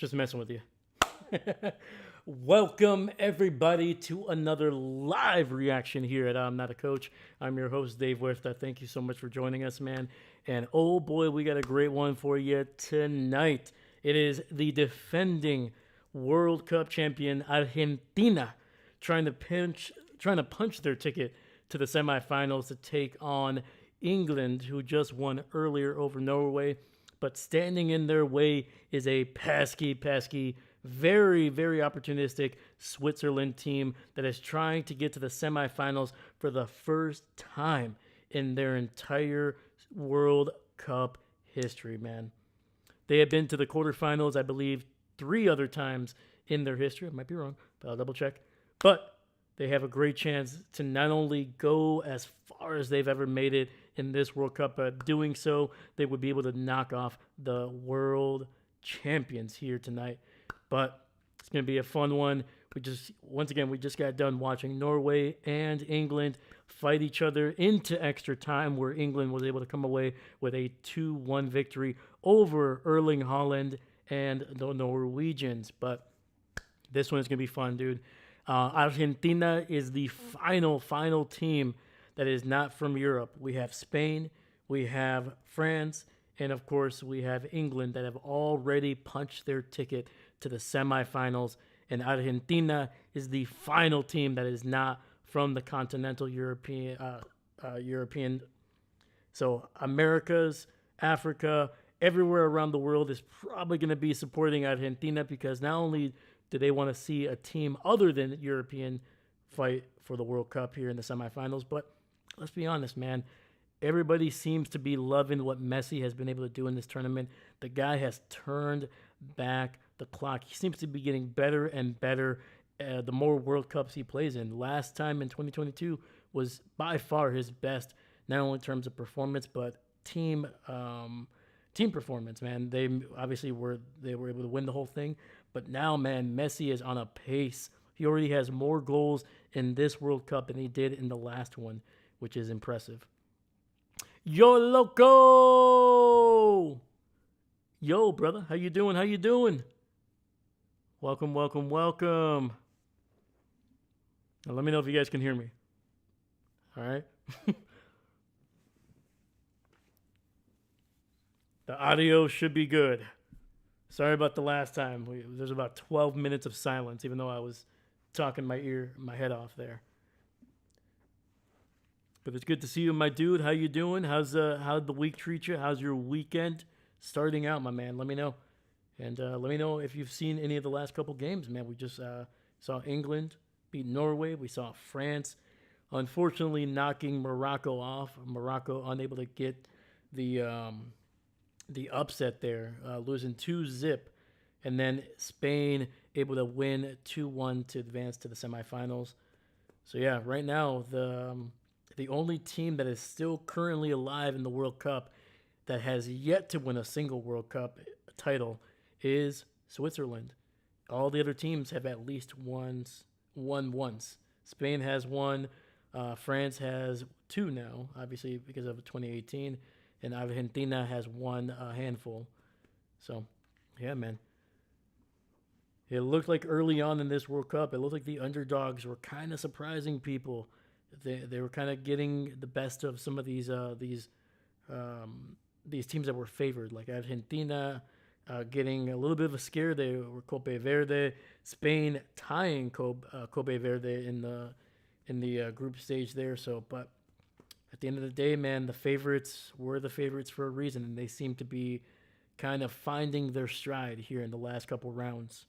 Just messing with you. Welcome, everybody, to another live reaction here at I'm Not a Coach. I'm your host, Dave Huerta. Thank you so much for joining us, man. And oh boy, we got a great one for you tonight. It is the defending World Cup champion Argentina trying to punch their ticket to the semifinals to take on England, who just won earlier over Norway. But standing in their way is a pesky, very, very opportunistic Switzerland team that is trying to get to the semifinals for the first time in their entire World Cup history, man. They have been to the quarterfinals, I believe, 3 other times in their history. I might be wrong, but I'll double check. But they have a great chance to not only go as far as they've ever made it in this World Cup, but doing so, they would be able to knock off the world champions here tonight. But it's going to be a fun one. We just got done watching Norway and England fight each other into extra time, where England was able to come away with a 2-1 victory over Erling Haaland and the Norwegians. But this one is going to be fun, dude. Argentina is the final team that is not from Europe. We have Spain, we have France, and of course we have England that have already punched their ticket to the semifinals. And Argentina is the final team that is not from the continental European. So Americas, Africa, everywhere around the world is probably going to be supporting Argentina, because not only do they want to see a team other than European fight for the World Cup here in the semifinals, but let's be honest, man. Everybody seems to be loving what Messi has been able to do in this tournament. The guy has turned back the clock. He seems to be getting better and better the more World Cups he plays in. Last time in 2022 was by far his best, not only in terms of performance, but team performance, man. They were able to win the whole thing. But now, man, Messi is on a pace. He already has more goals in this World Cup than he did in the last one, which is impressive. Yo, loco! Yo, brother, how you doing? How you doing? Welcome. Now, let me know if you guys can hear me. All right? The audio should be good. Sorry about the last time. There's about 12 minutes of silence, even though I was talking my head off there. But it's good to see you, my dude. How you doing? How'd the week treat you? How's your weekend starting out, my man? Let me know. And let me know if you've seen any of the last couple games, man. We just saw England beat Norway. We saw France, unfortunately, knocking Morocco off. Morocco unable to get the upset there, losing 2-0. And then Spain able to win 2-1 to advance to the semifinals. So, yeah, right now, the only team that is still currently alive in the World Cup that has yet to win a single World Cup title is Switzerland. All the other teams have at least won once. Spain has one. France has 2 now, obviously because of 2018. And Argentina has won a handful. So, yeah, man. It looked like early on in this World Cup, it looked like the underdogs were kind of surprising people. They were kind of getting the best of some of these teams that were favored, like Argentina getting a little bit of a scare. They were Cope Verde, Spain tying Cope Verde in the group stage there. So, but at the end of the day, man, the favorites were the favorites for a reason, and they seem to be kind of finding their stride here in the last couple rounds.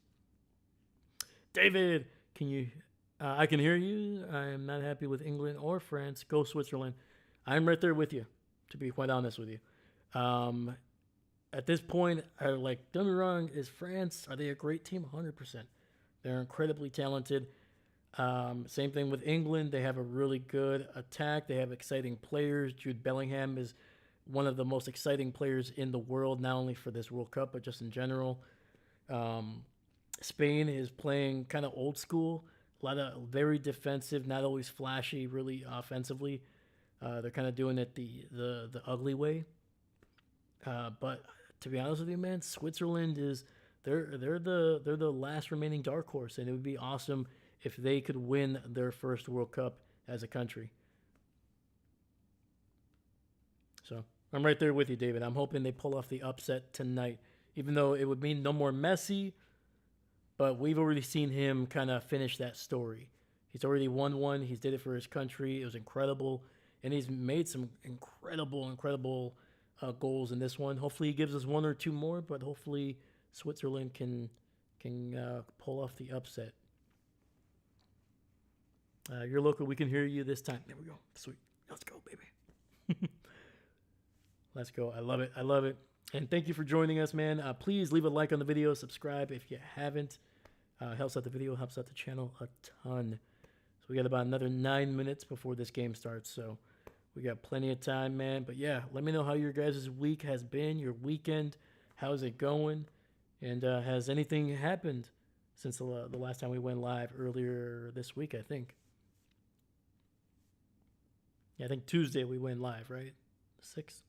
David, can you? I can hear you. I am not happy with England or France. Go Switzerland. I'm right there with you, to be quite honest with you. At this point, don't me wrong, is France, are they a great team? 100%. They're incredibly talented. Same thing with England. They have a really good attack. They have exciting players. Jude Bellingham is one of the most exciting players in the world, not only for this World Cup, but just in general. Spain is playing kind of old school. A lot of very defensive, not always flashy, really offensively. They're kind of doing it the ugly way. But to be honest with you, man, Switzerland is they're the last remaining dark horse, and it would be awesome if they could win their first World Cup as a country. So I'm right there with you, David. I'm hoping they pull off the upset tonight, even though it would mean no more Messi. But we've already seen him kind of finish that story. He's already won one. He's did it for his country. It was incredible, and he's made some incredible goals in this one. Hopefully, he gives us one or two more. But hopefully, Switzerland can pull off the upset. You're local. We can hear you this time. There we go. Sweet. Let's go, baby. Let's go. I love it. I love it. And thank you for joining us, man. Please leave a like on the video. Subscribe if you haven't. Helps out the video. Helps out the channel a ton. So we got about another 9 minutes before this game starts. So we got plenty of time, man. But yeah, let me know how your guys' week has been. Your weekend. How's it going? And has anything happened since the last time we went live earlier this week, I think. Yeah, I think Tuesday we went live, right? 6th?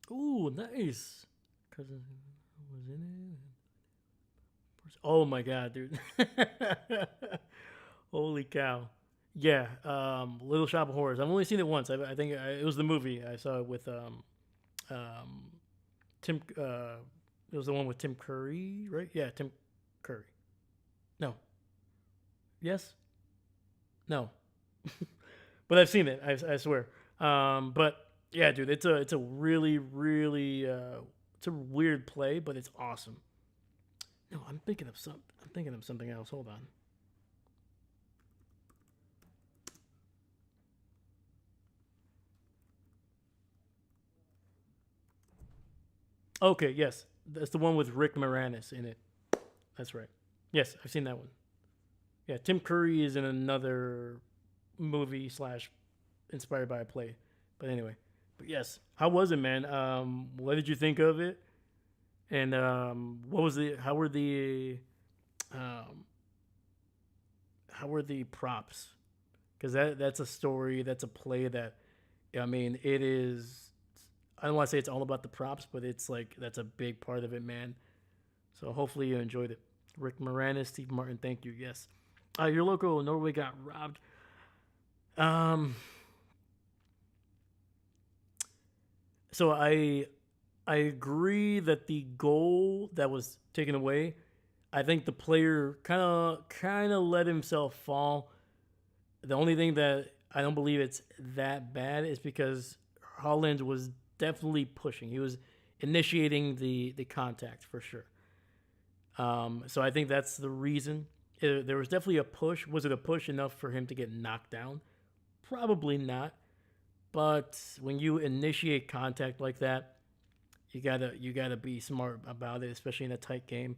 Ooh, nice. Cause was in it. Oh my god, dude! Holy cow! Yeah, Little Shop of Horrors. I've only seen it once. I think it was the movie. I saw it with Tim. It was the one with Tim Curry, right? Yeah, Tim Curry. No. Yes. No. But I've seen it. I swear. But yeah, dude, it's a really it's a weird play, but it's awesome. No, I'm thinking of something else. Hold on. Okay, yes, that's the one with Rick Moranis in it. That's right. Yes, I've seen that one. Yeah, Tim Curry is in another movie slash inspired by a play. But anyway, but yes, how was it, man? What did you think of it? And what was the? Um, how were the props? Because that's a story. That's a play that. I mean, it is. I don't want to say it's all about the props, but it's like that's a big part of it, man. So hopefully you enjoyed it. Rick Moranis, Steve Martin, thank you. Yes, your local Norway got robbed. Um, so I agree that the goal that was taken away, I think the player kind of let himself fall. The only thing that I don't believe it's that bad is because Holland was definitely pushing. He was initiating the contact for sure. So I think that's the reason. There was definitely a push. Was it a push enough for him to get knocked down? Probably not. But when you initiate contact like that, you gotta be smart about it, especially in a tight game.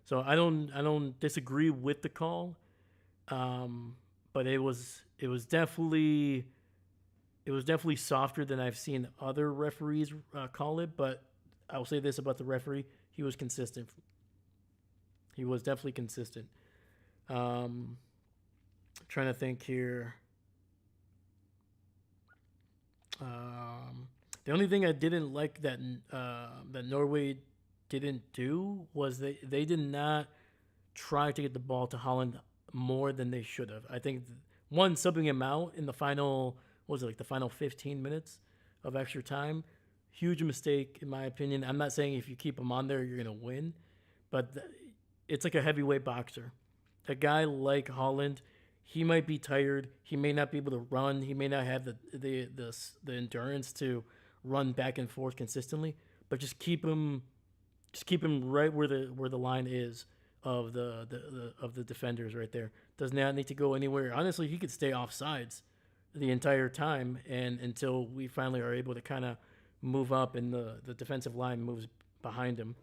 So I don't disagree with the call, but it was definitely softer than I've seen other referees call it. But I will say this about the referee: he was consistent. He was definitely consistent. Um, Trying to think here. The only thing I didn't like that Norway didn't do was they did not try to get the ball to Holland more than they should have. I think subbing him out in the final, what was it, like the final 15 minutes of extra time, huge mistake in my opinion. I'm not saying if you keep him on there you're gonna win, but it's like a heavyweight boxer. A guy like Holland, he might be tired. He may not be able to run. He may not have the endurance to run back and forth consistently. But just keep him right where the line is of the defenders right there. Does not need to go anywhere. Honestly, he could stay off sides the entire time and until we finally are able to kind of move up and the defensive line moves behind him.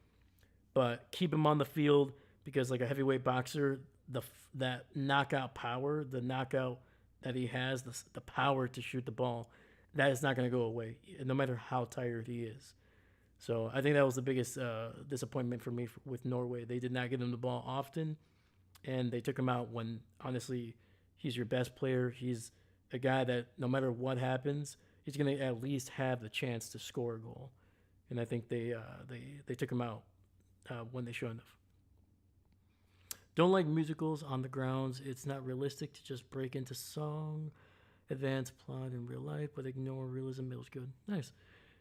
But keep him on the field because like a heavyweight boxer, that knockout power, the knockout that he has, the power to shoot the ball, that is not going to go away no matter how tired he is. So I think that was the biggest disappointment for me with Norway. They did not give him the ball often, and they took him out when honestly he's your best player. He's a guy that no matter what happens, he's going to at least have the chance to score a goal. And I think they took him out when they shouldn't have. Don't like musicals on the grounds. It's not realistic to just break into song, advance plot in real life, but ignore realism. It was good. Nice.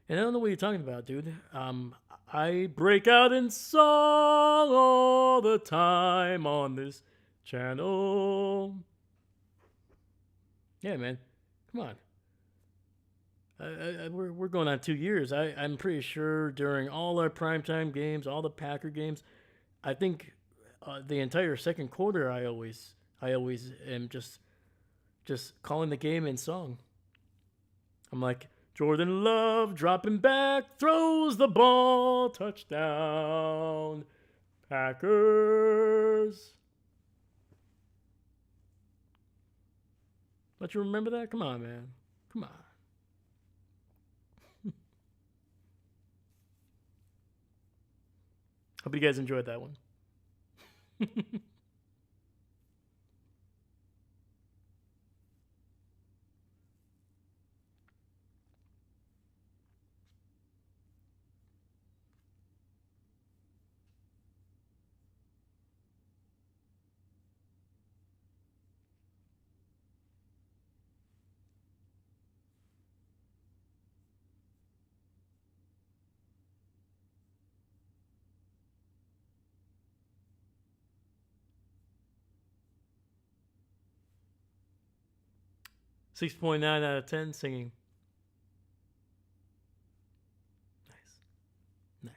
And I don't know what you're talking about, dude. I break out in song all the time on this channel. Yeah, man. Come on. We're going on 2 years. I'm pretty sure during all our primetime games, all the Packer games, I think the entire second quarter, I always am just calling the game in song. I'm like, Jordan Love dropping back, throws the ball, touchdown, Packers. Don't you remember that? Come on, man. Come on. Hope you guys enjoyed that one. .9 out of 10 singing. Nice. Nice.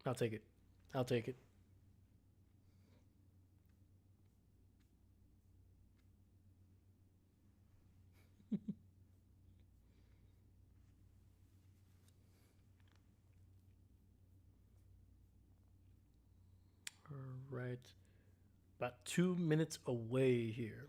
I'll take it. I'll take it. All right. About 2 minutes away here.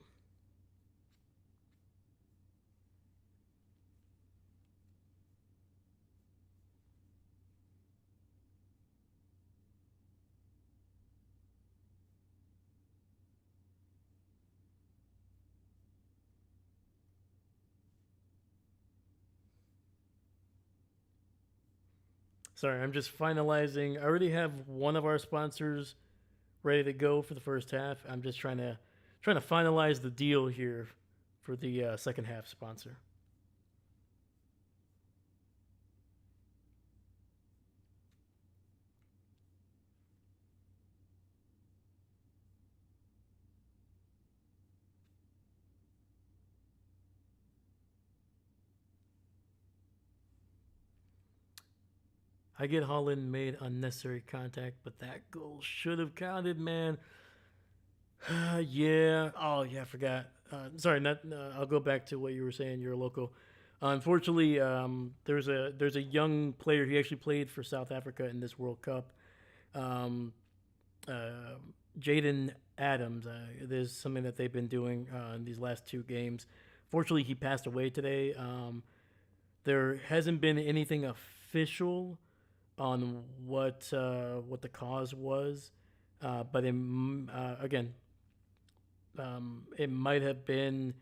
Sorry, I'm just finalizing. I already have one of our sponsors ready to go for the first half. I'm just trying to finalize the deal here for the second half sponsor. I get Holland made unnecessary contact, but that goal should have counted, man. Yeah. Oh, yeah. I forgot. Sorry. Not. I'll go back to what you were saying. You're a local. Unfortunately, there's a young player. He actually played for South Africa in this World Cup. Um, uh, Jaden Adams. There's something that they've been doing in these last two games. Fortunately, he passed away today. There hasn't been anything official on what the cause was, but again, it might have been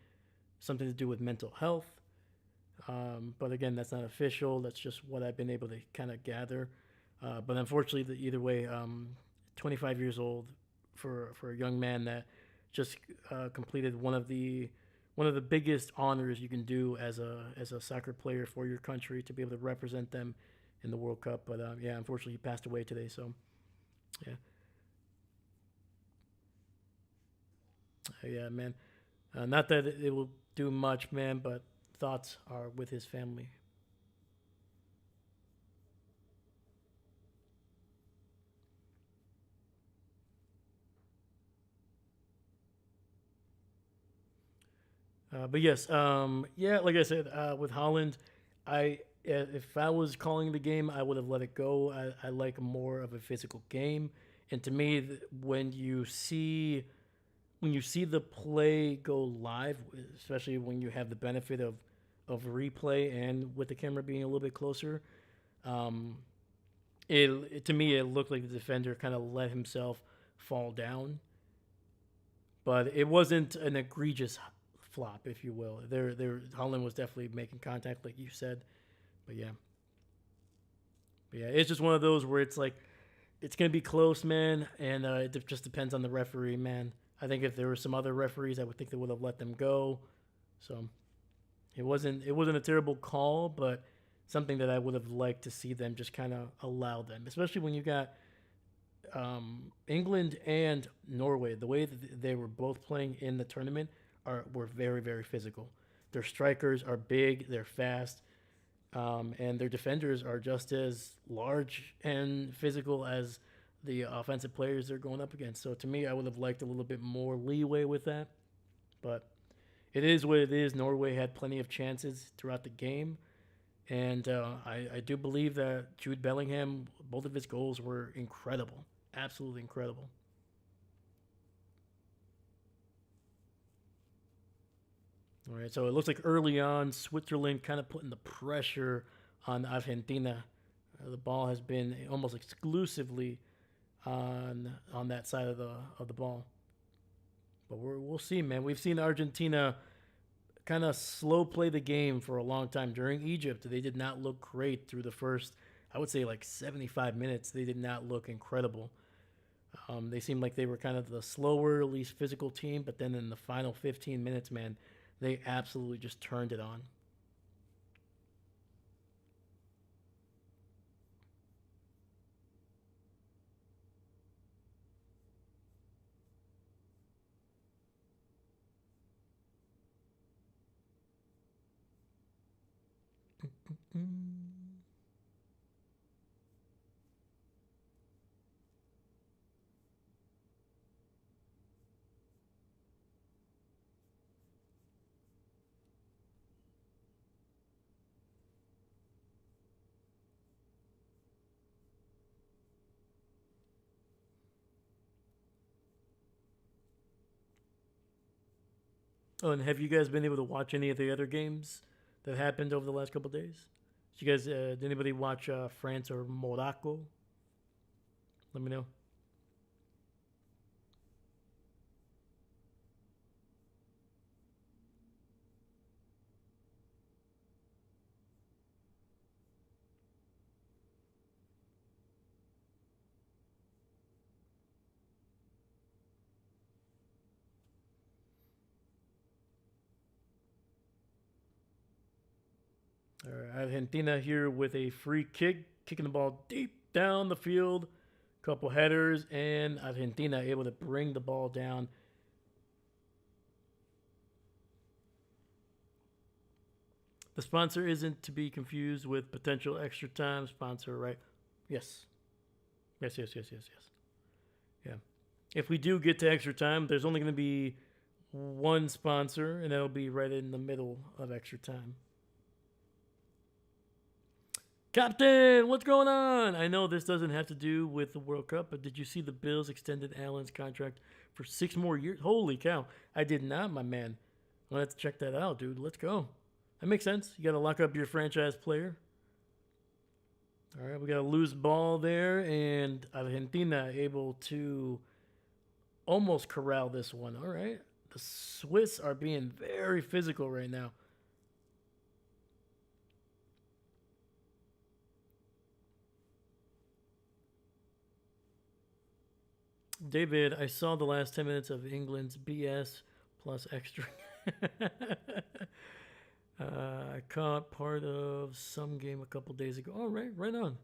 something to do with mental health. But again, that's not official. That's just what I've been able to kind of gather. But unfortunately, either way, 25 years old for a young man that just completed one of the biggest honors you can do as a soccer player for your country to be able to represent them in the World Cup. But yeah, unfortunately, he passed away today. So yeah, yeah, man. Not that it will do much, man, but thoughts are with his family. But yes, yeah, like I said, with Holland, if I was calling the game, I would have let it go. I like more of a physical game, and to me, when you see the play go live, especially when you have the benefit of replay and with the camera being a little bit closer, um, to me it looked like the defender kind of let himself fall down, but it wasn't an egregious flop, if you will. Holland was definitely making contact, like you said. But yeah, it's just one of those where it's like it's gonna be close, man, and it just depends on the referee, man. I think if there were some other referees, I would think they would have let them go. So it wasn't a terrible call, but something that I would have liked to see them just kind of allow them, especially when you got England and Norway. The way that they were both playing in the tournament were very very physical. Their strikers are big, they're fast, and their defenders are just as large and physical as the offensive players they're going up against. So to me, I would have liked a little bit more leeway with that, but it is what it is. Norway had plenty of chances throughout the game, and I do believe that Jude Bellingham, both of his goals were incredible, absolutely incredible. All right, so it looks like early on, Switzerland kind of putting the pressure on Argentina. The ball has been almost exclusively on that side of the ball. But we'll see, man. We've seen Argentina kind of slow play the game for a long time. During Egypt, they did not look great through the first, I would say, like 75 minutes. They did not look incredible. They seemed like they were kind of the slower, least physical team, but then in the final 15 minutes, man, they absolutely just turned it on. Oh, and have you guys been able to watch any of the other games that happened over the last couple of days? Did you guys, did anybody watch France or Morocco? Let me know. All right, Argentina here with a free kick, kicking the ball deep down the field. Couple headers, and Argentina able to bring the ball down. The sponsor isn't to be confused with potential extra time sponsor, right? Yes. Yes, yes, yes, yes, yes. Yeah. If we do get to extra time, there's only going to be one sponsor, and that'll be right in the middle of extra time. Captain, what's going on? I know this doesn't have to do with the World Cup, but did you see the Bills extended Allen's contract for 6 more years? Holy cow. I did not, my man. I'll have to check that out, dude. Let's go. That makes sense. You got to lock up your franchise player. All right, we got a loose ball there, and Argentina able to almost corral this one. All right. The Swiss are being very physical right now. David, I saw the last 10 minutes of England's BS plus extra. I caught part of some game a couple days ago. Oh, right on.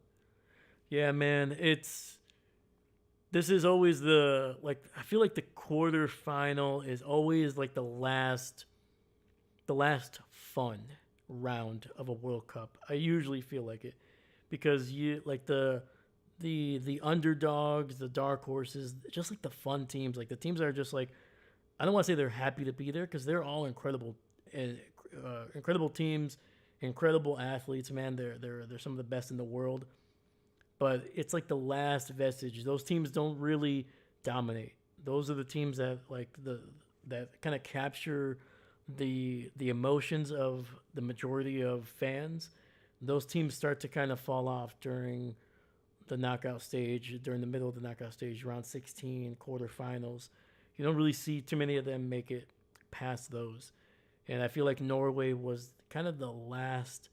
Yeah, man, it's this is always the like I feel like the quarterfinal is always like the last fun round of a World Cup. I usually feel like it because you like the underdogs, the dark horses, just like the fun teams, like the teams that are just like I don't want to say they're happy to be there because they're all incredible, incredible teams, incredible athletes. Man, they're some of the best in the world. But it's like the last vestige. Those teams don't really dominate. Those are the teams that like the that kind of capture the emotions of the majority of fans. Those teams start to kind of fall off during the knockout stage, during the middle of the knockout stage, round 16, quarterfinals. You don't really see too many of them make it past those. And I feel like Norway was kind of the last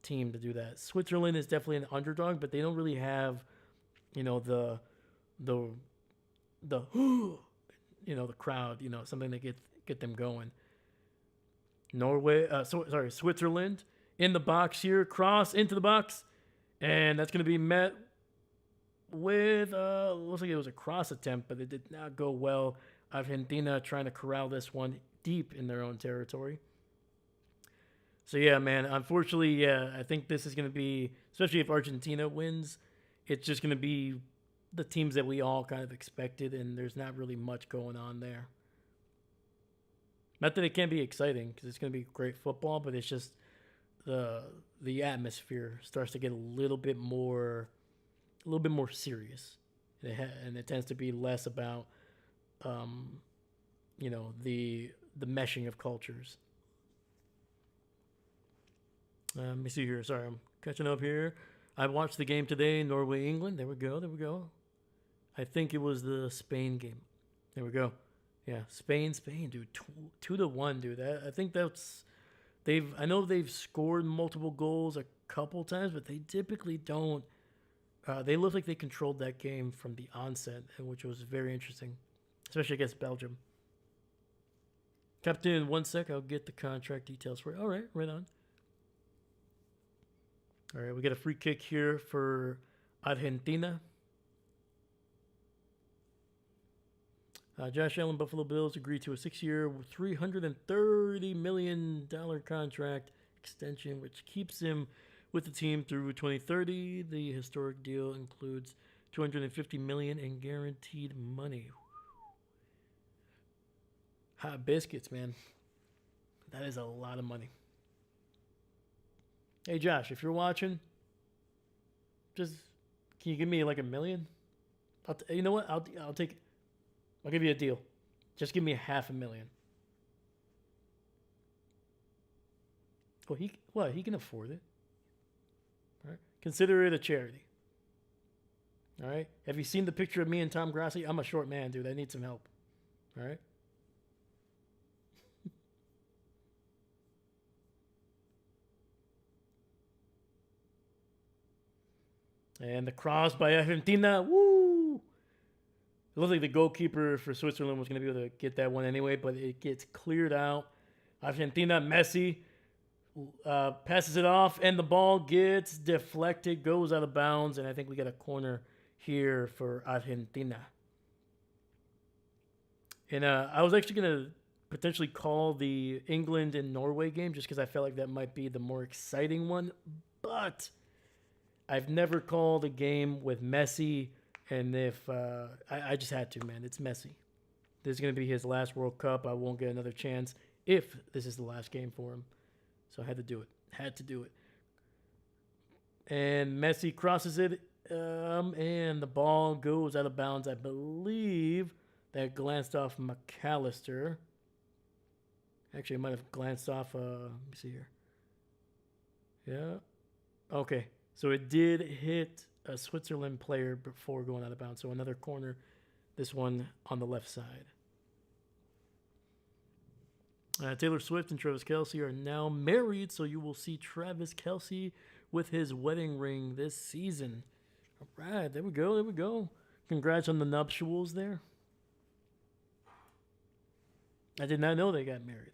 team to do that. Switzerland is definitely an underdog, but they don't really have, the the the crowd, something to get them going. Switzerland in the box here, cross into the box, and that's going to be met with looks like it was a cross attempt, but it did not go well. Argentina trying to corral this one deep in their own territory. So yeah, man. Unfortunately, yeah, I think this is going to be, especially if Argentina wins, it's just going to be the teams that we all kind of expected, and there's not really much going on there. Not that it can't be exciting because it's going to be great football, but it's just the atmosphere starts to get a little bit more serious, and it tends to be less about, the meshing of cultures. Let me see here. Sorry, I'm catching up here. I watched the game today, Norway England. There we go. There we go. I think it was the Spain game. There we go. Yeah, Spain, dude. 2-1, dude. I think that's they've. I know they've scored multiple goals a couple times, but they typically don't. They look like they controlled that game from the onset, which was very interesting, especially against Belgium. Captain, 1 sec. I'll get the contract details for you. All right, right on. All right, we get a free kick here for Argentina. Josh Allen, Buffalo Bills agreed to a 6-year, $330 million contract extension, which keeps him with the team through 2030. The historic deal includes $250 million in guaranteed money. Hot biscuits, man. That is a lot of money. Hey, Josh, if you're watching, just can you give me like $1 million? You know what? I'll take. I'll give you a deal. Just give me $500,000. Well, he can afford it. All right. Consider it a charity. All right. Have you seen the picture of me and Tom Grassi? I'm a short man, dude. I need some help. All right. And the cross by Argentina. Woo! It looks like the goalkeeper for Switzerland was going to be able to get that one anyway, but it gets cleared out. Argentina, Messi passes it off, and the ball gets deflected, goes out of bounds, and I think we got a corner here for Argentina. And I was actually going to potentially call the England and Norway game just because I felt like that might be the more exciting one, but I've never called a game with Messi, and if I just had to, man, it's Messi. This is going to be his last World Cup. I won't get another chance if this is the last game for him. So I had to do it. Had to do it. And Messi crosses it, and the ball goes out of bounds. I believe that glanced off McAllister. Actually, it might have glanced off. Let me see here. Yeah. Okay. So it did hit a Switzerland player before going out of bounds. So another corner, this one on the left side. Taylor Swift and Travis Kelce are now married, so you will see Travis Kelce with his wedding ring this season. All right, there we go, there we go. Congrats on the nuptials there. I did not know they got married.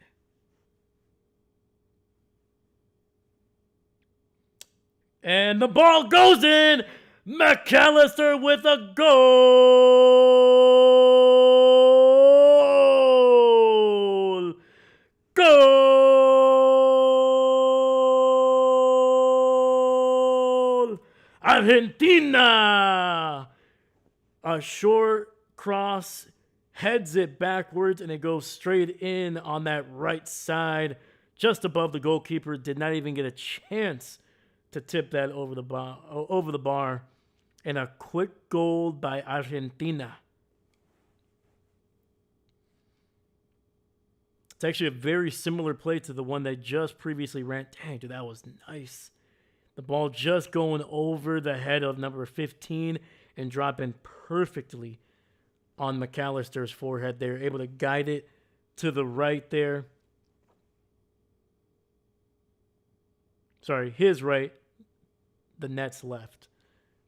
And the ball goes in. McAllister with a goal. Goal. Argentina. A short cross heads it backwards and it goes straight in on that right side, just above the goalkeeper. Did not even get a chance to tip that over the bar. And a quick goal by Argentina. It's actually a very similar play to the one they just previously ran. Dang, dude, that was nice. The ball just going over the head of number 15 and dropping perfectly on McAllister's forehead. They're able to guide it to the right there. Sorry, his right. The net's left.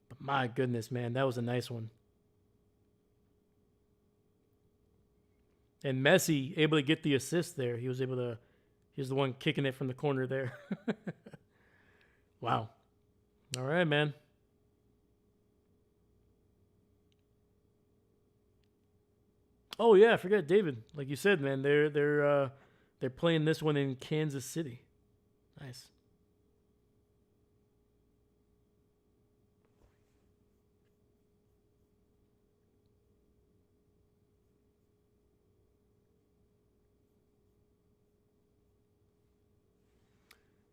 But my goodness, man, that was a nice one. And Messi able to get the assist there. He was the one kicking it from the corner there. Wow. All right, man. Oh yeah, I forgot David. Like you said, man, they're playing this one in Kansas City. Nice.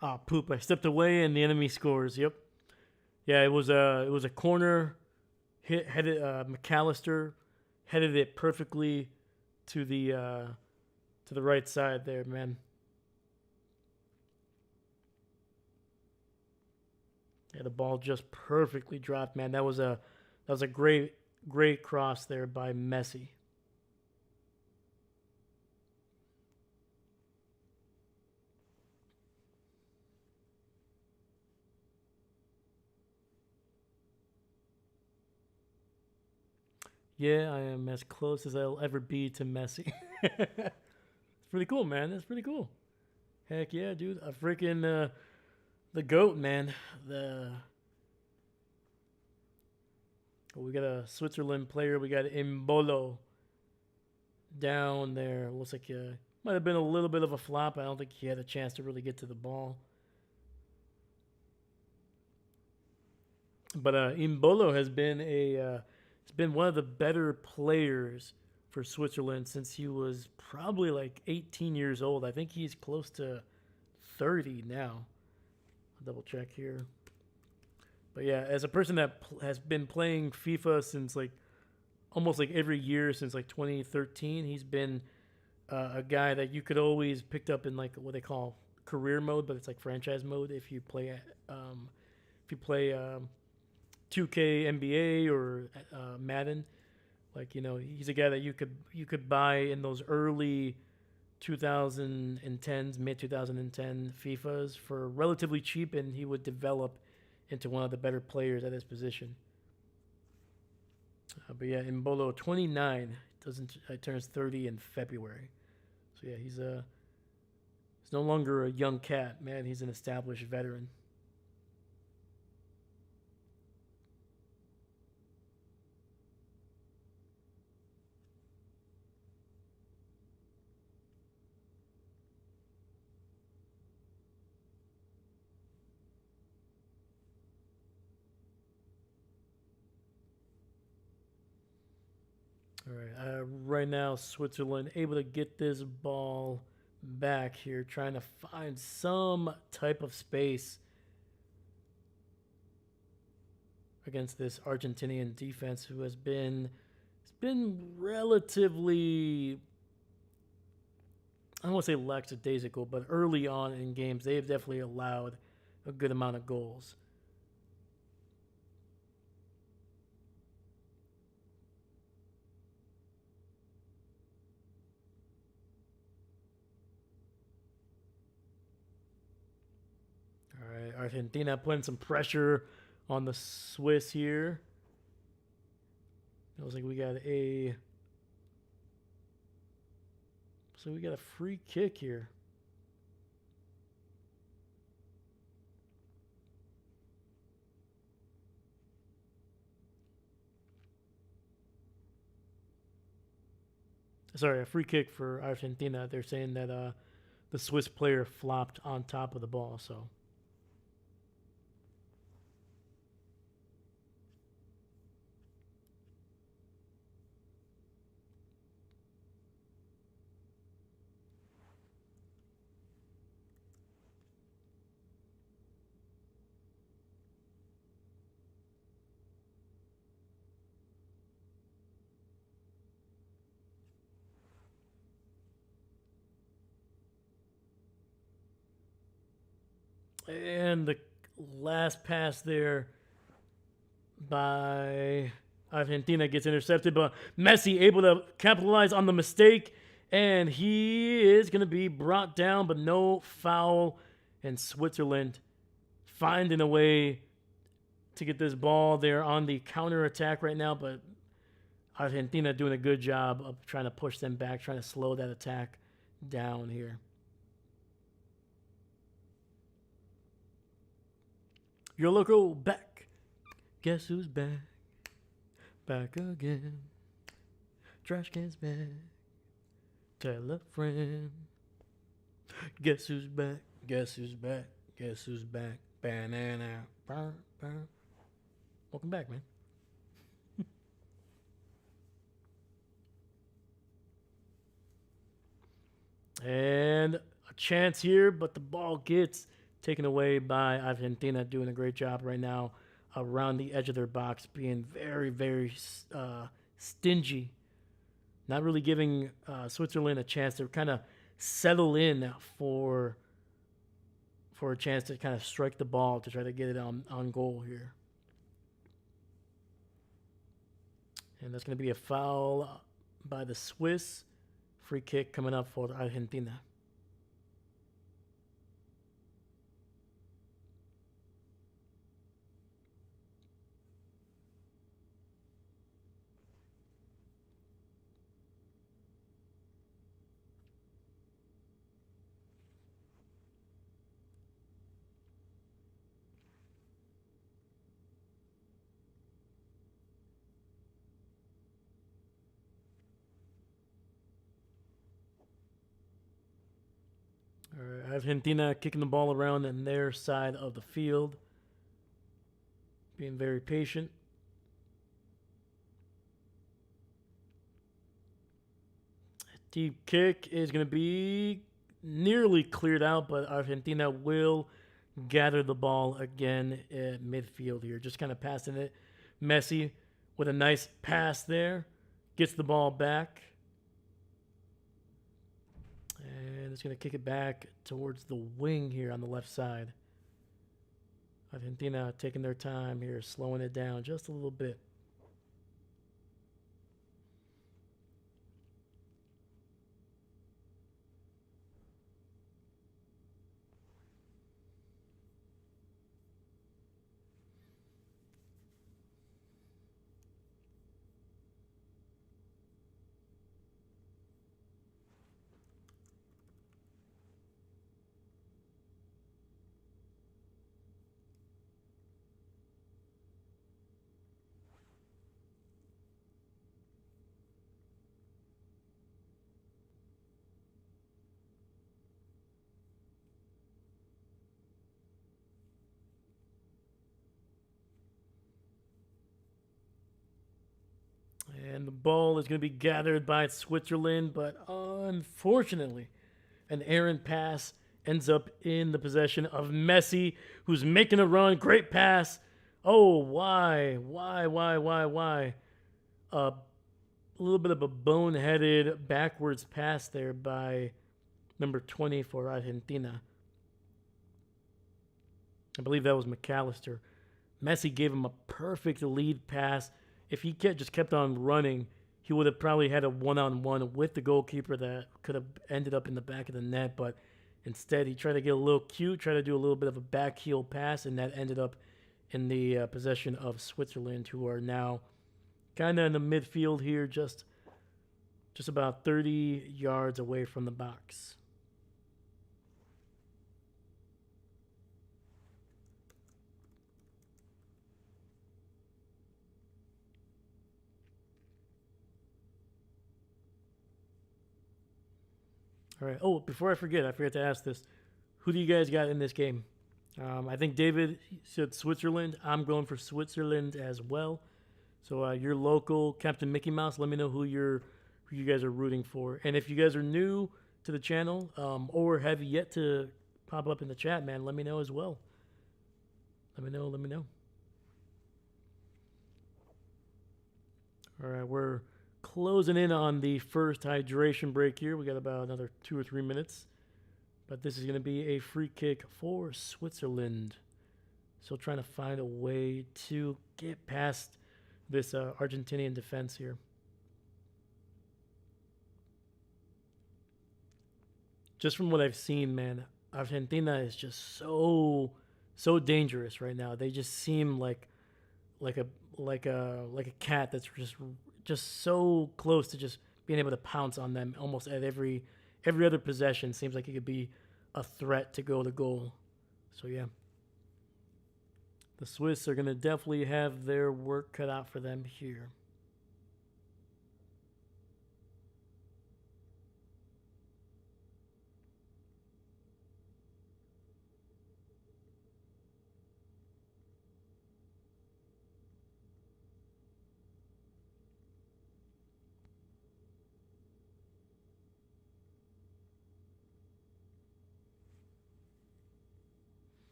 Ah, poop! I stepped away and the enemy scores. Yep. Yeah, it was a corner. Headed McAllister headed it perfectly to the right side there, man. Yeah, the ball just perfectly dropped, man. That was a great cross there by Messi. Yeah, I am as close as I'll ever be to Messi. It's pretty cool, man. That's pretty cool. Heck yeah, dude. A freaking the goat, man. We got a Switzerland player. We got Imbolo down there. Looks like might have been a little bit of a flop. I don't think he had a chance to really get to the ball. But Imbolo has been it's been one of the better players for Switzerland since he was probably like 18 years old. I think he's close to 30 now. I'll double check here. But yeah, as a person that has been playing FIFA since like almost like every year since like 2013, he's been a guy that you could always picked up in like what they call career mode, but it's like franchise mode if you play 2K NBA or Madden. Like, you know, he's a guy that you could buy in those early 2010s, mid 2010 FIFAs for relatively cheap, and he would develop into one of the better players at his position. But yeah, Mbolo 29 doesn't turns 30 in February. So yeah, he's no longer a young cat, man. He's an established veteran. All right. Right now, Switzerland able to get this ball back here, trying to find some type of space against this Argentinian defense, who has been relatively, I don't want to say lackadaisical, but early on in games, they have definitely allowed a good amount of goals. All right, Argentina putting some pressure on the Swiss here. It looks like we got a free kick here. Sorry, a free kick for Argentina. They're saying that the Swiss player flopped on top of the ball. So and the last pass there by Argentina gets intercepted, but Messi able to capitalize on the mistake, and he is going to be brought down, but no foul. And Switzerland finding a way to get this ball. They're on the counter attack right now, but Argentina doing a good job of trying to push them back, trying to slow that attack down here. Your local back. Guess who's back? Back again. Trash can's back. Tell a friend. Guess who's back? Guess who's back? Guess who's back? Banana. Burr, burr. Welcome back, man. And a chance here, but the ball gets taken away by Argentina, doing a great job right now around the edge of their box, being very, very stingy, not really giving Switzerland a chance to kind of settle in for a chance to kind of strike the ball to try to get it on goal here. And that's going to be a foul by the Swiss. Free kick coming up for Argentina. All right, Argentina kicking the ball around in their side of the field, being very patient. Deep kick is going to be nearly cleared out, but Argentina will gather the ball again at midfield here. Just kind of passing it. Messi with a nice pass there. Gets the ball back. And it's going to kick it back towards the wing here on the left side. Argentina taking their time here, slowing it down just a little bit. And the ball is going to be gathered by Switzerland, but unfortunately, an errant pass ends up in the possession of Messi, who's making a run. Great pass. Oh, why? Why? A little bit of a boneheaded backwards pass there by number 20 for Argentina. I believe that was McAllister. Messi gave him a perfect lead pass. If he just kept on running, he would have probably had a one-on-one with the goalkeeper that could have ended up in the back of the net. But instead, he tried to get a little cute, tried to do a little bit of a back heel pass, and that ended up in the possession of Switzerland, who are now kind of in the midfield here, just about 30 yards away from the box. All right. Oh, before I forget to ask this. Who do you guys got in this game? I think David said Switzerland. I'm going for Switzerland as well. So your local Captain Mickey Mouse, let me know who you guys are rooting for. And if you guys are new to the channel or have yet to pop up in the chat, man, let me know as well. Let me know. Let me know. All right, we're closing in on the first hydration break here. We got about another 2 or 3 minutes. But this is going to be a free kick for Switzerland. Still trying to find a way to get past this Argentinian defense here. Just from what I've seen, man, Argentina is just so dangerous right now. They just seem like a like a cat that's just so close to just being able to pounce on them almost at every other possession. Seems like it could be a threat to go to goal. So yeah, the Swiss are gonna definitely have their work cut out for them here.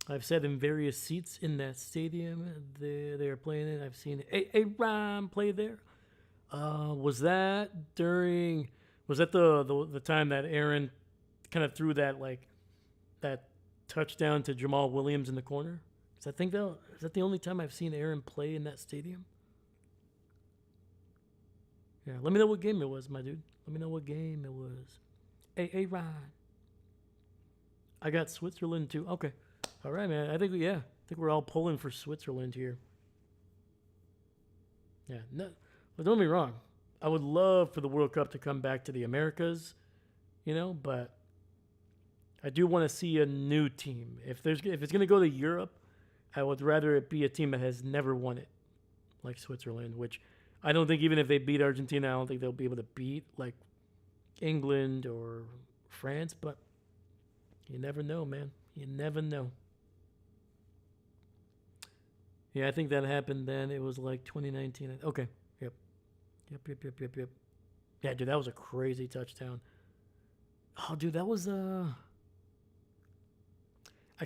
I've sat in various seats in that stadium they are playing in. I've seen a Ram play there. Was that during? Was that the time that Aaron kind of threw that touchdown to Jamal Williams in the corner? Because I think that is that the only time I've seen Aaron play in that stadium. Yeah, let me know what game it was, my dude. Let me know what game it was. A Ron. I got Switzerland too. Okay. All right, man. I think we're all pulling for Switzerland here. Yeah, no, but don't get me wrong. I would love for the World Cup to come back to the Americas, but I do want to see a new team. If it's going to go to Europe, I would rather it be a team that has never won it, like Switzerland, which I don't think even if they beat Argentina, I don't think they'll be able to beat like England or France, but you never know, man. You never know. Yeah, I think that happened then. It was like 2019. Okay. Yep. Yep. Yeah, dude, that was a crazy touchdown. Oh, dude, that was I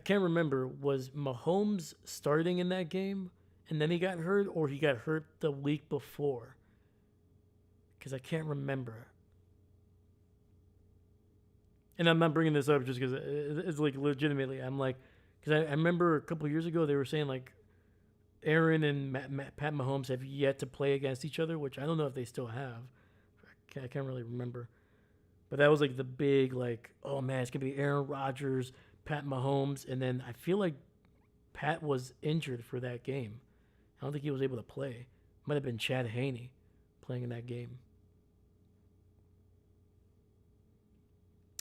can't remember. Was Mahomes starting in that game and then he got hurt, or he got hurt the week before? Because I can't remember. And I'm not bringing this up just because it's like legitimately. I'm like, because I remember a couple years ago they were saying like Aaron and Pat Mahomes have yet to play against each other, which I don't know if they still have. I can't really remember. But that was like the big, like, oh man, it's going to be Aaron Rodgers, Pat Mahomes. And then I feel like Pat was injured for that game. I don't think he was able to play. Might have been Chad Haney playing in that game.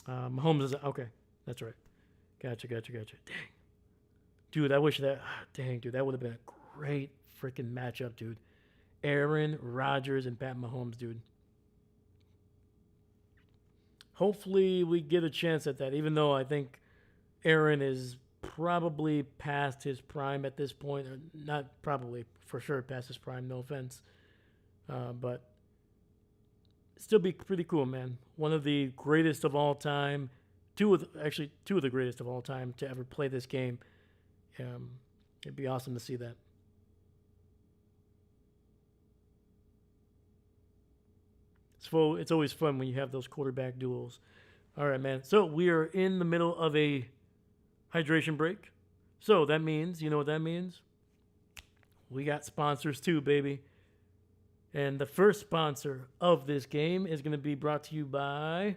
Mahomes is, okay, that's right. Gotcha. Dang. Dude, I wish that, dang, dude, that would have been a great freaking matchup, dude. Aaron Rodgers and Pat Mahomes, dude. Hopefully we get a chance at that, even though I think Aaron is probably past his prime at this point. Or not probably, for sure past his prime, no offense. But still be pretty cool, man. One of the greatest of all time. Two of the greatest of all time to ever play this game. It'd be awesome to see that. So it's always fun when you have those quarterback duels. All right, man. So we are in the middle of a hydration break. So that means, you know what that means? We got sponsors too, baby. And the first sponsor of this game is going to be brought to you by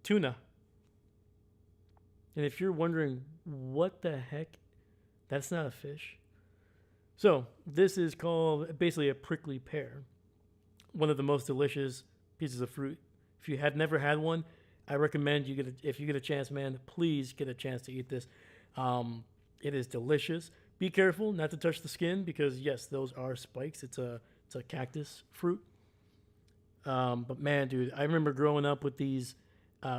Tuna. And if you're wondering what the heck, that's not a fish. So this is called basically a prickly pear. One of the most delicious pieces of fruit. If you had never had one, I recommend if you get a chance, man, please get a chance to eat this. It is delicious. Be careful not to touch the skin because yes, those are spikes. It's a cactus fruit. But man, dude, I remember growing up with these,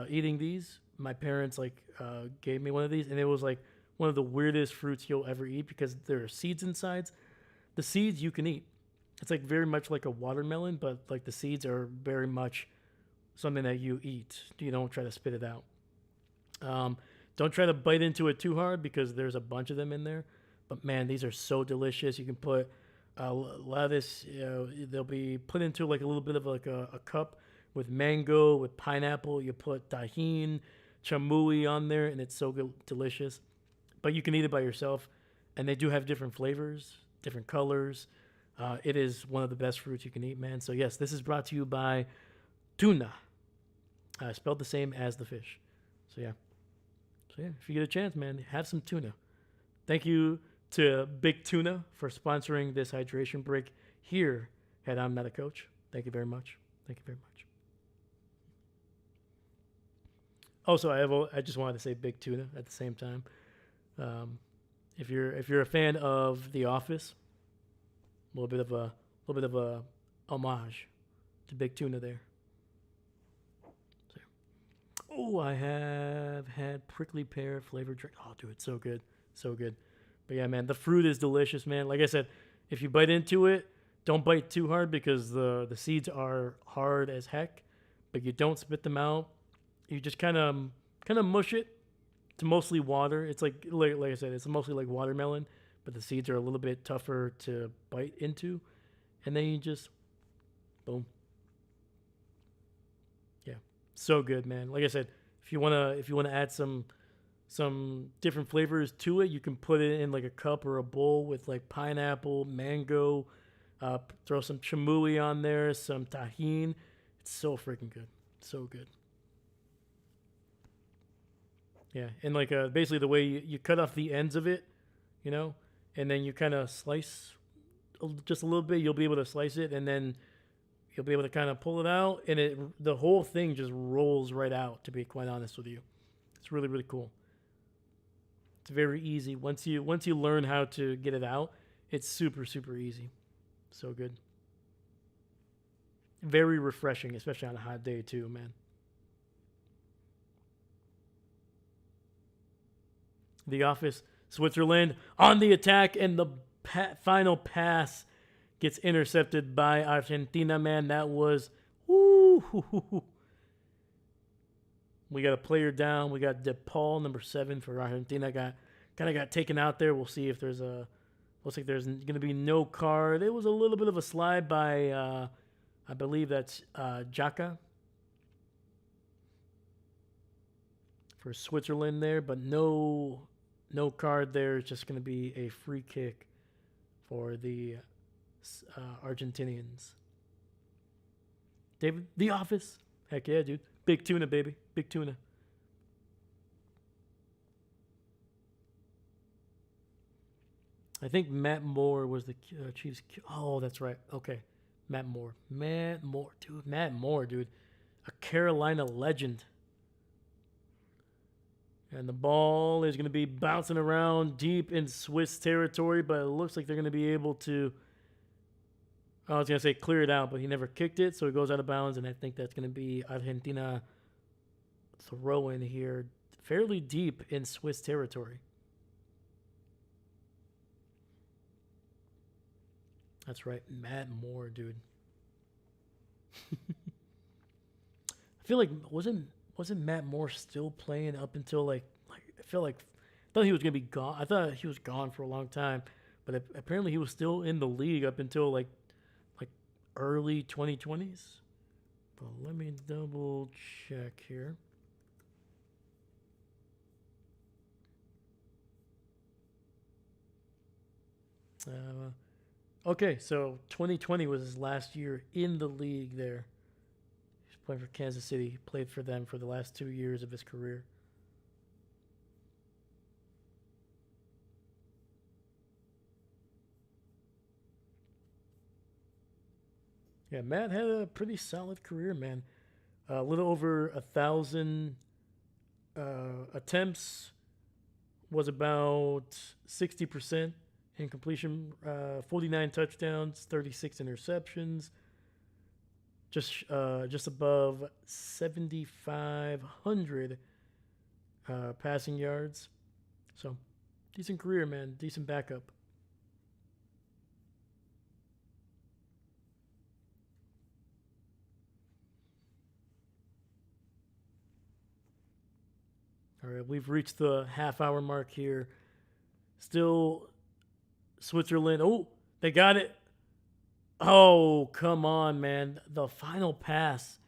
eating these. My parents gave me one of these, and it was like one of the weirdest fruits you'll ever eat because there are seeds inside. The seeds you can eat. It's like very much like a watermelon, but like the seeds are very much something that you eat. You don't try to spit it out. Um, don't try to bite into it too hard because there's a bunch of them in there. But man, these are so delicious. You can put lettuce. You know, they'll be put into like a little bit of like a cup with mango, with pineapple. You put tahine, chamui on there, and it's so good, delicious. But you can eat it by yourself, and they do have different flavors, different colors. It is one of the best fruits you can eat, man. So yes, this is brought to you by tuna, spelled the same as the fish. So yeah, if you get a chance, man, have some tuna. Thank you to Big Tuna for sponsoring this hydration break here at I'm Not a Coach. Thank you very much. Thank you very much. Also, I just wanted to say Big Tuna at the same time. Um, if you're a fan of The Office, a little bit of a homage to Big Tuna there. So, oh, I have had prickly pear flavored drink. Oh, dude, it's so good, so good. But yeah, man, the fruit is delicious, man. Like I said, if you bite into it, don't bite too hard because the seeds are hard as heck. But you don't spit them out. You just kind of mush it. It's mostly water. It's like I said, it's mostly like watermelon, but the seeds are a little bit tougher to bite into. And then you just boom. Yeah. So good, man. Like I said, if you wanna add some different flavors to it, you can put it in like a cup or a bowl with like pineapple, mango, throw some chamui on there, some tahine. It's so freaking good. So good. Yeah, and like basically the way you cut off the ends of it, you know, and then you kind of slice just a little bit. You'll be able to slice it, and then you'll be able to kind of pull it out, and the whole thing just rolls right out. To be quite honest with you, it's really really cool. It's very easy once you learn how to get it out. It's super super easy. So good. Very refreshing, especially on a hot day too, man. The Office, Switzerland on the attack, and the final pass gets intercepted by Argentina. Man, that was woo. We got a player down. We got DePaul, number 7 for Argentina. Got taken out there. We'll see if there's a. Looks like there's going to be no card. It was a little bit of a slide by, I believe that's Jaka for Switzerland there, but no card there. It's just going to be a free kick for the Argentinians. David, The Office. Heck yeah, dude. Big tuna, baby. Big tuna. I think Matt Moore was the Chiefs. Oh, that's right. Okay. Matt Moore. Matt Moore, dude. A Carolina legend. And the ball is going to be bouncing around deep in Swiss territory, but it looks like they're going to be able to. I was going to say clear it out, but he never kicked it, so it goes out of bounds, and I think that's going to be Argentina throw in here fairly deep in Swiss territory. That's right, Matt Moore, dude. I feel like wasn't Matt Moore still playing up until like I feel like I thought he was gonna be gone. I thought he was gone for a long time, but apparently he was still in the league up until like early 2020s. But let me double check here. Okay, so 2020 was his last year in the league there. He's playing for Kansas City. He played for them for the last 2 years of his career. Yeah, Matt had a pretty solid career, man. A little over 1,000 attempts, was about 60% in completion, 49 touchdowns, 36 interceptions. just above 7,500 passing yards. So decent career, man. Decent backup. All right, we've reached the half-hour mark here. Still Switzerland. Oh, they got it. Oh, come on, man. The final pass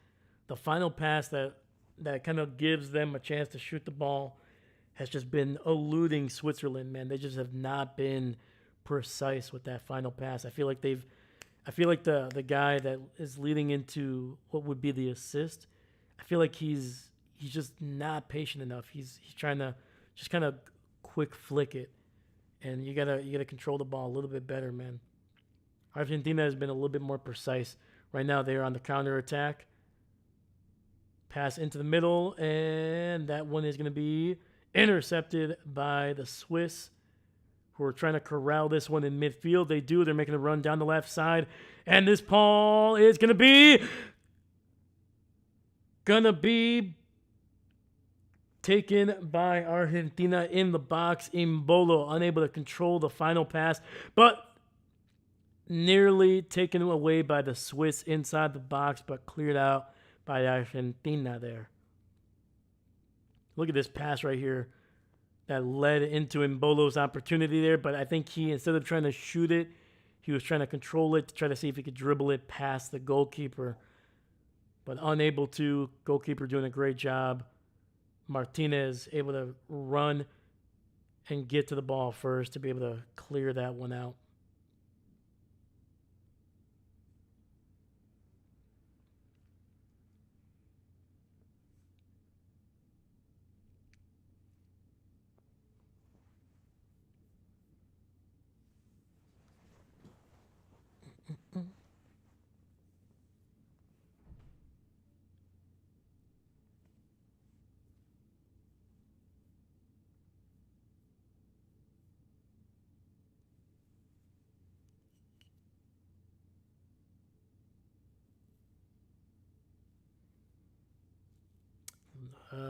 that kind of gives them a chance to shoot the ball has just been eluding Switzerland, man. They just have not been precise with that final pass. I feel like the guy that is leading into what would be the assist, I feel like he's just not patient enough. He's trying to just kind of quick flick it, and you gotta control the ball a little bit better, man. Argentina has been a little bit more precise. Right now they are on the counter attack. Pass into the middle, and that one is going to be intercepted by the Swiss, who are trying to corral this one in midfield. They do. They're making a run down the left side, and this ball is gonna be taken by Argentina in the box. Imbolo unable to control the final pass, but nearly taken away by the Swiss inside the box, but cleared out by Argentina there. Look at this pass right here that led into Mbolo's opportunity there, but I think he, instead of trying to shoot it, he was trying to control it to try to see if he could dribble it past the goalkeeper, but unable to. Goalkeeper doing a great job. Martinez able to run and get to the ball first to be able to clear that one out.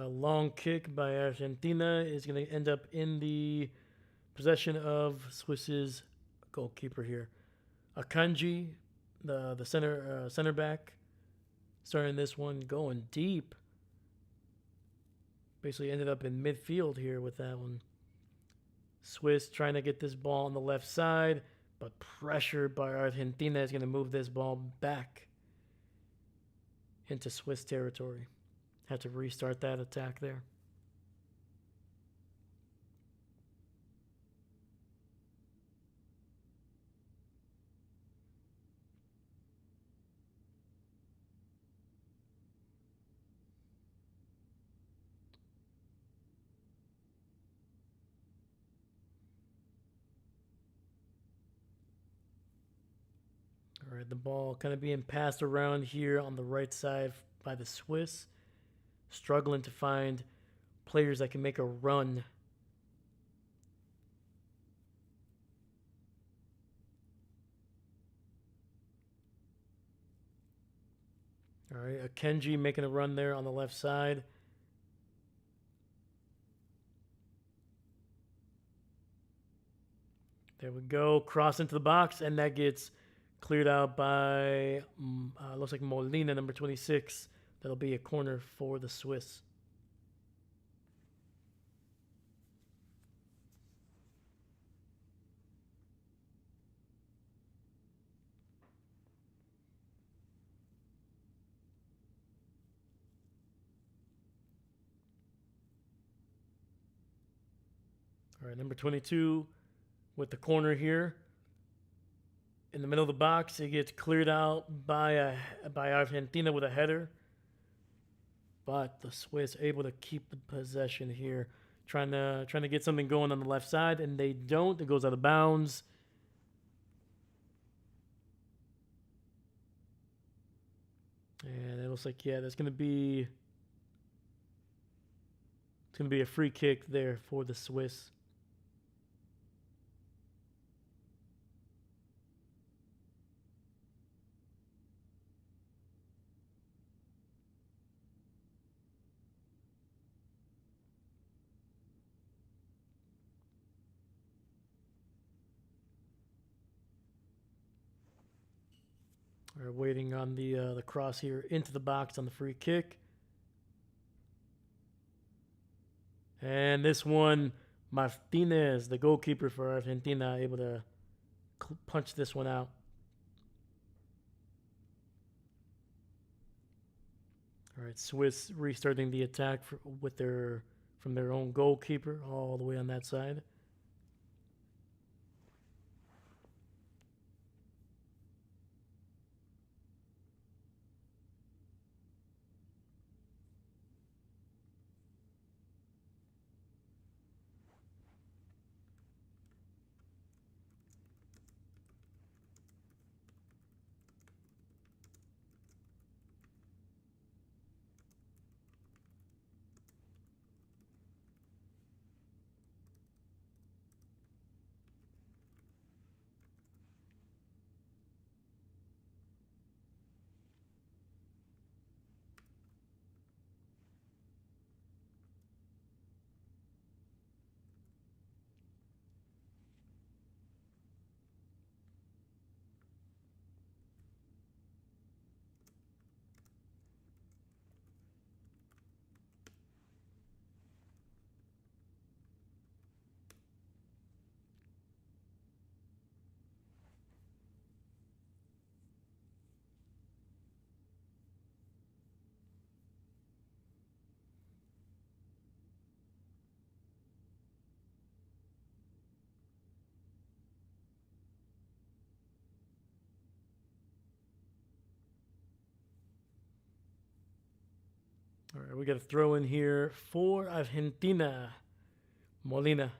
Long kick by Argentina is going to end up in the possession of Swiss's goalkeeper here. Akanji, the center back, starting this one going deep. Basically ended up in midfield here with that one. Swiss trying to get this ball on the left side, but pressured by Argentina is going to move this ball back into Swiss territory. Had to restart that attack there. All right, the ball kind of being passed around here on the right side by the Swiss, struggling to find players that can make a run. All right, Akenji making a run there on the left side. There we go, cross into the box, and that gets cleared out by, looks like Molina, number 26. That'll be a corner for the Swiss. All right, number 22 with the corner here. In the middle of the box, it gets cleared out by Argentina with a header. But the Swiss able to keep the possession here, trying to get something going on the left side, and they don't. It goes out of bounds. And it looks like, yeah, it's gonna be a free kick there for the Swiss. We're waiting on the cross here into the box on the free kick. And this one, Martinez, the goalkeeper for Argentina, able to punch this one out. All right, Swiss restarting the attack from their own goalkeeper all the way on that side. All right, we got a throw in here for Argentina. Molina.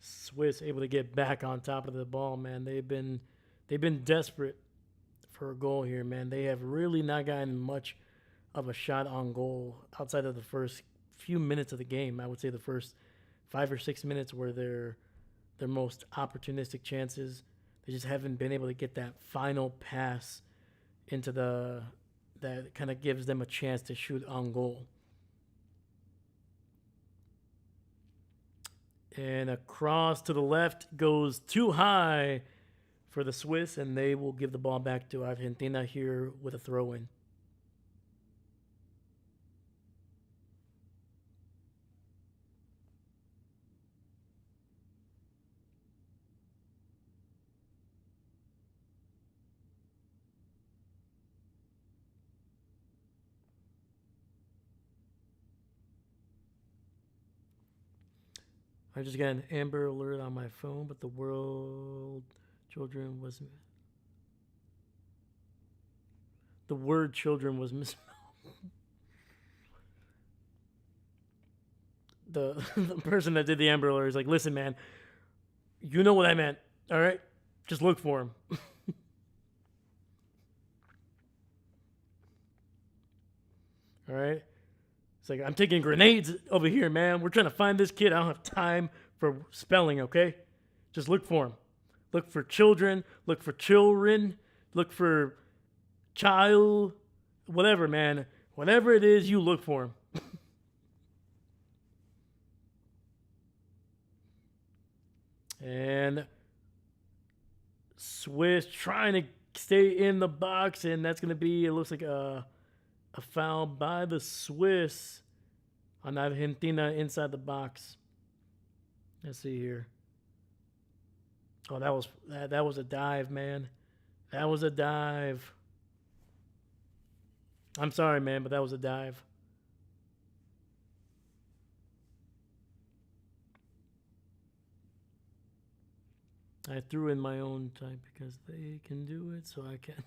Swiss able to get back on top of the ball, man. They've been desperate for a goal here, man. They have really not gotten much of a shot on goal outside of the first few minutes of the game. I would say the first 5 or 6 minutes were their most opportunistic chances. They just haven't been able to get that final pass into that kind of gives them a chance to shoot on goal. And across to the left goes too high for the Swiss, and they will give the ball back to Argentina here with a throw in. I just got an Amber Alert on my phone, but the word children was misspelled. The person that did the Amber Alert is like, listen, man, you know what I meant, all right? Just look for him. All right? It's like, I'm taking grenades over here, man. We're trying to find this kid. I don't have time for spelling, okay? Just look for him. Look for children. Look for children. Look for child. Whatever, man. Whatever it is, you look for him. And Swiss trying to stay in the box, and that's going to be, it looks like a foul by the Swiss on Argentina inside the box. Let's see here. Oh, that was a dive, man. That was a dive. I'm sorry, man, but that was a dive. I threw in my own type because they can do it, so I can.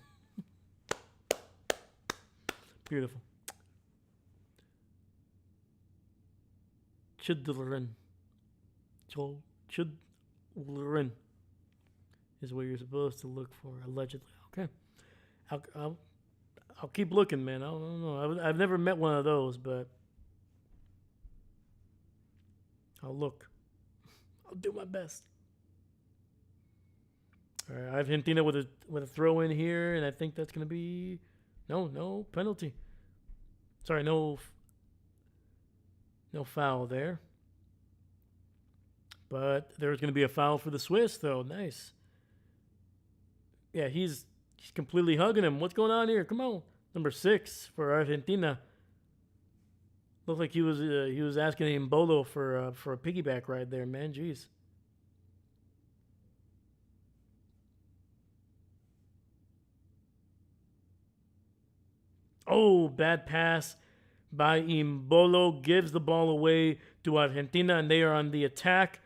Beautiful. Children. Children is what you're supposed to look for, allegedly. Okay. I'll keep looking, man. I don't know. I've never met one of those, but I'll look. I'll do my best. All right, Argentina with a throw in here, and I think that's going to be no penalty. Sorry, no foul there. But there's going to be a foul for the Swiss, though. Nice. Yeah, he's completely hugging him. What's going on here? Come on. Number 6 for Argentina. Looked like he was asking Mbolo for a piggyback ride there, man. Jeez. Oh, bad pass by Mbolo. Gives the ball away to Argentina, and they are on the attack.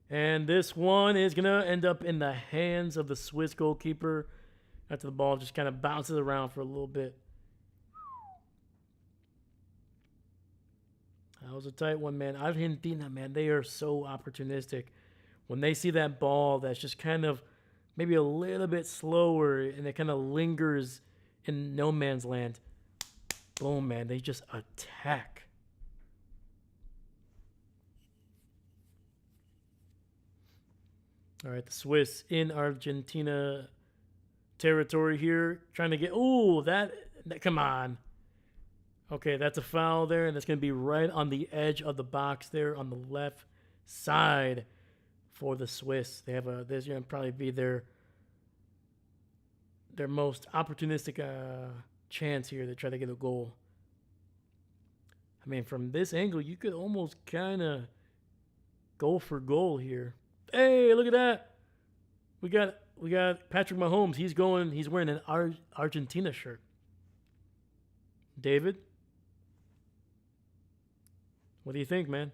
And this one is going to end up in the hands of the Swiss goalkeeper after the ball just kind of bounces around for a little bit. That was a tight one, man. Argentina, man, they are so opportunistic. When they see that ball that's just kind of maybe a little bit slower and it kind of lingers in no man's land, boom, man, they just attack. All right, the Swiss in Argentina territory here, trying to get. Oh, that come on. Okay, that's a foul there, and that's going to be right on the edge of the box there on the left side for the Swiss. They have a. This going to probably be their most opportunistic chance here to try to get a goal. I mean, from this angle, you could almost kind of go for goal here. Hey, look at that! We got Patrick Mahomes. He's wearing an Argentina shirt. David, what do you think, man?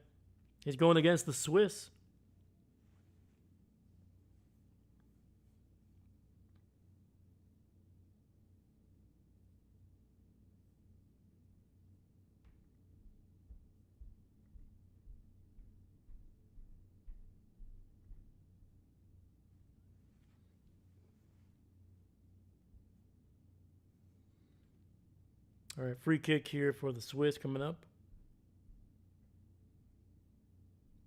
He's going against the Swiss. All right, free kick here for the Swiss coming up.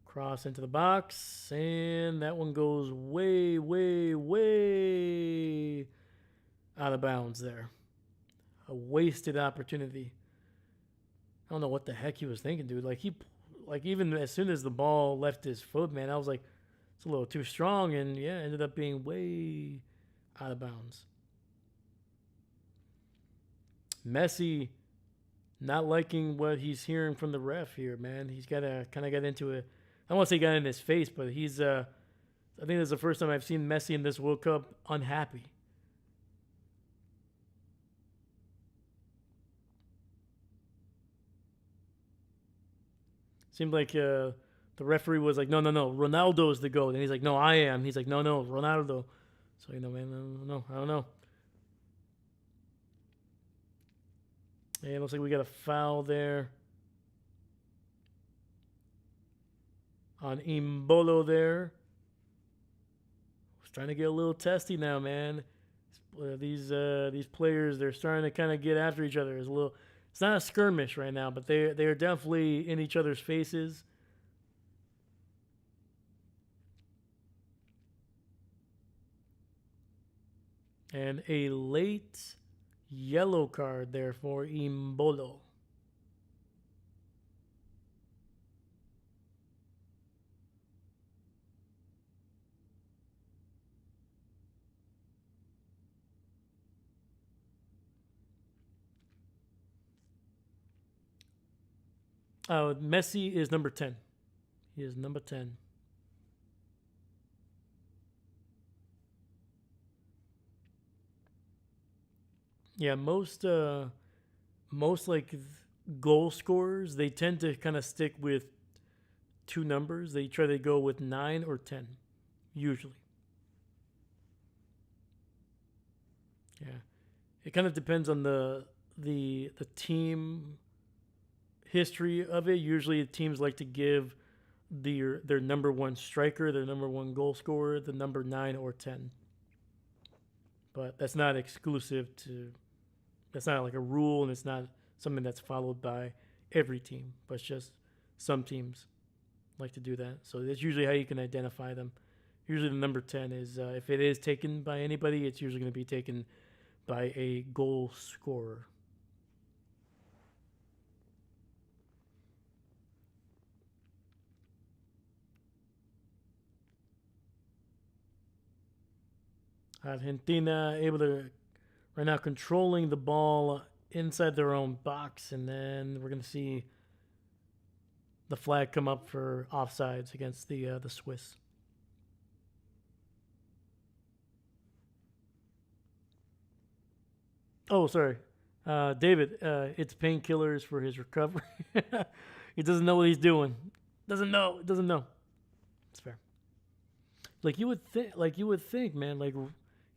Cross into the box, and that one goes way, way, way out of bounds there. A wasted opportunity. I don't know what the heck he was thinking, dude. Like even as soon as the ball left his foot, man, I was like, it's a little too strong, and yeah, ended up being way out of bounds. Messi not liking what he's hearing from the ref here, man. He's got to kind of get into it. I don't want to say got in his face, but he's. I think this is the first time I've seen Messi in this World Cup unhappy. Seemed like the referee was like, no, Ronaldo is the GOAT. And he's like, no, I am. He's like, no, Ronaldo. So, man, no, I don't know. And it looks like we got a foul there on Mbolo there. He's trying to get a little testy now, man. These players, they're starting to kind of get after each other. It's not a skirmish right now, but they are definitely in each other's faces. And a late yellow card there for Mbolo. Messi is number 10. He is number 10. Yeah, most like goal scorers, they tend to kind of stick with two numbers. They try to go with 9 or 10, usually. Yeah, it kind of depends on the team history of it. Usually, teams like to give their number one striker, their number one goal scorer, the number 9 or 10. But that's not exclusive to. That's not like a rule, and it's not something that's followed by every team. But it's just some teams like to do that. So that's usually how you can identify them. Usually, the number 10 is if it is taken by anybody, it's usually going to be taken by a goal scorer. Argentina able to right now controlling the ball inside their own box, and then we're gonna see the flag come up for offsides against the Swiss. Oh, sorry, David. It's painkillers for his recovery. He doesn't know what he's doing. Doesn't know. Doesn't know. It's fair. Like you would think. Like you would think, man. Like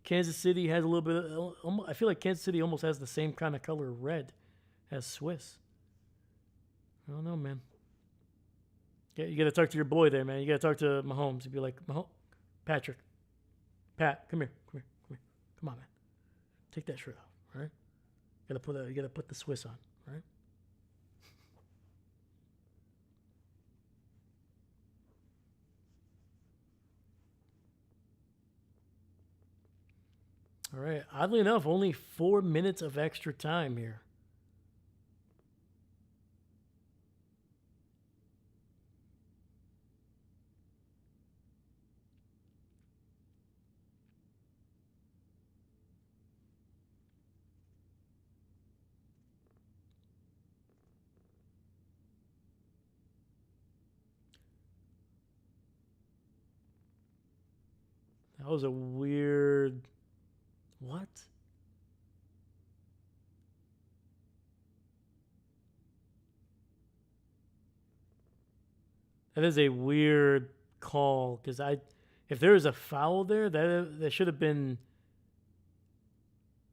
Kansas City has a little bit. I feel like Kansas City almost has the same kind of color red as Swiss. I don't know, man. Yeah, you got to talk to your boy there, man. You got to talk to Mahomes. You'd be like, Mahomes, Patrick, Pat, come here, come here, come here, come on, man. Take that shirt off, all right? You gotta put the Swiss on, all right? All right. Oddly enough, only 4 minutes of extra time here. That was a weird. What? That is a weird call because if there was a foul there, that should have been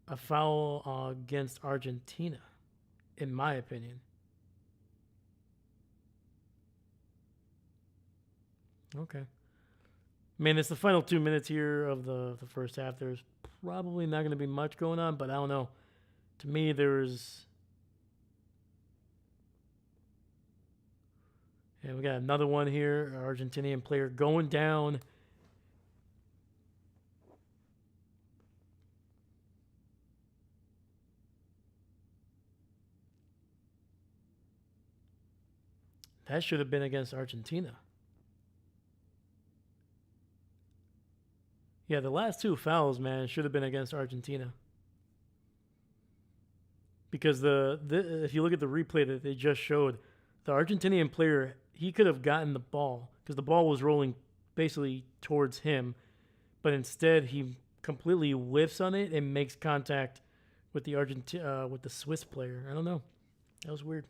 a foul against Argentina, in my opinion. Okay. I mean, it's the final 2 minutes here of the first half. There's probably not going to be much going on, but I don't know. To me, there's. And we got another one here. Argentinian player going down. That should have been against Argentina. Yeah, the last two fouls, man, should have been against Argentina. Because if you look at the replay that they just showed, the Argentinian player, he could have gotten the ball because the ball was rolling basically towards him, but instead he completely whiffs on it and makes contact with with the Swiss player. I don't know. That was weird.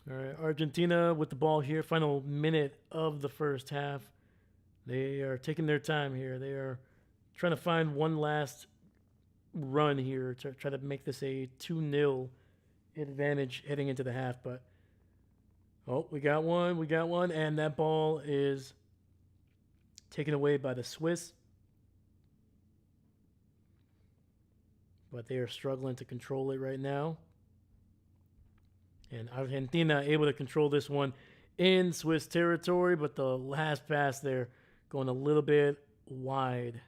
All right, Argentina with the ball here. Final minute of the first half. They are taking their time here. They are trying to find one last run here to try to make this a 2-0 advantage heading into the half. But, oh, we got one. We got one. And that ball is taken away by the Swiss. But they are struggling to control it right now. And Argentina able to control this one in Swiss territory, but the last pass there going a little bit wide.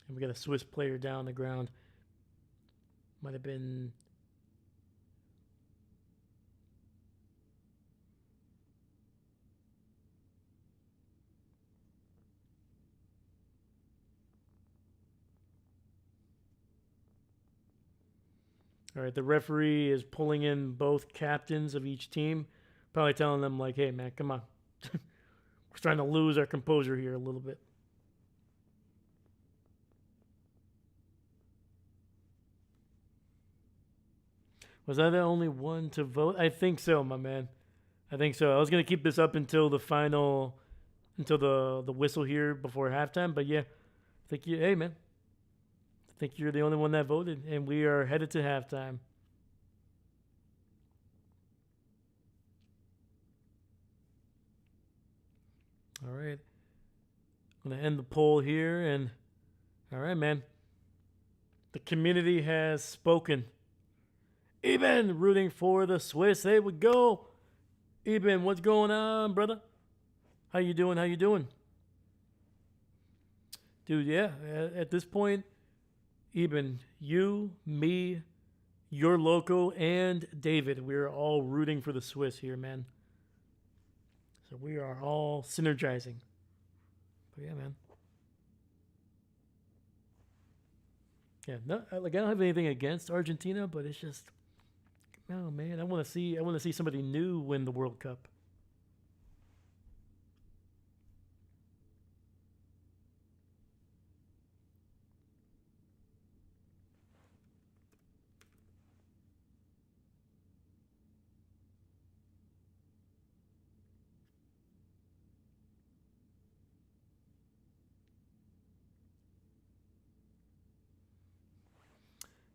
And we got a Swiss player down the ground. Might have been. All right, the referee is pulling in both captains of each team, probably telling them, like, hey, man, come on. We're trying to lose our composure here a little bit. Was I the only one to vote? I think so, my man. I think so. I was going to keep this up until the final, until the whistle here before halftime. But yeah, I think hey, man. I think you're the only one that voted, and we are headed to halftime. All right. I'm going to end the poll here, and all right, man. The community has spoken. Eben rooting for the Swiss. There we go. Eben, what's going on, brother? How you doing? How you doing? dude. Yeah, at this point, even you, me, your loco, and David, we're all rooting for the Swiss here, man. So we are all synergizing. But yeah, man. Yeah, no, like I don't have anything against Argentina, but it's just, oh man, I want to see somebody new win the World Cup.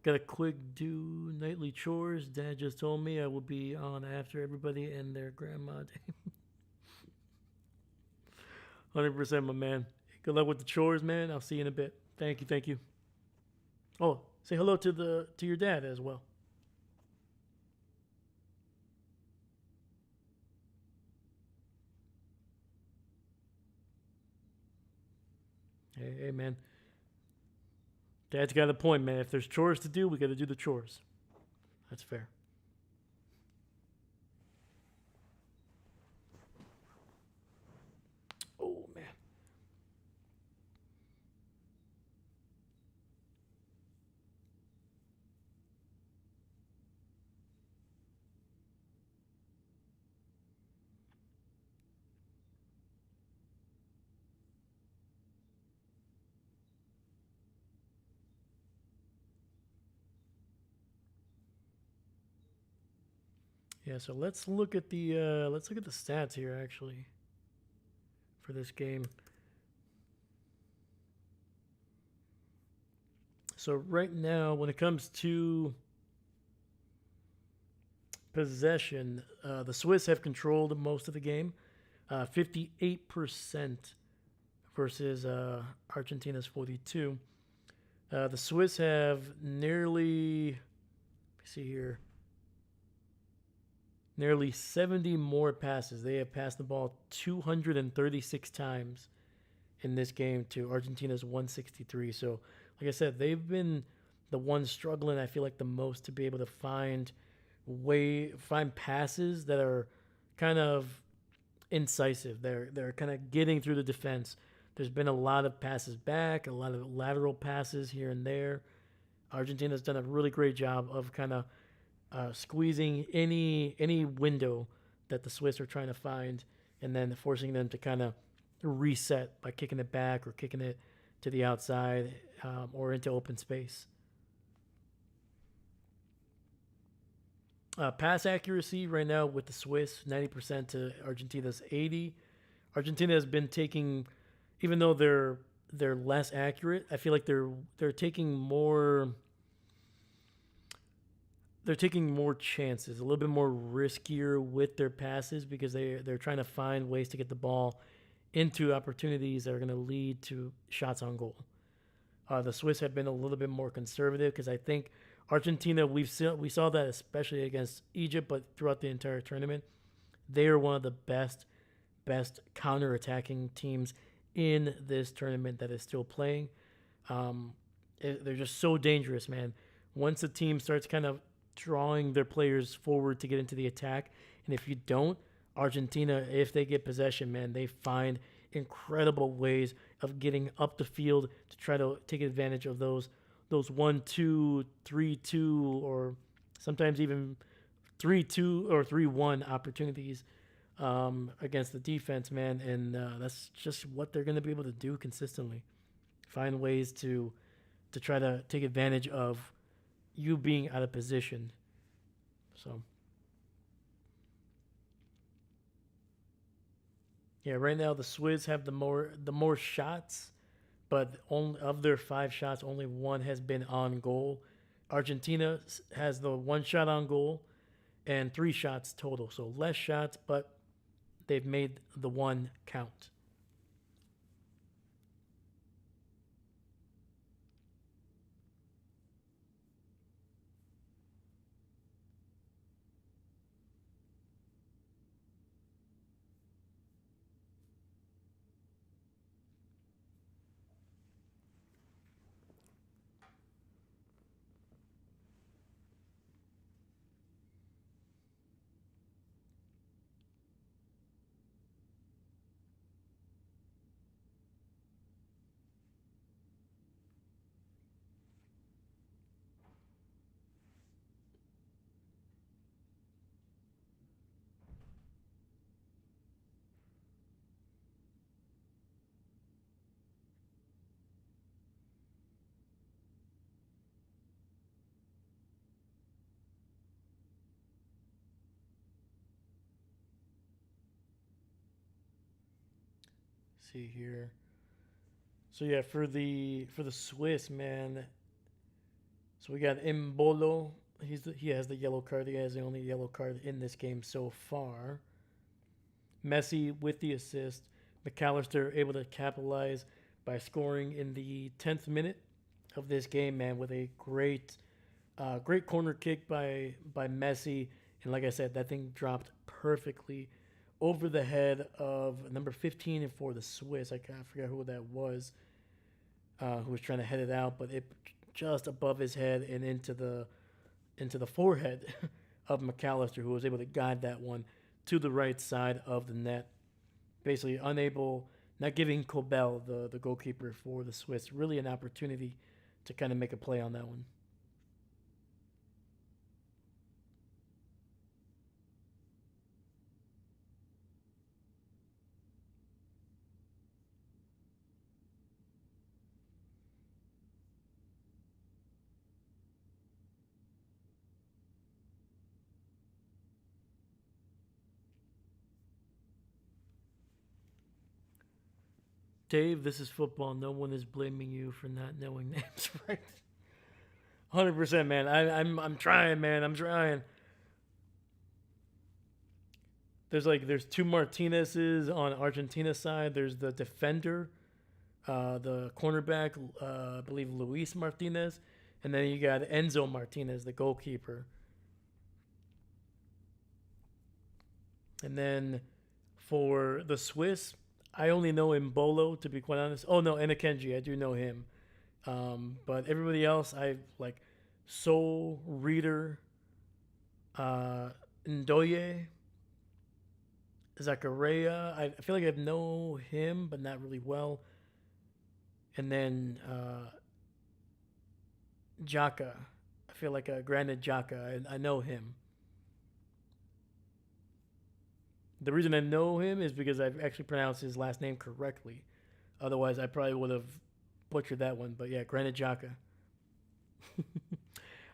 Got a quick do nightly chores. Dad just told me I will be on after everybody and their grandma. 100%, my man. Good luck with the chores, man. I'll see you in a bit. Thank you, thank you. Oh, say hello to your dad as well. Hey, man. Dad's got a point, man. If there's chores to do, we got to do the chores. That's fair. Oh man. Yeah. So let's look at the stats here actually for this game. So right now, when it comes to possession, the Swiss have controlled most of the game, 58% versus Argentina's 42. The Swiss have see here, nearly 70 more passes. They have passed the ball 236 times in this game to Argentina's 163. So, like I said, they've been the ones struggling. I feel like the most to be able to find passes that are kind of incisive. They're kind of getting through the defense. There's been a lot of passes back, a lot of lateral passes here and there. Argentina's done a really great job of kind of squeezing any window that the Swiss are trying to find, and then forcing them to kind of reset by kicking it back or kicking it to the outside or into open space. Pass accuracy right now with the Swiss 90% to Argentina's 80. Argentina has been taking, even though they're less accurate, I feel like they're taking more chances, a little bit more riskier with their passes because they're trying to find ways to get the ball into opportunities that are going to lead to shots on goal. The Swiss have been a little bit more conservative because I think Argentina, we saw that especially against Egypt, but throughout the entire tournament, they are one of the best counter-attacking teams in this tournament that is still playing. They're just so dangerous, man. Once a team starts kind of drawing their players forward to get into the attack, and if you don't, Argentina, if they get possession, man, they find incredible ways of getting up the field to try to take advantage of those 1-2, 3-2, or sometimes even 3-2 or 3-1 opportunities against the defense, man. And that's just what they're going to be able to do consistently. Find ways to try to take advantage of you being out of position. So yeah, right now the Swiss have the more shots, but only of their 5 shots, only one has been on goal. Argentina has the 1 shot on goal and 3 shots total, so less shots, but they've made the one count. see here. So yeah, for the Swiss man, so we got Imbolo. He has the yellow card. He has the only yellow card in this game so far. Messi with the assist. McAllister able to capitalize by scoring in the 10th minute of this game, man, with a great corner kick by Messi. And like I said, that thing dropped perfectly over the head of number 15 for the Swiss. I forgot who that was, who was trying to head it out, but it just above his head and into the forehead of McAllister, who was able to guide that one to the right side of the net. Basically unable, not giving Kobel, the goalkeeper for the Swiss, really an opportunity to kind of make a play on that one. Dave, this is football. No one is blaming you for not knowing names, right? 100%, man. I'm trying, man. I'm trying. There's two Martinez's on Argentina's side. There's the defender, the cornerback, I believe Luis Martinez, and then you got Enzo Martinez, the goalkeeper. And then for the Swiss, I only know Mbolo, to be quite honest. Oh no, and Akenji, I do know him. But everybody else, I like Soul Reader, uh, Ndoye, Zachariah. I feel like I know him, but not really well. And then Jaka. I feel like Granite Jaka. I know him. The reason I know him is because I've actually pronounced his last name correctly. Otherwise, I probably would have butchered that one. But yeah, Granit Xhaka.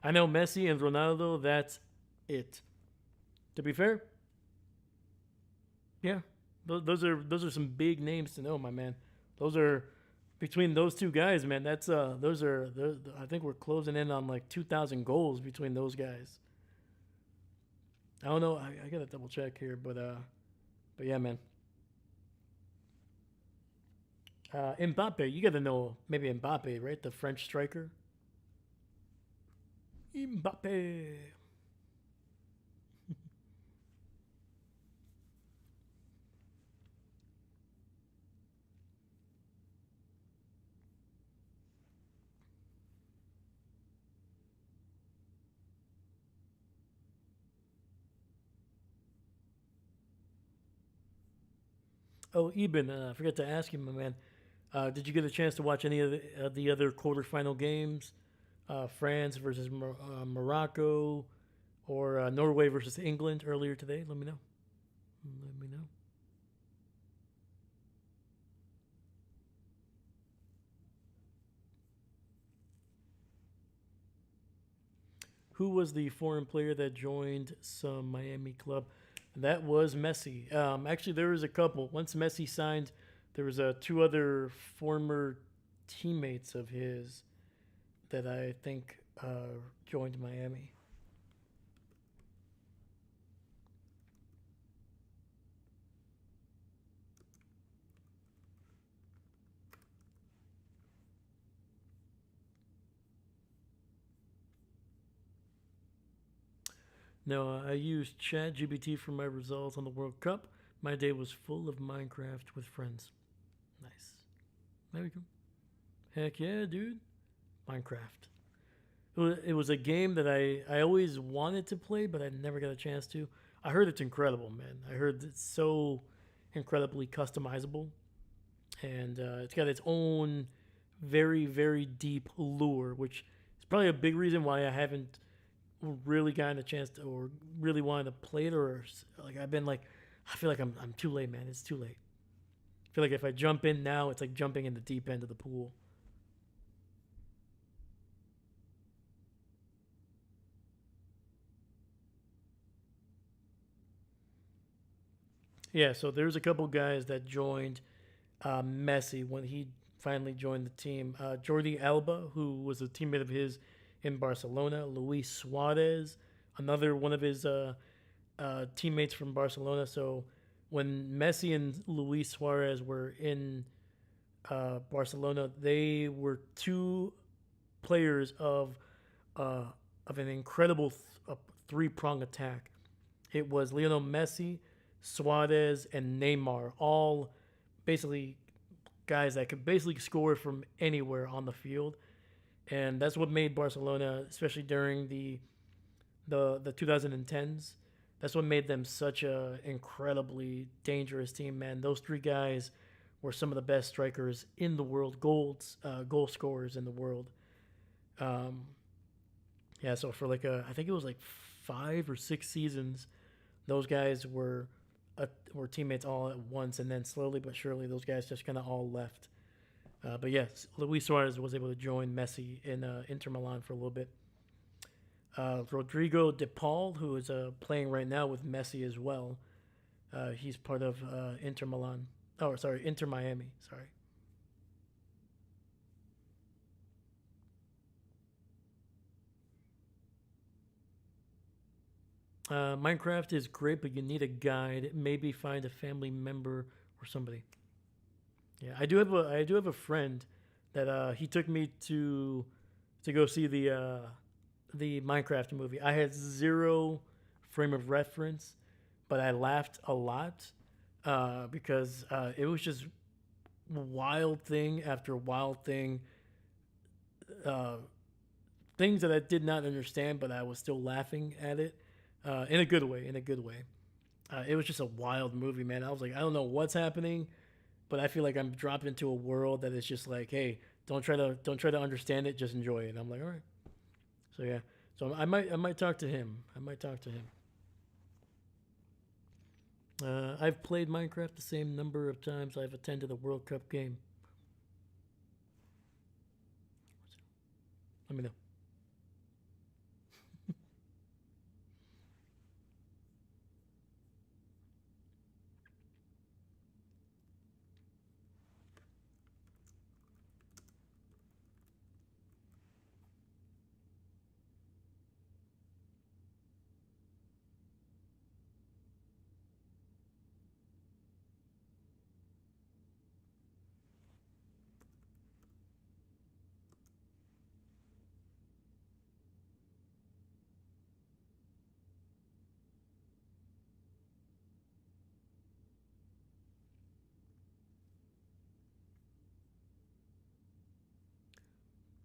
I know Messi and Ronaldo. That's it. To be fair, yeah, those are some big names to know, my man. Those are between those two guys, man. That's those are I think we're closing in on like 2,000 goals between those guys. I don't know. I gotta double check here, but yeah, man. Mbappe, you gotta know maybe Mbappe, right? The French striker. Mbappe. Oh, Eben, I forgot to ask you, my man. Did you get a chance to watch any of the other quarterfinal games? France versus Morocco, or Norway versus England earlier today? Let me know. Let me know. Who was the foreign player that joined some Miami club? That was Messi. Actually, there was a couple. Once Messi signed, there was two other former teammates of his that I think joined Miami. No, I used ChatGPT for my results on the World Cup. My day was full of Minecraft with friends. Nice. There we go. Heck yeah, dude. Minecraft. It was a game that I always wanted to play, but I never got a chance to. I heard it's incredible, man. I heard it's so incredibly customizable, and it's got its own very, very deep lure, which is probably a big reason why I haven't really gotten a chance to, or really wanted to play it, or like I've been like, I feel like I'm too late, man. It's too late. I feel like if I jump in now, it's like jumping in the deep end of the pool. Yeah, so there's a couple guys that joined. Messi when he finally joined the team. Jordi Alba, who was a teammate of his in Barcelona. Luis Suarez, another one of his teammates from Barcelona. So when Messi and Luis Suarez were in Barcelona, they were two players uh, of an incredible three prong attack. It was Lionel Messi, Suarez, and Neymar, all basically guys that could basically score from anywhere on the field, and that's what made Barcelona, especially during the 2010s, that's what made them such a incredibly dangerous team. Man, those three guys were some of the best strikers in the world, goal scorers in the world. Um, yeah, so for like I think it was like 5 or 6 seasons, those guys were teammates all at once, and then slowly but surely those guys just kind of all left. But yes, Luis Suarez was able to join Messi in Inter Milan for a little bit. Rodrigo De Paul, who is playing right now with Messi as well, he's part of Inter Milan. Oh, sorry, Inter Miami. Sorry. Minecraft is great, but you need a guide. Maybe find a family member or somebody. Yeah, I do have a friend that he took me to go see the Minecraft movie. I had zero frame of reference, but I laughed a lot because it was just wild thing after wild thing, uh, things that I did not understand, but I was still laughing at it in a good way. In a good way. It was just a wild movie, man. I was like, I don't know what's happening, but I feel like I'm dropped into a world that is just like, hey, don't try to understand it, just enjoy it. And I'm like, all right. So yeah, so I might talk to him. I might talk to him. I've played Minecraft the same number of times I've attended a World Cup game. Let me know.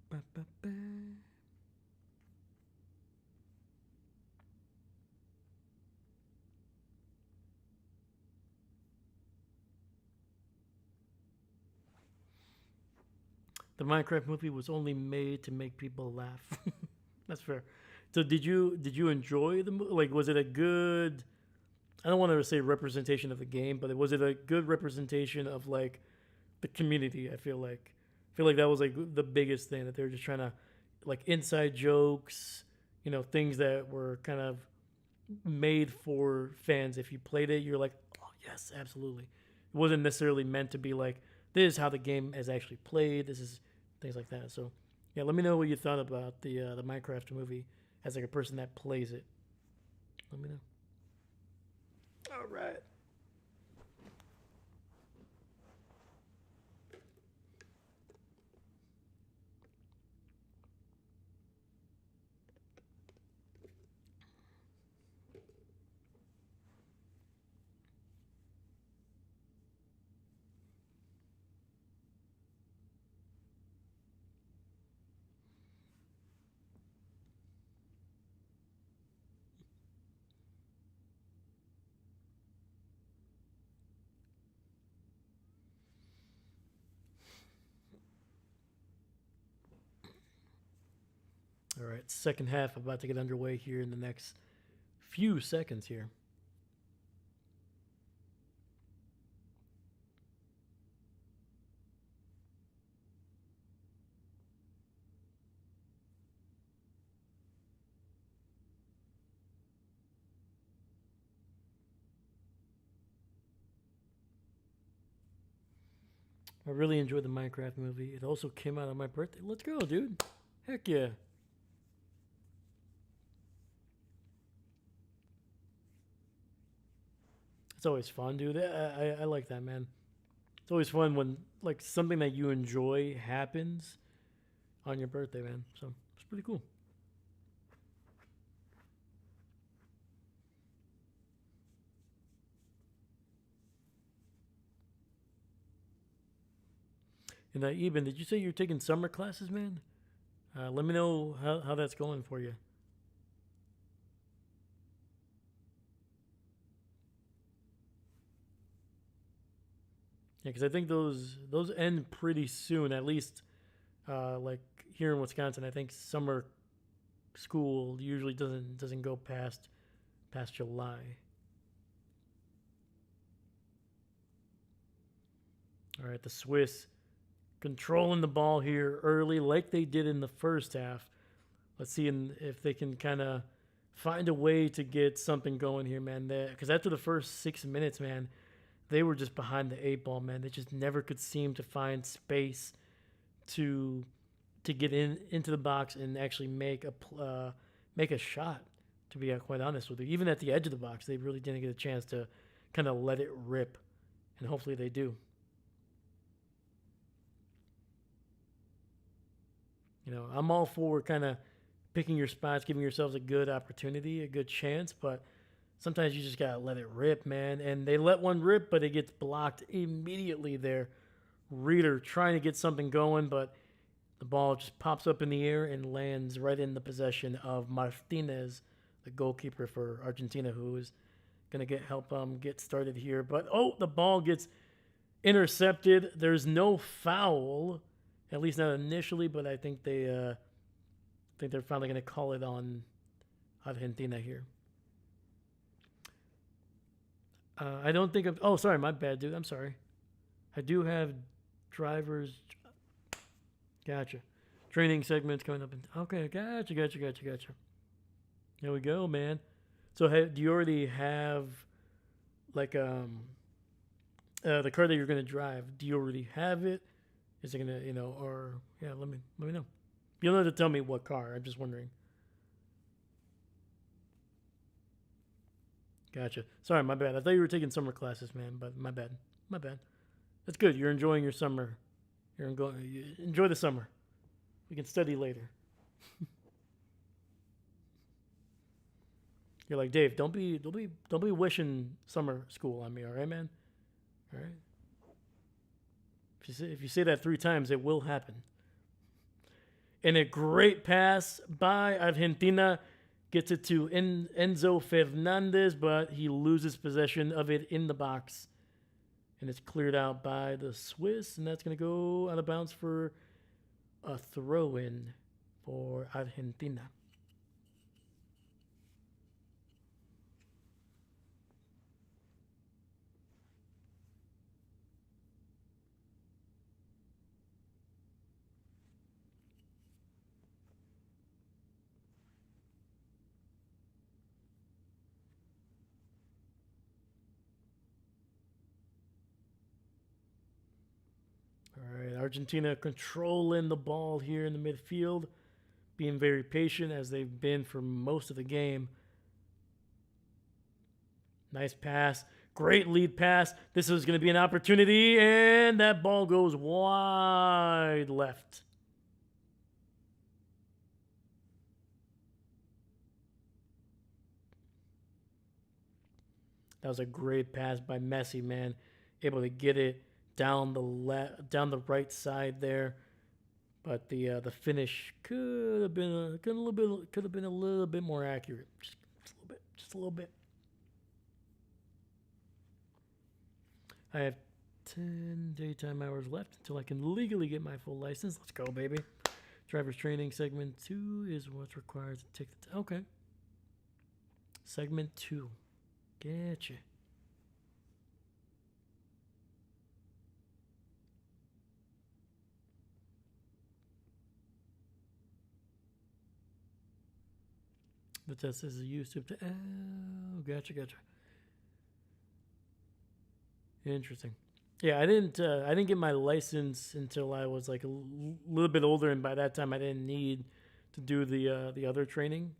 Ba, ba, ba. The Minecraft movie was only made to make people laugh. That's fair. So did you enjoy the movie? Like, was it a good? I don't want to say representation of the game, but was it a good representation of like the community? I feel like that was like the biggest thing that they were just trying to like inside jokes, things that were kind of made for fans. If you played it, you're like, oh yes, absolutely. It wasn't necessarily meant to be like this is how the game is actually played. This is things like that. So yeah, let me know what you thought about the Minecraft movie as like a person that plays it. Let me know. All right. All right. Second half about to get underway here in the next few seconds here. I really enjoyed the Minecraft movie. It also came out on my birthday. Let's go, dude. Heck yeah. It's always fun, dude. I like that, man. It's always fun when like something that you enjoy happens on your birthday, man. So it's pretty cool. And Eben, did you say you're taking summer classes, man? Let me know how that's going for you. Yeah, because I think those end pretty soon. At least, like here in Wisconsin, I think summer school usually doesn't go past July. All right, the Swiss controlling the ball here early, like they did in the first half. Let's see if they can kind of find a way to get something going here, man. Because after the first 6 minutes, man, they were just behind the eight ball, man. They just never could seem to find space to get into the box and actually make a shot. To be quite honest with you, even at the edge of the box, they really didn't get a chance to kind of let it rip, and hopefully they do. I'm all for kind of picking your spots, giving yourselves a good opportunity, a good chance, but sometimes you just gotta let it rip, man. And they let one rip, but it gets blocked immediately there. Reader trying to get something going, but the ball just pops up in the air and lands right in the possession of Martinez, the goalkeeper for Argentina, who is gonna help get started here. But the ball gets intercepted. There's no foul, at least not initially, but I think they're finally gonna call it on Argentina here. I don't think of. Oh, sorry, my bad, dude. I'm sorry. I do have drivers. Gotcha. Training segments coming up. Okay, gotcha. There we go, man. So, do you already have like the car that you're gonna drive? Do you already have it? Is it gonna, or yeah? Let me know. You don't have to tell me what car. I'm just wondering. Gotcha. Sorry, my bad. I thought you were taking summer classes, man. But my bad. My bad. That's good. You're enjoying your summer. Enjoy the summer. We can study later. You're like Dave. Don't be wishing summer school on me. All right, man. All right. If you say that 3 times, it will happen. And a great pass by Argentina gets it to Enzo Fernandez, but he loses possession of it in the box. And it's cleared out by the Swiss, and that's going to go out of bounds for a throw in for Argentina. All right, Argentina controlling the ball here in the midfield, being very patient as they've been for most of the game. Nice pass. Great lead pass. This is going to be an opportunity, and that ball goes wide left. That was a great pass by Messi, man. Able to get it down the right side there, but the finish could have been a little bit more accurate. Just a little bit. I have 10 daytime hours left until I can legally get my full license. Let's go, baby. Driver's training segment 2 is what's required to take the okay. Segment 2. Getcha. The test is used to. Oh, gotcha. Interesting. Yeah, I didn't get my license until I was like a little bit older, and by that time I didn't need to do the other training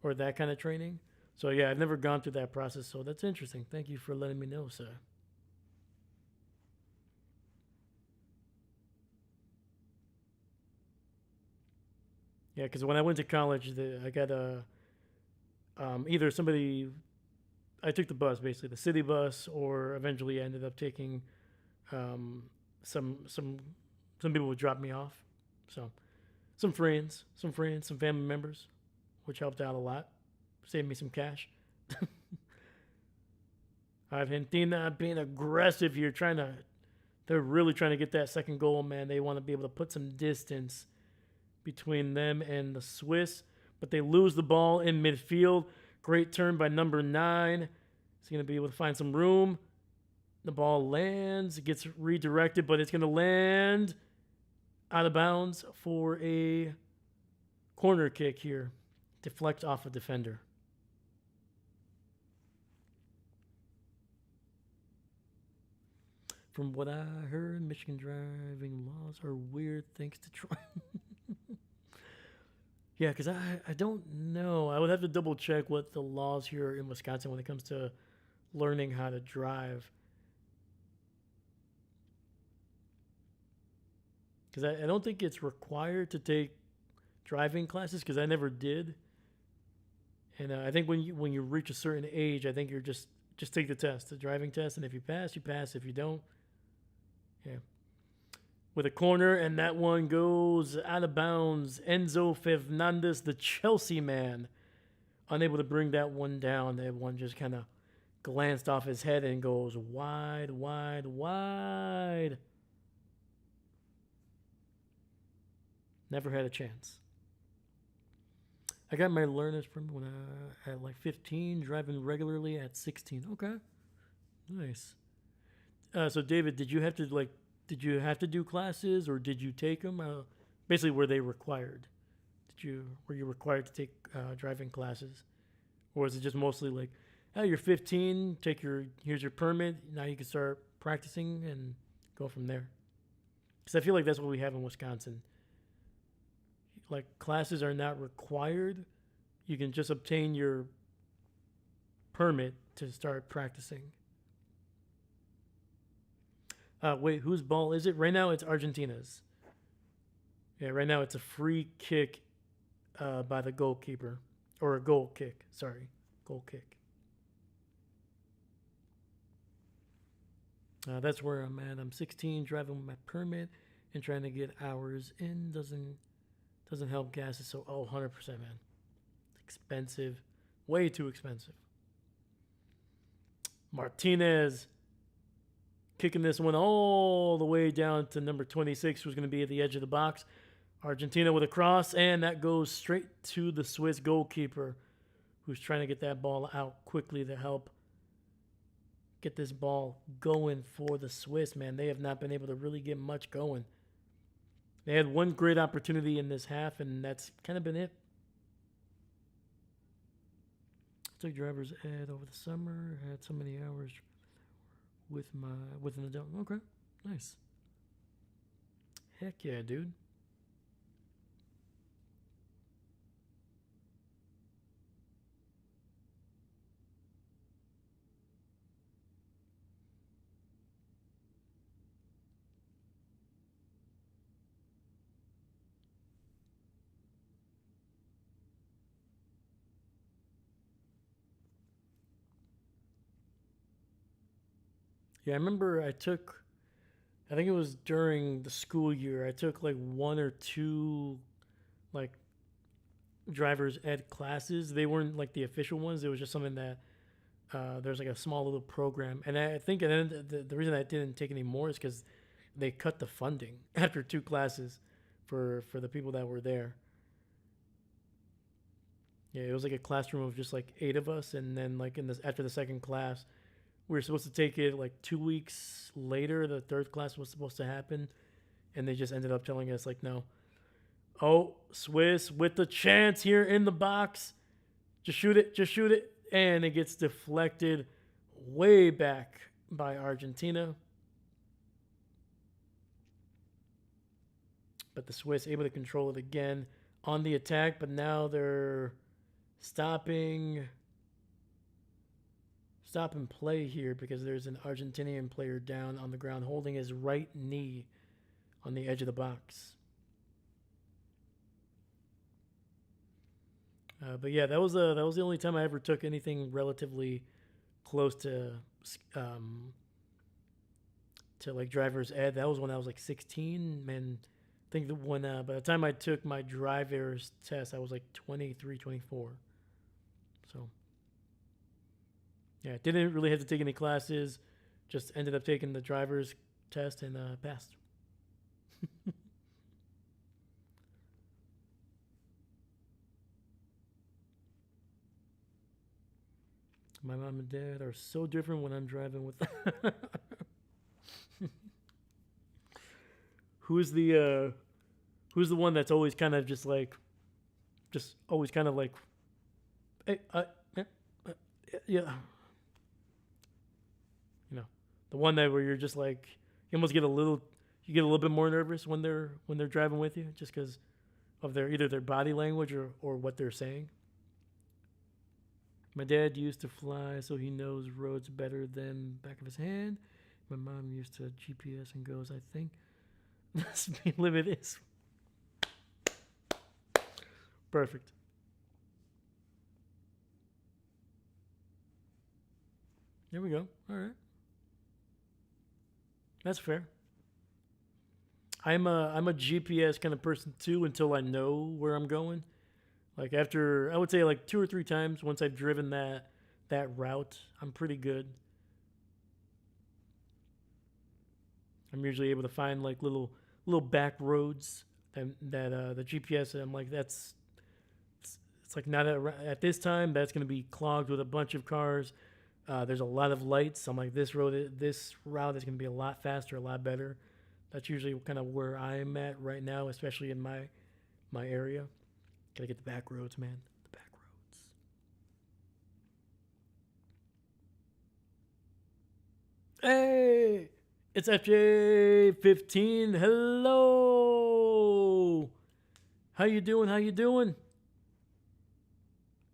or that kind of training. So yeah, I've never gone through that process. So that's interesting. Thank you for letting me know, sir. Yeah, because when I went to college, I got a either somebody I took the bus, basically the city bus, or eventually I ended up taking um, some some some people would drop me off. So some family members, which helped out a lot, saved me some cash. Argentina being aggressive here, they're really trying to get that second goal, man. They want to be able to put some distance between them and the Swiss, but they lose the ball in midfield. Great turn by number 9. He's going to be able to find some room. The ball lands, it gets redirected, but it's going to land out of bounds for a corner kick here. Deflect off a defender. From what I heard, Michigan driving laws are weird thanks to Trump. Yeah, because I don't know. I would have to double check what the laws here in Wisconsin when it comes to learning how to drive. Because I don't think it's required to take driving classes because I never did. And I think when you reach a certain age, I think you're just take the test, the driving test, and if you pass, you pass. If you don't, yeah. With a corner, and that one goes out of bounds. Enzo Fernandez, the Chelsea man, unable to bring that one down. That one just kind of glanced off his head and goes wide, wide, wide. Never had a chance. I got my learner's permit when I at like 15, driving regularly at 16. Okay, nice. So David, did you have to do classes or did you take them? Basically, were they required? Were you required to take driving classes, or was it just mostly like, oh, you're 15, here's your permit, now you can start practicing and go from there? Because I feel like that's what we have in Wisconsin. Like classes are not required. You can just obtain your permit to start practicing. Wait, whose ball is it? Right now it's Argentina's. Yeah, right now it's a free kick by the goalkeeper. Or a goal kick. Sorry. Goal kick. That's where I'm at. I'm 16, driving with my permit and trying to get hours in. Doesn't help gas. It's so 100%, man. Expensive. Way too expensive. Martinez kicking this one all the way down to number 26, who's going to be at the edge of the box. Argentina with a cross, and that goes straight to the Swiss goalkeeper, who's trying to get that ball out quickly to help get this ball going for the Swiss, man. They have not been able to really get much going. They had one great opportunity in this half, and that's kind of been it. Took driver's ed over the summer, had so many hours with an adult. Okay, nice. Heck yeah, dude. Yeah, I remember I think it was during the school year, I took like one or two like driver's ed classes. They weren't like the official ones. It was just something that there's like a small little program. And I think the reason I didn't take any more is because they cut the funding after two classes for the people that were there. Yeah, it was like a classroom of just like 8 of us, and then like in this after the second class, we were supposed to take it like 2 weeks later. The third class was supposed to happen, and they just ended up telling us like, no. Oh, Swiss with the chance here in the box. Just shoot it, and it gets deflected way back by Argentina. but the Swiss able to control it again on the attack. But now they're stopping stop and play here because there's an Argentinian player down on the ground holding his right knee on the edge of the box. But yeah, that was the only time I ever took anything relatively close um, to like driver's ed. That was when I was like 16. Man, I think that when by the time I took my driver's test, I was like 23, 24. So yeah, didn't really have to take any classes. Just ended up taking the driver's test and passed. My mom and dad are so different when I'm driving with them. who's the who's the one that's always kind of just always kind of like, hey, yeah, you know, the one that where you're just like you almost get a little bit more nervous when they're driving with you just because of their either their body language or what they're saying. My dad used to fly, so he knows roads better than back of his hand. My mom used to GPS and goes, I think the speed limit is perfect. There we go. All right, that's fair. I'm a GPS kind of person too until I know where I'm going. Like after I would say like two or three times once I've driven that route, I'm pretty good. I'm usually able to find like little back roads that the GPS. I'm like it's like not at this time. That's going to be clogged with a bunch of cars. There's a lot of lights. I'm like this route is going to be a lot faster, a lot better. That's usually kind of where I'm at right now, especially in my area. Gotta get the back roads, man. The back roads. Hey, it's FJ15. Hello. How you doing? How you doing?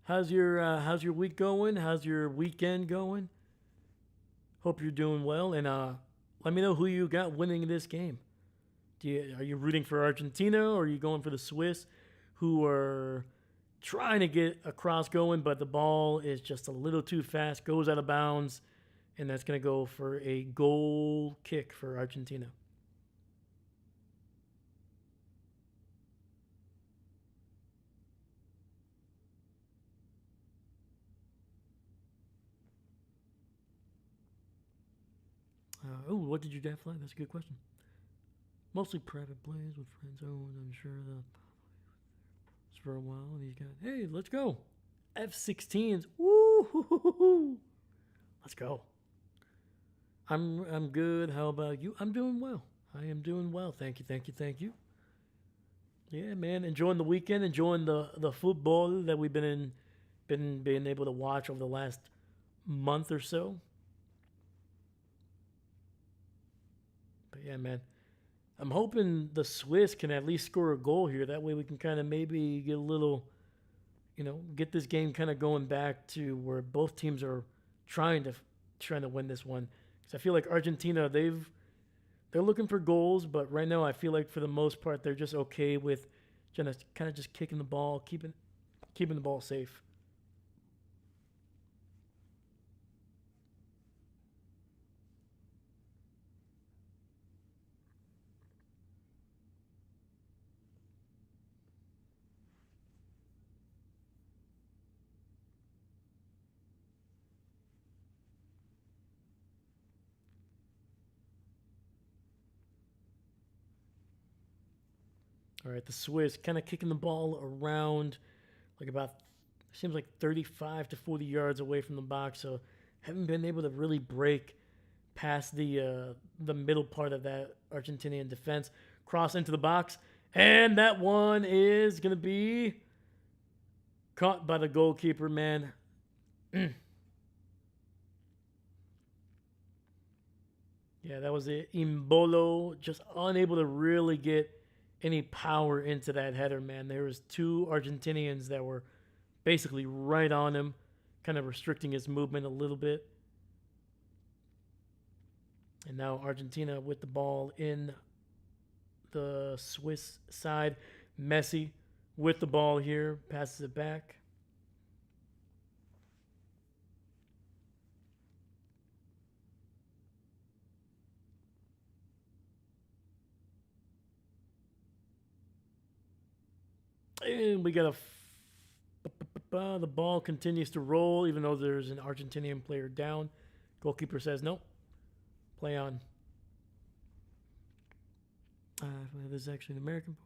How's your week going? How's your weekend going? Hope you're doing well. And let me know who you got winning this game. Are you rooting for Argentina or are you going for the Swiss, who are trying to get a cross going, but the ball is just a little too fast, goes out of bounds, and that's going to go for a goal kick for Argentina. Oh, what did your dad fly? That's a good question. Mostly private plays with friends. Oh, and I'm sure that for a while, and he's got, hey, let's go. F-16s. Woo! Let's go. I'm good. How about you? I'm doing well. I am doing well. Thank you, thank you, thank you. Yeah, man, enjoying the weekend, enjoying the football that we've been being able to watch over the last month or so. But yeah, man, I'm hoping the Swiss can at least score a goal here. That way we can kind of maybe get a little, get this game kind of going back to where both teams are trying to trying to win this one. Because I feel like Argentina, they're looking for goals, but right now I feel like for the most part they're just okay with just kind of just kicking the ball, keeping the ball safe. All right, the Swiss kind of kicking the ball around like about seems like 35 to 40 yards away from the box, so haven't been able to really break past the middle part of that Argentinian defense. Cross into the box, and that one is gonna be caught by the goalkeeper. Man, yeah, that was it. Imbolo just unable to really get any power into that header, man. There was two Argentinians that were basically right on him, kind of restricting his movement a little bit. And now Argentina with the ball in the Swiss side. Messi with the ball here, passes it back. And we got the ball continues to roll, even though there's an Argentinian player down. Goalkeeper says no. Play on. This is actually an American,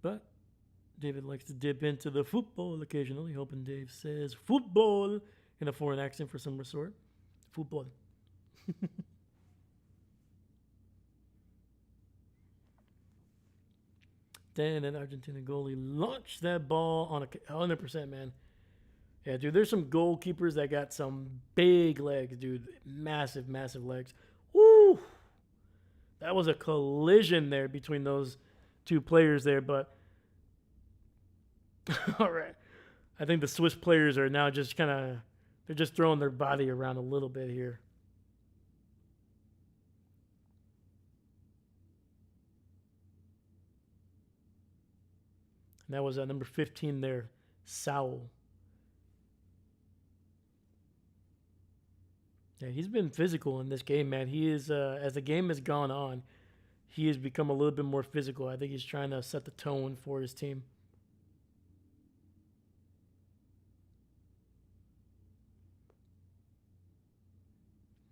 but David likes to dip into the football occasionally. Hoping Dave says football in a foreign accent for some sort. Football. Then an Argentina goalie launched that ball on 100%, man. Yeah, dude, there's some goalkeepers that got some big legs, dude. Massive, massive legs. Woo! That was a collision there between those two players there, but all right. I think the Swiss players are now just kind of, they're just throwing their body around a little bit here. And that was number 15 there, Saul. Yeah, he's been physical in this game, man. He is, as the game has gone on, he has become a little bit more physical. I think he's trying to set the tone for his team.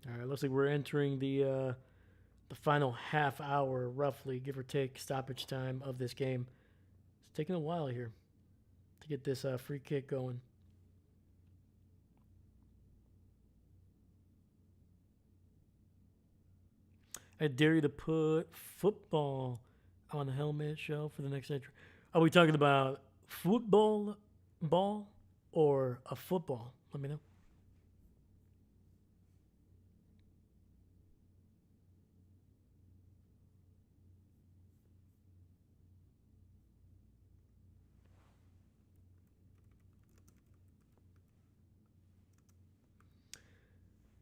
All right, looks like we're entering the final half hour, roughly, give or take, stoppage time of this game. It's taking a while here to get this free kick going. I dare you to put football on the helmet show for the next entry. Are we talking about football ball or a football? Let me know.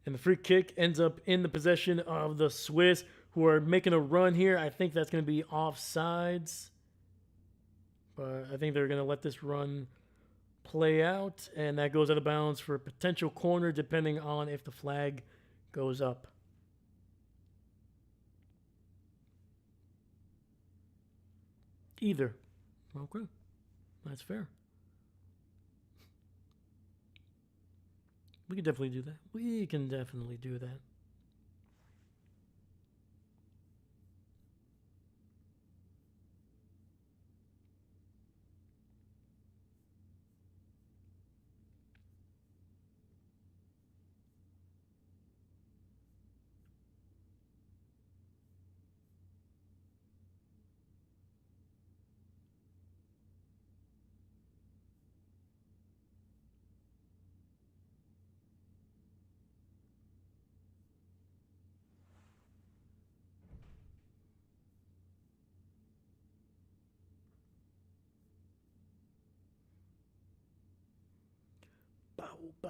And the free kick ends up in the possession of the Swiss, who are making a run here. I think that's going to be offsides. But I think they're going to let this run play out. And that goes out of bounds for a potential corner, depending on if the flag goes up. Either. Okay. That's fair. We can definitely do that. We can definitely do that. Bow, bow.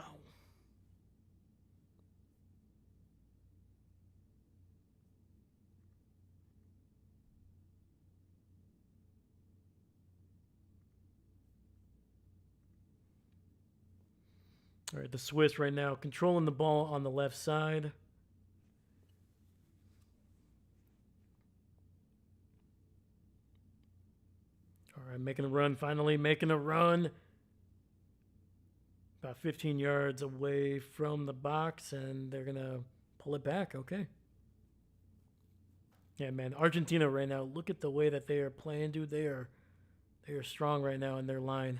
All right, the Swiss right now controlling the ball on the left side. All right, making a run, finally making a run. About 15 yards away from the box, and they're going to pull it back. Okay. Yeah, man, Argentina right now, look at the way that they are playing, dude. They are strong right now in their line.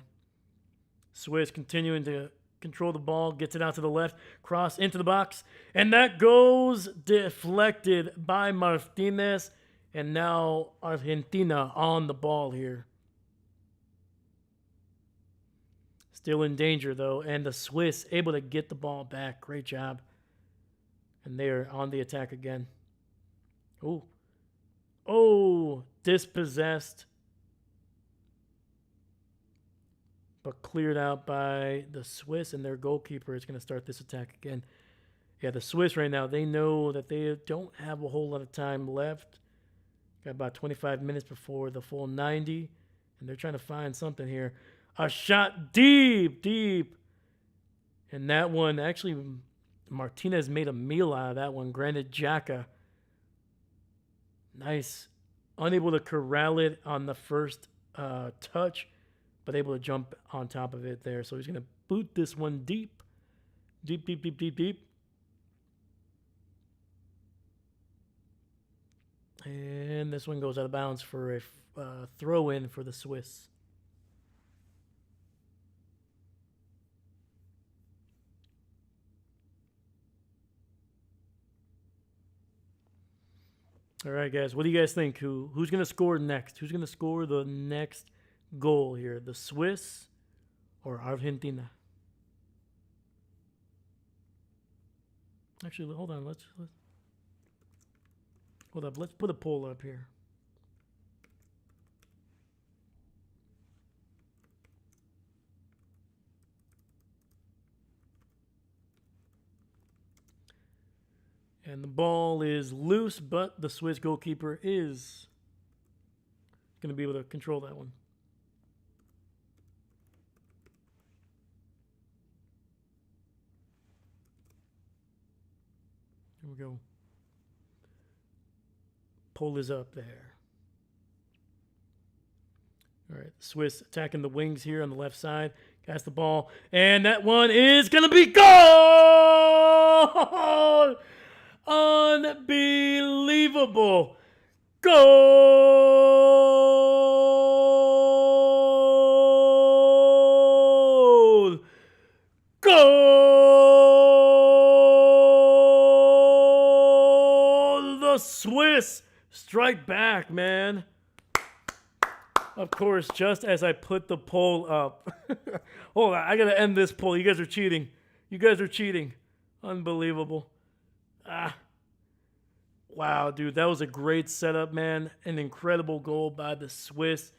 Swiss continuing to control the ball, gets it out to the left, cross into the box, and that goes deflected by Martinez, and now Argentina on the ball here. Still in danger, though, and the Swiss able to get the ball back. Great job. And they are on the attack again. Ooh. Oh, dispossessed, but cleared out by the Swiss, and their goalkeeper is going to start this attack again. Yeah, the Swiss right now, they know that they don't have a whole lot of time left. Got about 25 minutes before the full 90, and they're trying to find something here. A shot deep, deep. And that one, actually, Martinez made a meal out of that one. Granted, Xhaka, nice. Unable to corral it on the first touch, but able to jump on top of it there. So he's going to boot this one deep. Deep, deep, deep, deep, deep. And this one goes out of bounds for a throw in for the Swiss. All right, guys. What do you guys think? Who's going to score next? Who's going to score the next goal here? The Swiss or Argentina? Actually, hold on. Let's hold up. Let's put a poll up here. And the ball is loose, but the Swiss goalkeeper is going to be able to control that one. Here we go. Pole is up there. All right, Swiss attacking the wings here on the left side. Cast the ball, and that one is going to be goal! Unbelievable. Goal! Goal! The Swiss strike back, man. Of course, just as I put the poll up. Hold on, I gotta end this poll. You guys are cheating. You guys are cheating. Unbelievable. Wow, dude, that was a great setup, man. An incredible goal by the Swiss.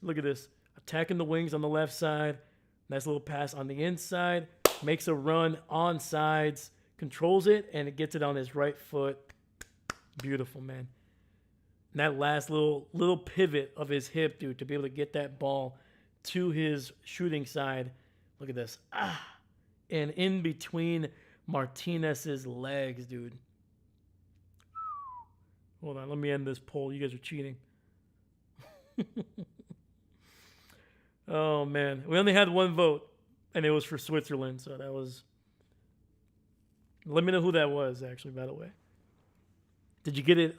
Look at this. Attacking the wings on the left side. Nice little pass on the inside. Makes a run on sides. Controls it, and it gets it on his right foot. Beautiful, man. And that last little pivot of his hip, dude, to be able to get that ball to his shooting side. Look at this. And in between Martinez's legs, dude. Hold on, let me end this poll. You guys are cheating. Oh, man. We only had one vote, and it was for Switzerland, so that was... Let me know who that was, actually, by the way. Did you get it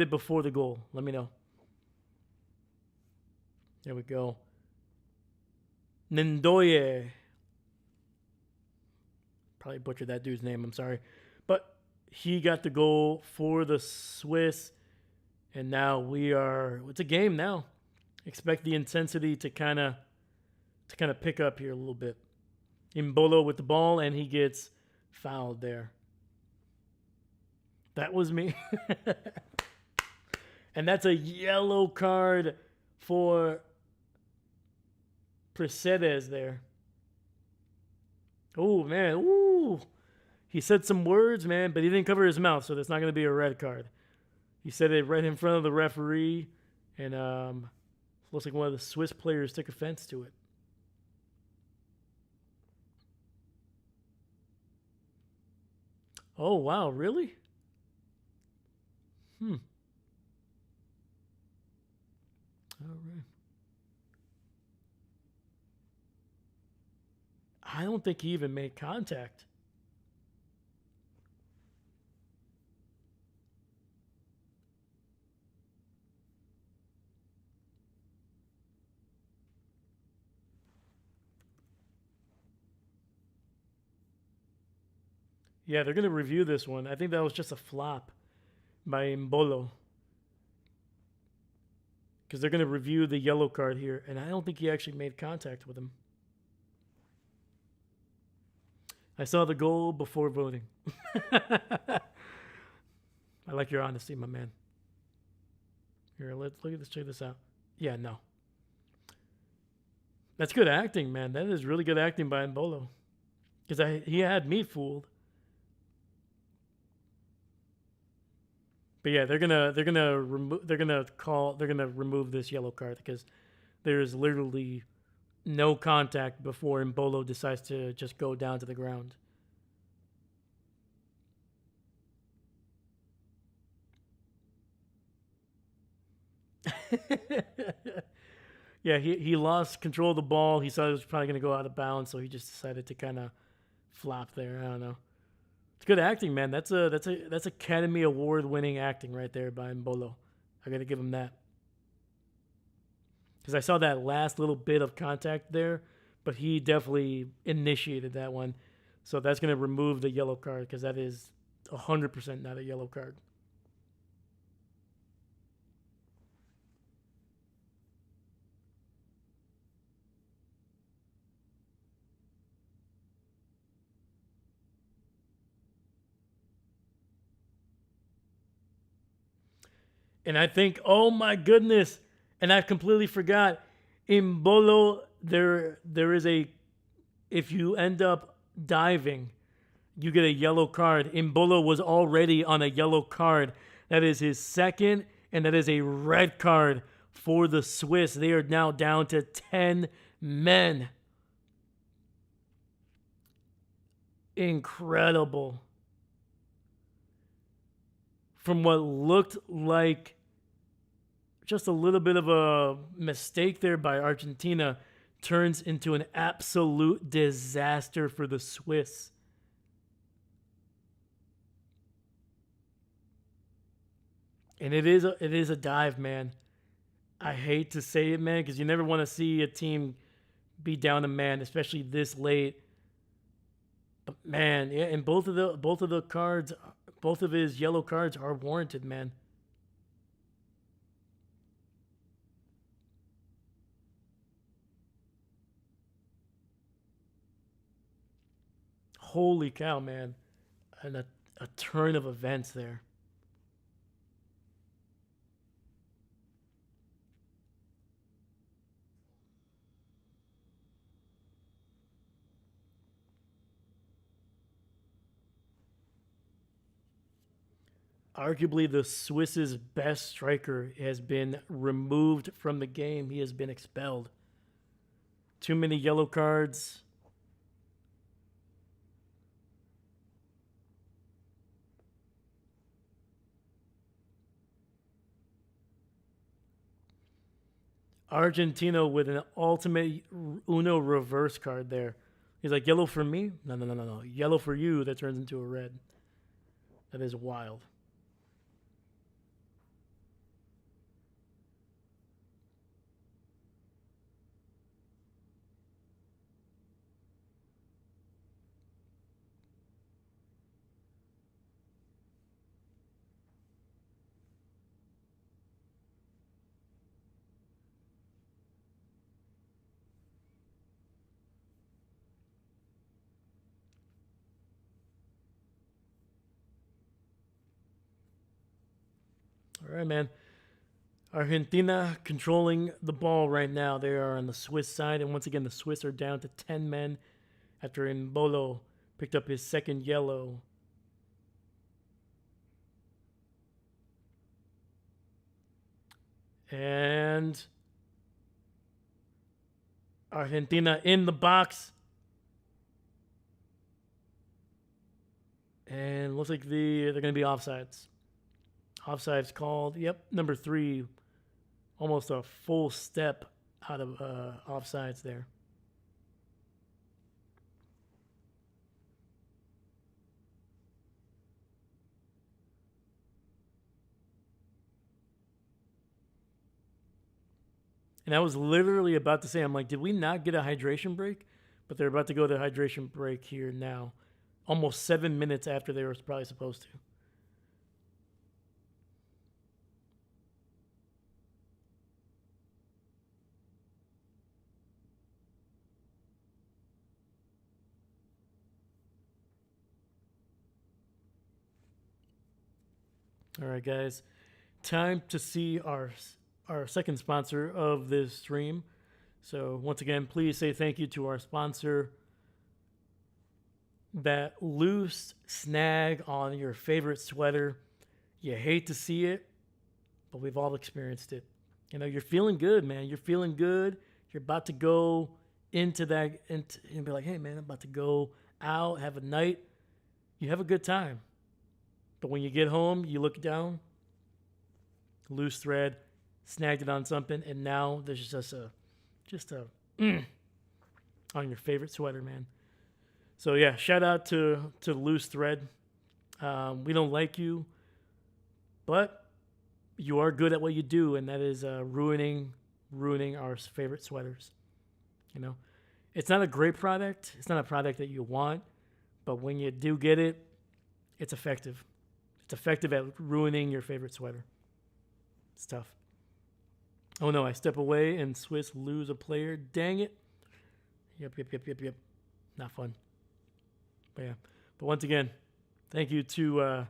before the goal? Let me know. There we go. Ndoye. Probably butchered that dude's name, I'm sorry. But he got the goal for the Swiss. And now it's a game now. Expect the intensity to kind of pick up here a little bit. Imbolo with the ball, and he gets fouled there. That was me. And that's a yellow card for Presedes there. Oh, man. Ooh. He said some words, man, but he didn't cover his mouth, so that's not going to be a red card. He said it right in front of the referee, and looks like one of the Swiss players took offense to it. Oh, wow, really? All right. I don't think he even made contact. Yeah, they're going to review this one. I think that was just a flop by Mbolo. Because they're going to review the yellow card here, and I don't think he actually made contact with him. I saw the goal before voting. I like your honesty, my man. Here, let's look at this. Check this out. Yeah, no. That's good acting, man. That is really good acting by Mbolo. Because he had me fooled. But yeah, they're gonna remove this yellow card because there's literally no contact before Mbolo decides to just go down to the ground. Yeah, he lost control of the ball. He thought it was probably gonna go out of bounds, so he just decided to kind of flop there. I don't know. It's good acting, man. That's Academy Award winning acting right there by Mbolo. I gotta give him that because I saw that last little bit of contact there, but he definitely initiated that one. So that's gonna remove the yellow card because that is 100% not a yellow card. And I think, oh my goodness, and I completely forgot. In Bolo, there is a if you end up diving, you get a yellow card. Imbolo was already on a yellow card. That is his second, and that is a red card for the Swiss. They are now down to 10 men. Incredible. From what looked like just a little bit of a mistake there by Argentina, turns into an absolute disaster for the Swiss. And it is a dive, man. I hate to say it, man, because you never want to see a team be down a man, especially this late. But man, yeah, and both of the cards, both of his yellow cards are warranted, man. Holy cow, man. And a turn of events there. Arguably the Swiss's best striker has been removed from the game. He has been expelled. Too many yellow cards. Argentina with an ultimate Uno reverse card there. He's like, yellow for me? No, no, no, no, no. Yellow for you. That turns into a red. That is wild. All right, man. Argentina controlling the ball right now. They are on the Swiss side, and once again, the Swiss are down to 10 men after Mbolo picked up his second yellow. And Argentina in the box. And looks like they're going to be offsides. Offsides called. Yep, number 3. Almost a full step out of offsides there. And I was literally about to say, I'm like, did we not get a hydration break? But they're about to go to hydration break here now. Almost 7 minutes after they were probably supposed to. All right, guys. time to see our second sponsor of this stream. So once again, please say thank you to our sponsor. That loose snag on your favorite sweater. You hate to see it, but we've all experienced it. You know, you're feeling good, man. You're feeling good. You're about to go into that and be like, hey, man, I'm about to go out, have a night. You have a good time. But when you get home, you look down, loose thread, snagged it on something, and now there's just a on your favorite sweater, man. So yeah, shout out to Loose Thread. We don't like you, but you are good at what you do, and that is ruining our favorite sweaters. You know, it's not a great product. It's not a product that you want, but when you do get it, it's effective. It's effective at ruining your favorite sweater. It's tough. Oh no, I step away and Swiss lose a player. Dang it. Yep. Not fun. But yeah. But once again, thank you to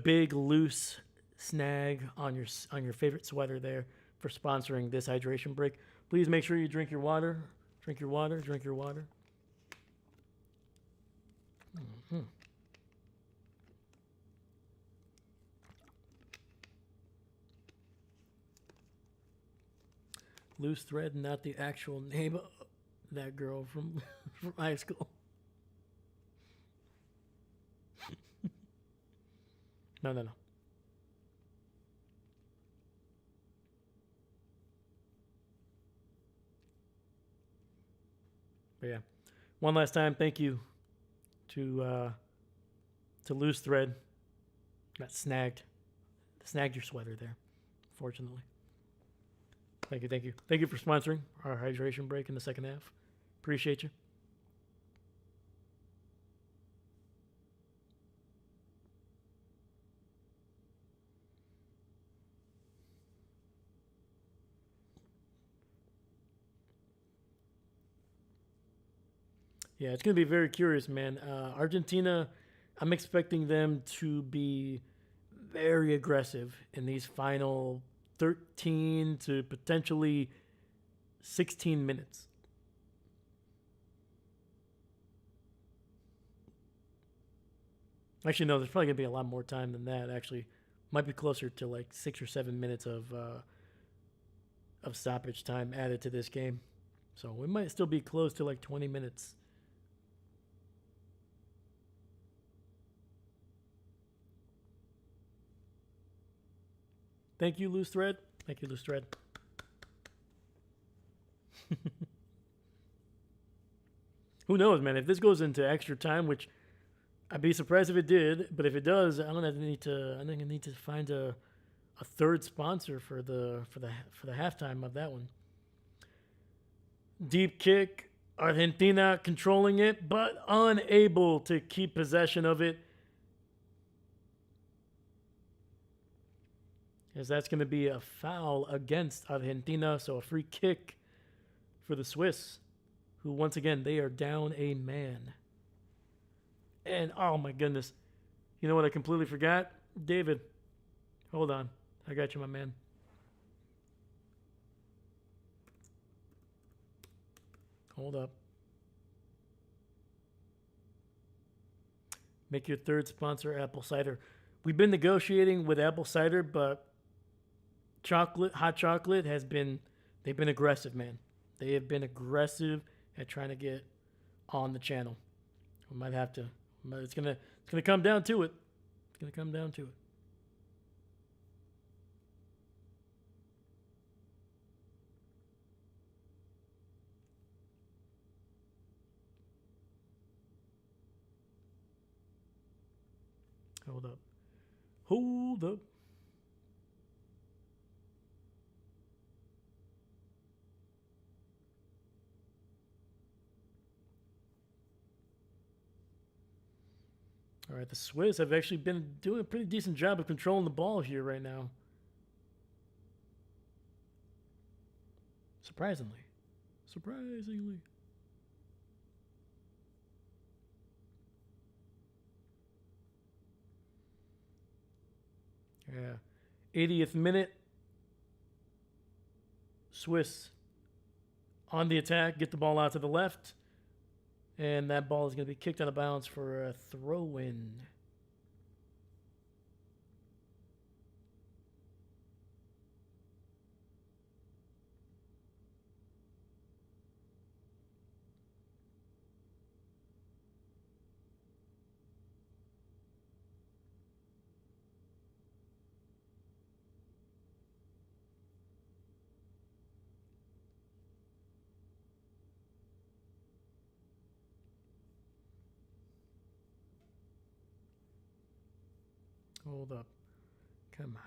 Big Loose Snag on your favorite sweater there for sponsoring this hydration break. Please make sure you drink your water. Drink your water. Drink your water. Mm-hmm. Loose Thread, not the actual name of that girl from high school. No. But yeah, one last time, thank you to Loose Thread. Got snagged your sweater there, fortunately. Thank you for sponsoring our hydration break in the second half. Appreciate you. Yeah, it's going to be very curious, man. Argentina, I'm expecting them to be very aggressive in these final 13 to potentially 16 minutes. Actually, no, there's probably going to be a lot more time than that, actually. Might be closer to like 6 or 7 minutes of stoppage time added to this game. So we might still be close to like 20 minutes. Thank you, Loose Thread. Thank you, Loose Thread. Who knows, man? If this goes into extra time, which I'd be surprised if it did, but if it does, I think I need to find a third sponsor for the halftime of that one. Deep kick, Argentina controlling it, but unable to keep possession of it. As that's going to be a foul against Argentina, so a free kick for the Swiss, who once again, they are down a man. And oh my goodness, you know what I completely forgot? David, hold on. I got you, my man. Hold up. Make your third sponsor apple cider. We've been negotiating with apple cider, but hot chocolate they've been aggressive, man. They have been aggressive at trying to get on the channel. We might have to. It's gonna come down to it. It's gonna come down to it. Hold up. Hold up. All right, the Swiss have actually been doing a pretty decent job of controlling the ball here right now. Surprisingly. Yeah. 80th minute. Swiss on the attack, get the ball out to the left, and that ball is going to be kicked out of bounds for a throw-in. Hold up. Come on.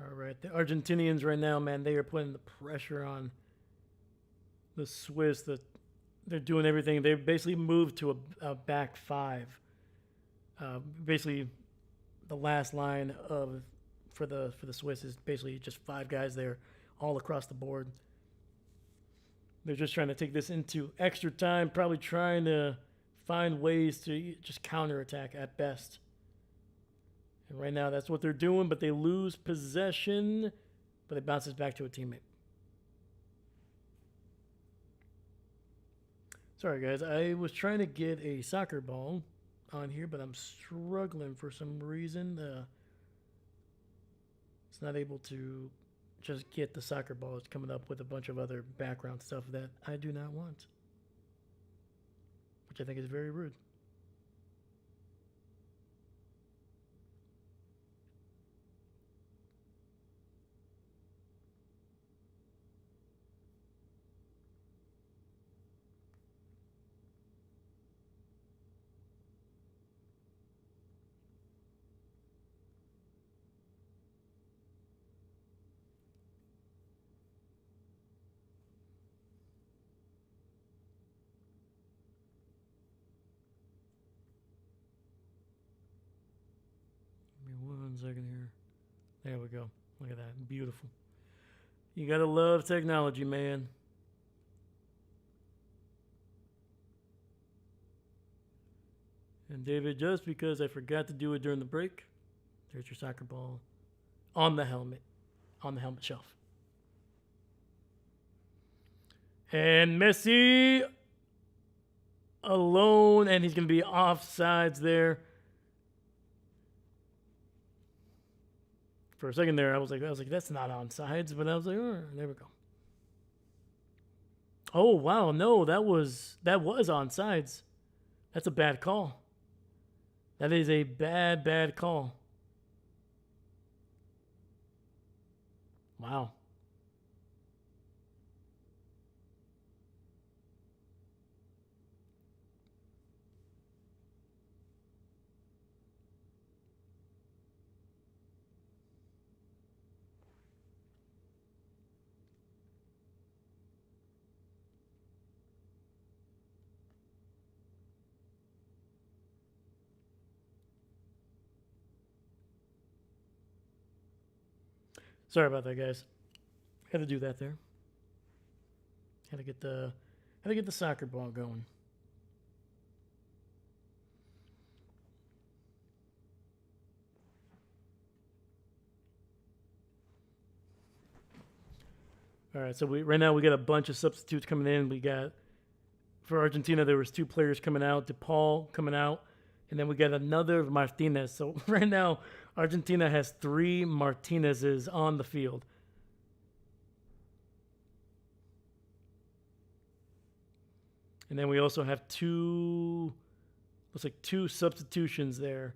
All right, the Argentinians right now, man, they are putting the pressure on the Swiss. They're doing everything. They basically moved to a back five. Basically, the last line of for the Swiss is basically just five guys there, all across the board. They're just trying to take this into extra time, probably trying to find ways to just counterattack at best. And right now, that's what they're doing, but they lose possession, but it bounces back to a teammate. Sorry, guys. I was trying to get a soccer ball on here, but I'm struggling for some reason. It's not able to just get the soccer ball. It's coming up with a bunch of other background stuff that I do not want, which I think is very rude. Give me 1 second here. There we go. Look at that. Beautiful. You gotta love technology, man. And David, just because I forgot to do it during the break, there's your soccer ball on the helmet shelf. And Messi alone, and he's going to be offsides there. For a second there, I was like, that's not onside, but I was like, oh, there we go. Oh wow, no, that was onside. That's a bad call. That is a bad call. Wow. Sorry about that, guys. Had to do that there. Had to get the soccer ball going. All right, so right now we got a bunch of substitutes coming in. We got for Argentina there was 2 players coming out, DePaul coming out, and then we got another Martinez. So right now Argentina has 3 Martinezes on the field. And then we also have looks like 2 substitutions there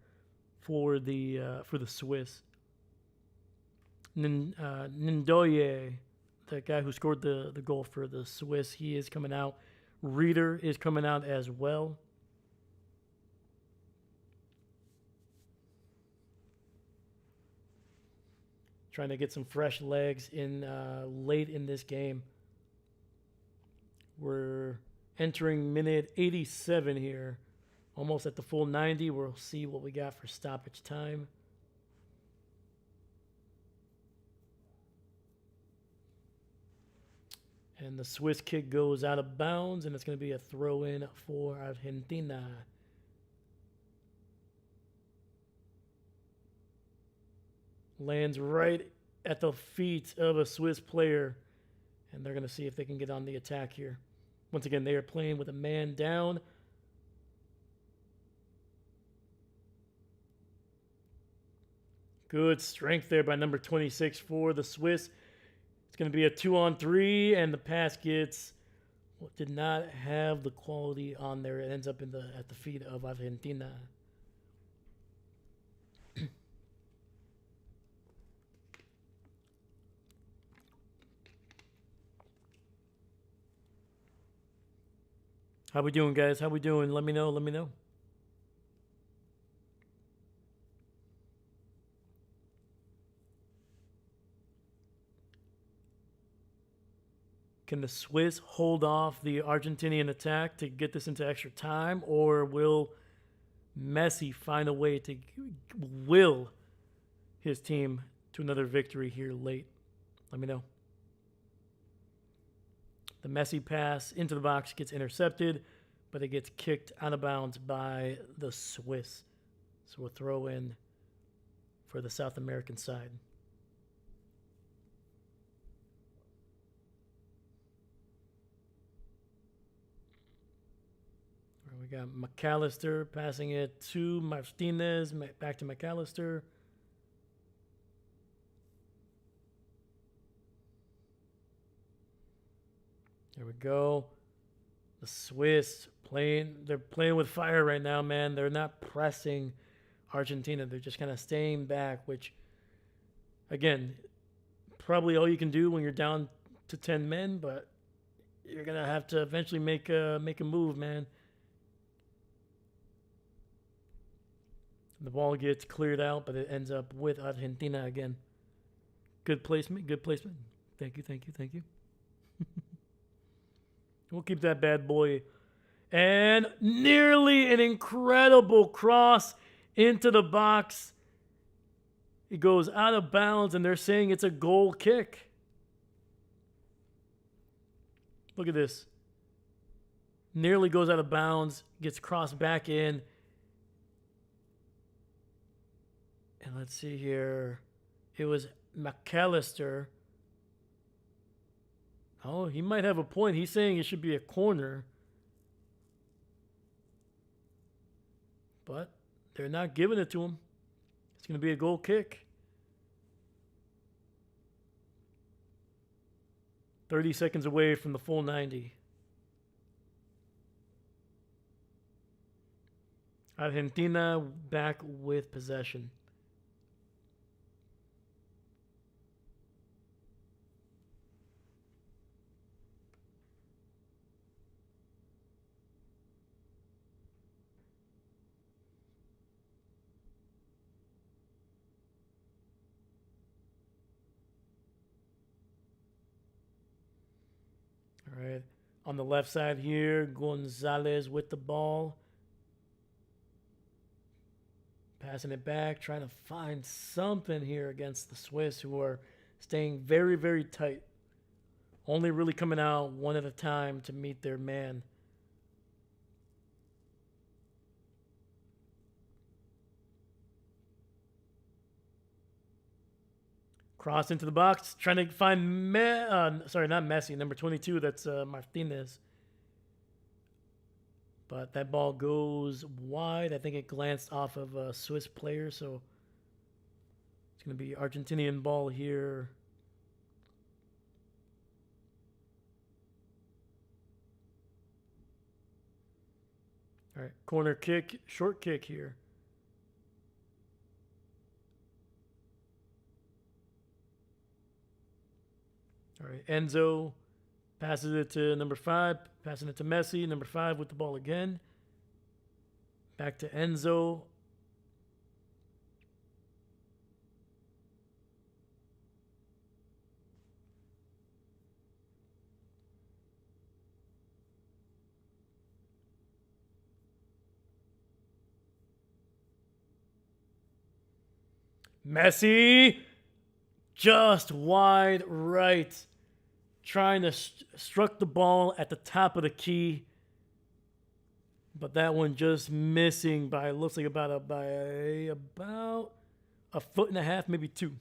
for the Swiss. Nindoye, the guy who scored the goal for the Swiss, he is coming out. Reeder is coming out as well. Trying to get some fresh legs in late in this game. We're entering minute 87 here. Almost at the full 90. We'll see what we got for stoppage time. And the Swiss kick goes out of bounds, and it's going to be a throw-in for Argentina. Lands right at the feet of a Swiss player, and they're going to see if they can get on the attack here. Once again, they are playing with a man down. Good strength there by number 26 for the Swiss. It's going to be a 2-on-3, and the pass did not have the quality on there. It ends up at the feet of Argentina. How we doing, guys? How we doing? Let me know. Let me know. Can the Swiss hold off the Argentinian attack to get this into extra time, or will Messi find a way to will his team to another victory here late? Let me know. The Messi pass into the box gets intercepted, but it gets kicked out of bounds by the Swiss. So we'll throw in for the South American side. We got McAllister passing it to Martinez, back to McAllister. There we go. The Swiss they're playing with fire right now, man. They're not pressing Argentina. They're just kind of staying back, which, again, probably all you can do when you're down to 10 men, but you're going to have to eventually make a move, man. The ball gets cleared out, but it ends up with Argentina again. Good placement, good placement. Thank you, thank you, thank you. We'll keep that bad boy. And nearly an incredible cross into the box. It goes out of bounds, and they're saying it's a goal kick. Look at this. Nearly goes out of bounds, gets crossed back in. And let's see here. It was McAllister. Oh, he might have a point. He's saying it should be a corner. But they're not giving it to him. It's going to be a goal kick. 30 seconds away from the full 90. Argentina back with possession. All right. On the left side here, Gonzalez with the ball. Passing it back, trying to find something here against the Swiss, who are staying very, very tight. Only really coming out one at a time to meet their man. Cross into the box, trying to find sorry, not Messi, number 22. That's Martinez. But that ball goes wide. I think it glanced off of a Swiss player, so it's going to be Argentinian ball here. All right, corner kick, short kick here. All right, Enzo passes it to number 5, passing it to Messi. Number 5 with the ball again. Back to Enzo. Messi just wide right, trying to struck the ball at the top of the key, but that one just missing by looks like about a foot and a half, maybe 2.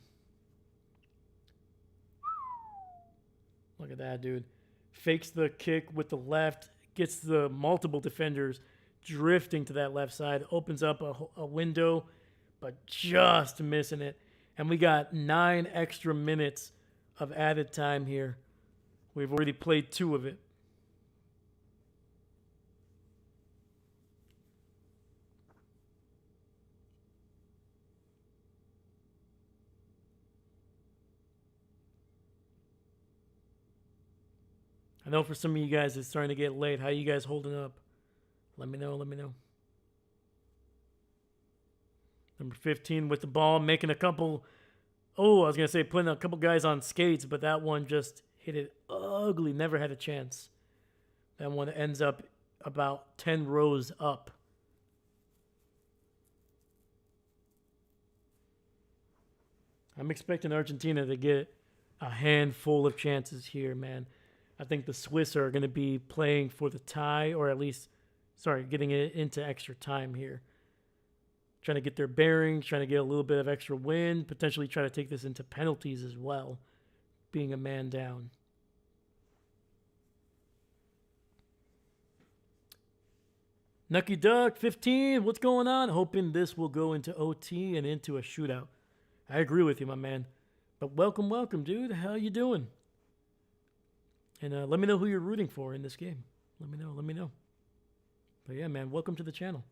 Look at that, dude. Fakes the kick with the left, gets the multiple defenders drifting to that left side, opens up a window, but just missing it. And we got 9 extra minutes of added time here. We've already played 2 of it. I know for some of you guys it's starting to get late. How you guys holding up? Let me know. Number 15 with the ball, making a couple. Oh, I was going to say putting a couple guys on skates, but that one just hit it ugly. Never had a chance. That one ends up about 10 rows up. I'm expecting Argentina to get a handful of chances here, man. I think the Swiss are going to be playing for the tie, or at least, getting it into extra time here. Trying to get their bearings, trying to get a little bit of extra wind, potentially try to take this into penalties as well, being a man down. Nucky Duck, 15, what's going on? Hoping this will go into OT and into a shootout. I agree with you, my man. But welcome, dude. How you doing? And let me know who you're rooting for in this game. Let me know. But yeah, man, welcome to the channel.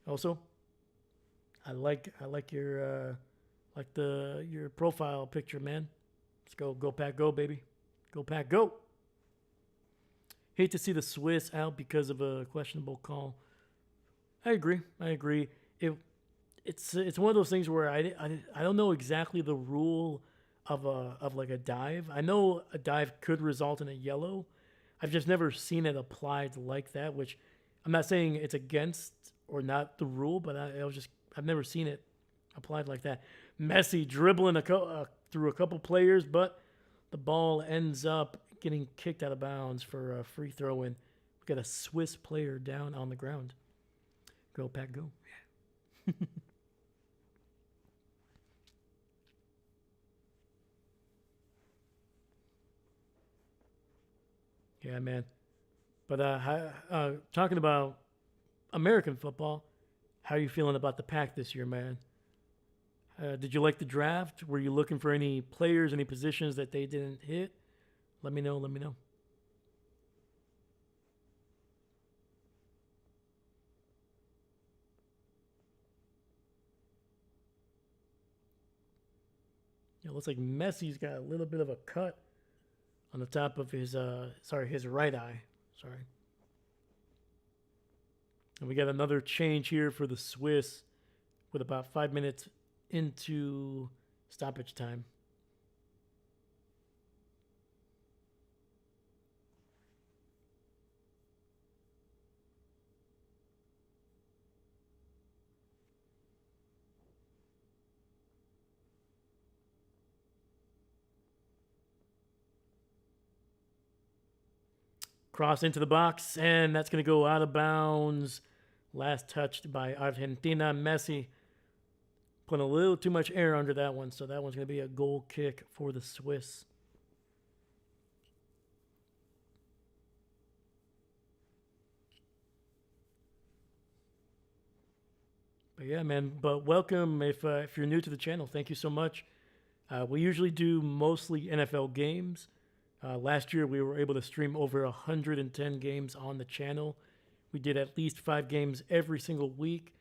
Also, I like your your profile picture, man. Let's go Pack, go, baby. Go Pack, go. Hate to see the Swiss out because of a questionable call. I agree. It's one of those things where I don't know exactly the rule of like a dive. I know a dive could result in a yellow. I've just never seen it applied like that, which I'm not saying it's against or not the rule, but I've never seen it applied like that. Messi dribbling through a couple players, but the ball ends up getting kicked out of bounds for a free throw in. We got a Swiss player down on the ground. Go Pack, go. Yeah. Yeah, man. But talking about American football, how are you feeling about the Pack this year, man? Did you like the draft? Were you looking for any players, any positions that they didn't hit? Let me know. It looks like Messi's got a little bit of a cut on the top of his his right eye. Sorry. And we got another change here for the Swiss with about 5 minutes into stoppage time. Cross into the box, and that's going to go out of bounds. Last touched by Argentina. Messi putting a little too much air under that one, so that one's going to be a goal kick for the Swiss. But yeah, man. But welcome if you're new to the channel. Thank you so much. We usually do mostly NFL games. Last year we were able to stream over 110 games on the channel. We did at least 5 games every single week.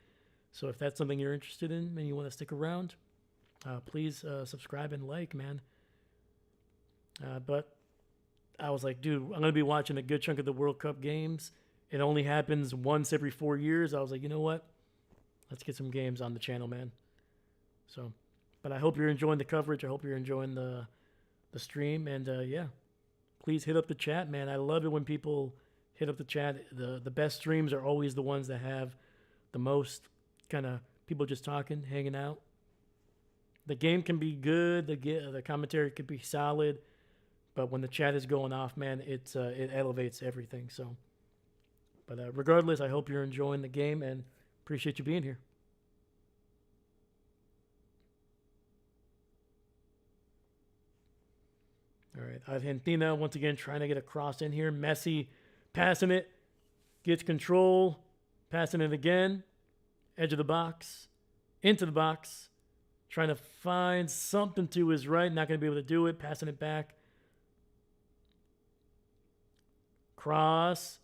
So if that's something you're interested in and you want to stick around, please subscribe and like, man. But I was like, dude, I'm going to be watching a good chunk of the World Cup games. It only happens once every 4 years. I was like, you know what? Let's get some games on the channel, man. So, but I hope you're enjoying the coverage. I hope you're enjoying the stream. And yeah, please hit up the chat, man. I love it when people hit up the chat. The best streams are always the ones that have the most kind of people just talking, hanging out. The game can be good. The commentary could be solid. But when the chat is going off, man, it elevates everything. So, but regardless, I hope you're enjoying the game and appreciate you being here. All right, Argentina once again trying to get a cross in here. Messi passing it, gets control, passing it again, edge of the box, into the box, trying to find something to his right, not going to be able to do it, passing it back. Cross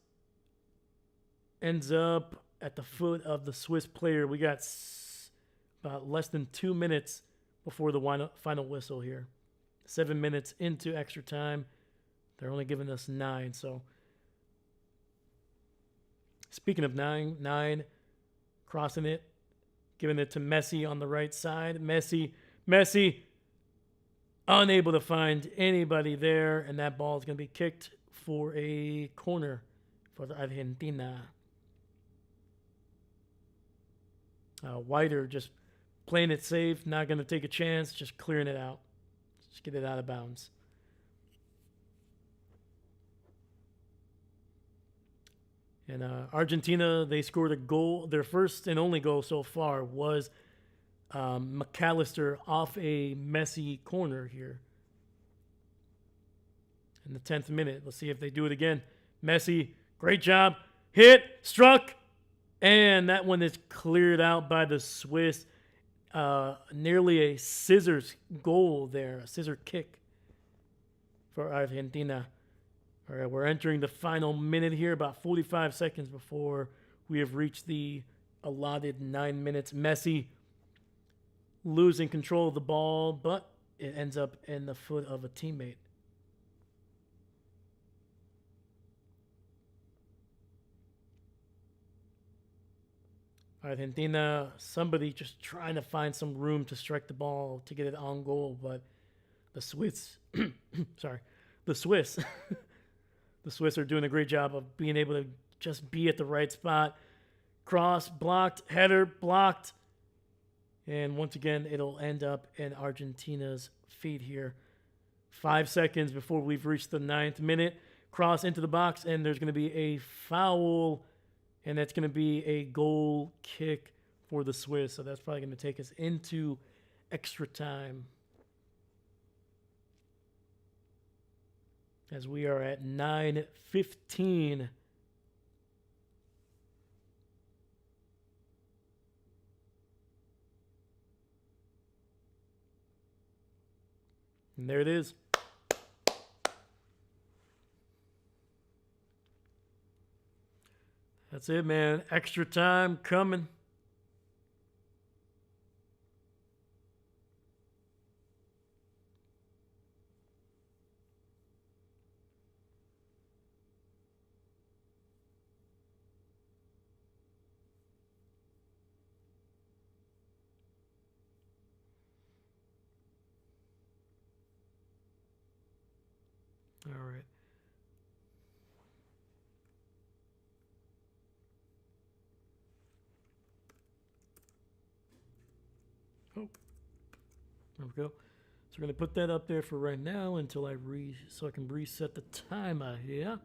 ends up at the foot of the Swiss player. We got about less than 2 minutes before the final whistle here. 7 minutes into extra time. They're only giving us 9. So, speaking of 9, crossing it, giving it to Messi on the right side. Messi, unable to find anybody there, and that ball is going to be kicked for a corner for the Argentina. Whiter just playing it safe, not going to take a chance, just clearing it out. Just get it out of bounds. And Argentina, they scored a goal. Their first and only goal so far was McAllister off a Messi corner here. In the 10th minute. Let's see if they do it again. Messi, great job. Hit, struck, and that one is cleared out by the Swiss. Nearly a scissors goal there, a scissor kick for Argentina. All right, we're entering the final minute here, about 45 seconds before we have reached the allotted 9 minutes. Messi losing control of the ball, but it ends up in the foot of a teammate. Argentina, somebody just trying to find some room to strike the ball to get it on goal, but the Swiss, the Swiss are doing a great job of being able to just be at the right spot. Cross, blocked, header, blocked. And once again, it'll end up in Argentina's feet here. 5 seconds before we've reached the 9th minute. Cross into the box, and there's going to be a foul. And that's going to be a goal kick for the Swiss. So that's probably going to take us into extra time. As we are at 9:15. And there it is. That's it, man. Extra time coming. All right. Oh, there we go. So we're gonna put that up there for right now until so I can reset the timer here.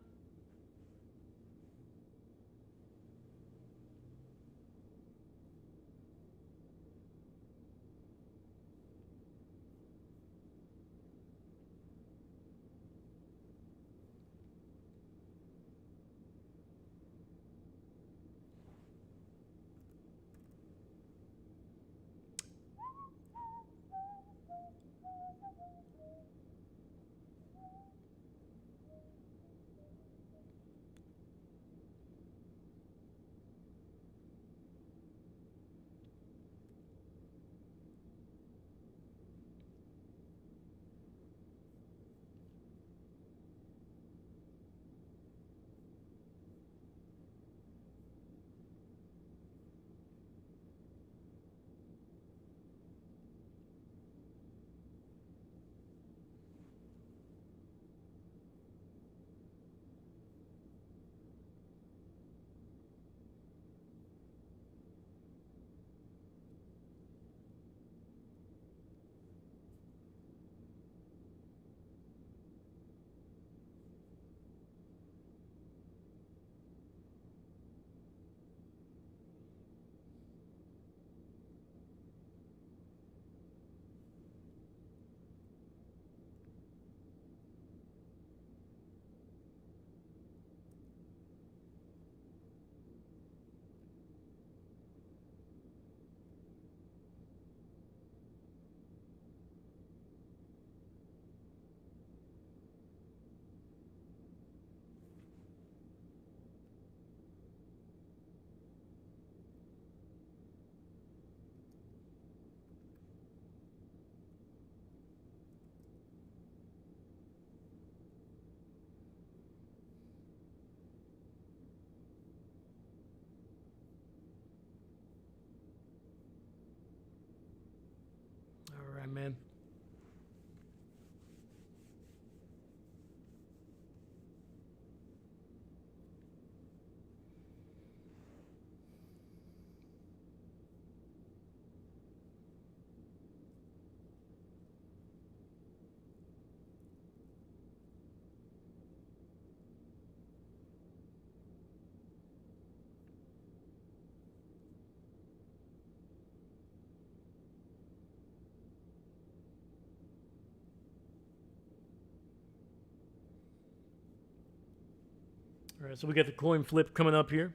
All right, so we got the coin flip coming up here.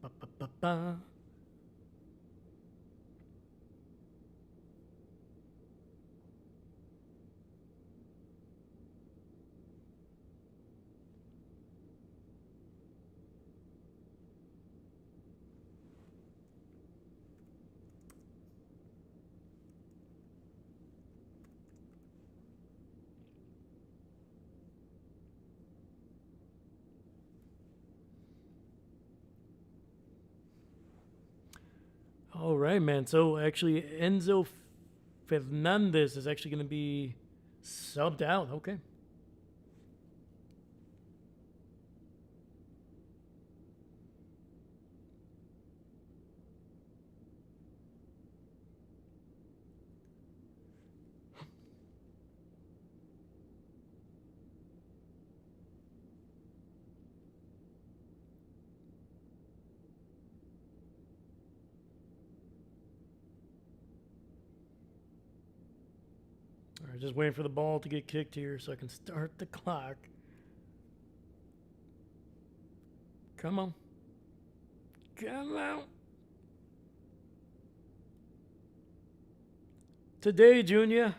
Ba, ba, ba, ba. All right, man. So actually, Enzo Fernandez is actually going to be subbed out. Okay. All right, just waiting for the ball to get kicked here so I can start the clock. Come on. Come on. Today, Junior.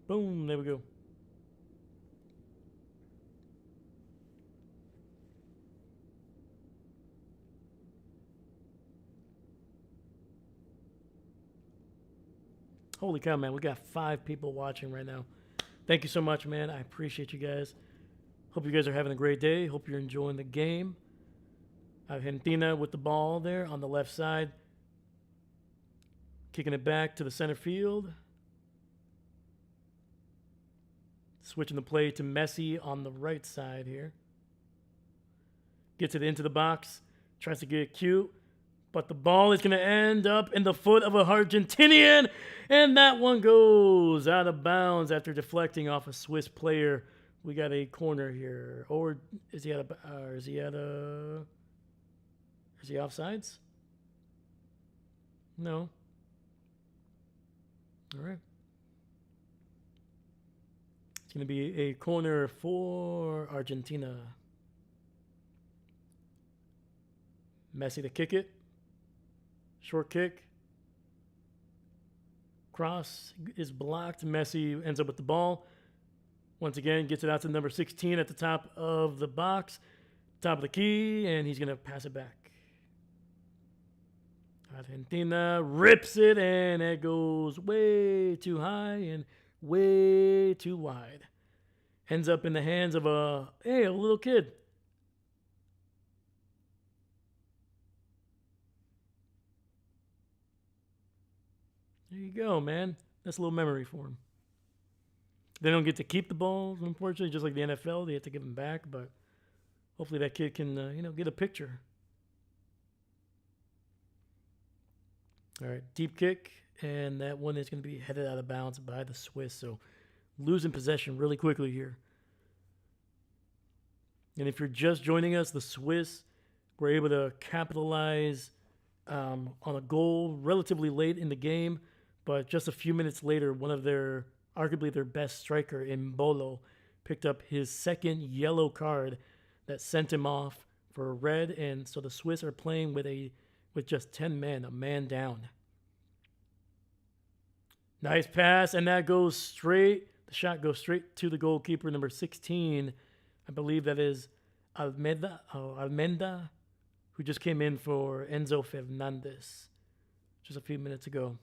Boom, there we go. Holy cow, man. We got 5 people watching right now. Thank you so much, man. I appreciate you guys. Hope you guys are having a great day. Hope you're enjoying the game. Argentina with the ball there on the left side. Kicking it back to the center field. Switching the play to Messi on the right side here. Gets it into the box. Tries to get it cute. But the ball is going to end up in the foot of a Argentinian. And that one goes out of bounds after deflecting off a Swiss player. We got a corner here. Or is he at a... is he offsides? No. All right. It's going to be a corner for Argentina. Messi to kick it. Short kick. Cross is blocked. Messi ends up with the ball. Once again, gets it out to number 16 at the top of the box. Top of the key, and he's going to pass it back. Argentina rips it, and it goes way too high and way too wide. Ends up in the hands of a little kid. There you go, man. That's a little memory for him. They don't get to keep the balls, unfortunately, just like the NFL. They have to give them back, but hopefully that kid can, get a picture. All right, deep kick, and that one is going to be headed out of bounds by the Swiss. So losing possession really quickly here. And if you're just joining us, the Swiss were able to capitalize on a goal relatively late in the game, but just a few minutes later, one of arguably their best striker, Mbolo, picked up his second yellow card that sent him off for a red, and so the Swiss are playing with just 10 men, a man down. Nice pass, and that goes straight. The shot goes straight to the goalkeeper, number 16. I believe that is Almenda, who just came in for Enzo Fernandez just a few minutes ago.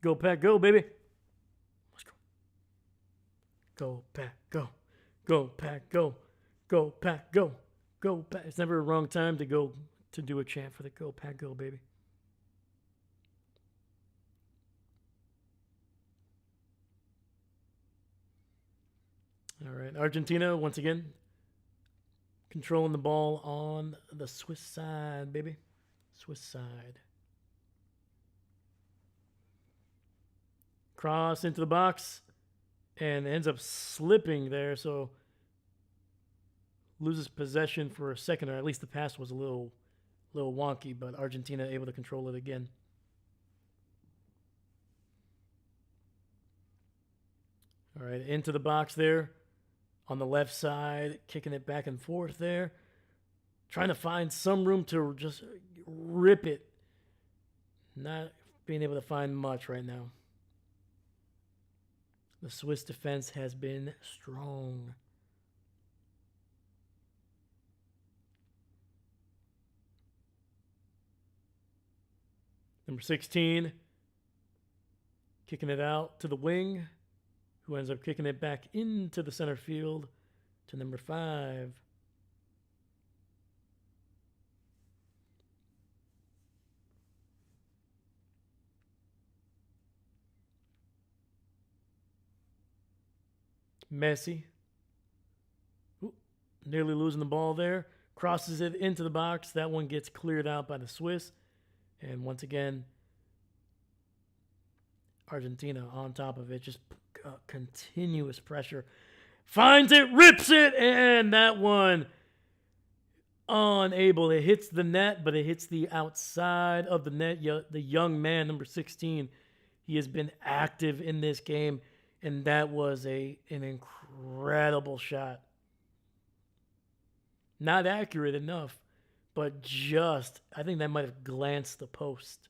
Go, Pack, go, baby. Let's go. Go, Pack, go. Go, Pack, go. Go, Pack, go. Go, Pack. It's never a wrong time to go to do a chant for the Go, Pack, go, baby. All right, Argentina, once again, controlling the ball on the Swiss side, baby. Swiss side. Cross into the box and ends up slipping there. So loses possession for a second, or at least the pass was a little wonky, but Argentina able to control it again. All right, into the box there on the left side, kicking it back and forth there, trying to find some room to just rip it. Not being able to find much right now. The Swiss defense has been strong. Number 16, kicking it out to the wing, who ends up kicking it back into the center field to number 5. Messi. Ooh, nearly losing the ball there. Crosses it into the box. That one gets cleared out by the Swiss. And once again, Argentina on top of it. Just continuous pressure. Finds it, rips it, and that one unable. It hits the net, but it hits the outside of the net. The young man, number 16, he has been active in this game, and that was an incredible shot. Not accurate enough, but just, I think that might have glanced the post.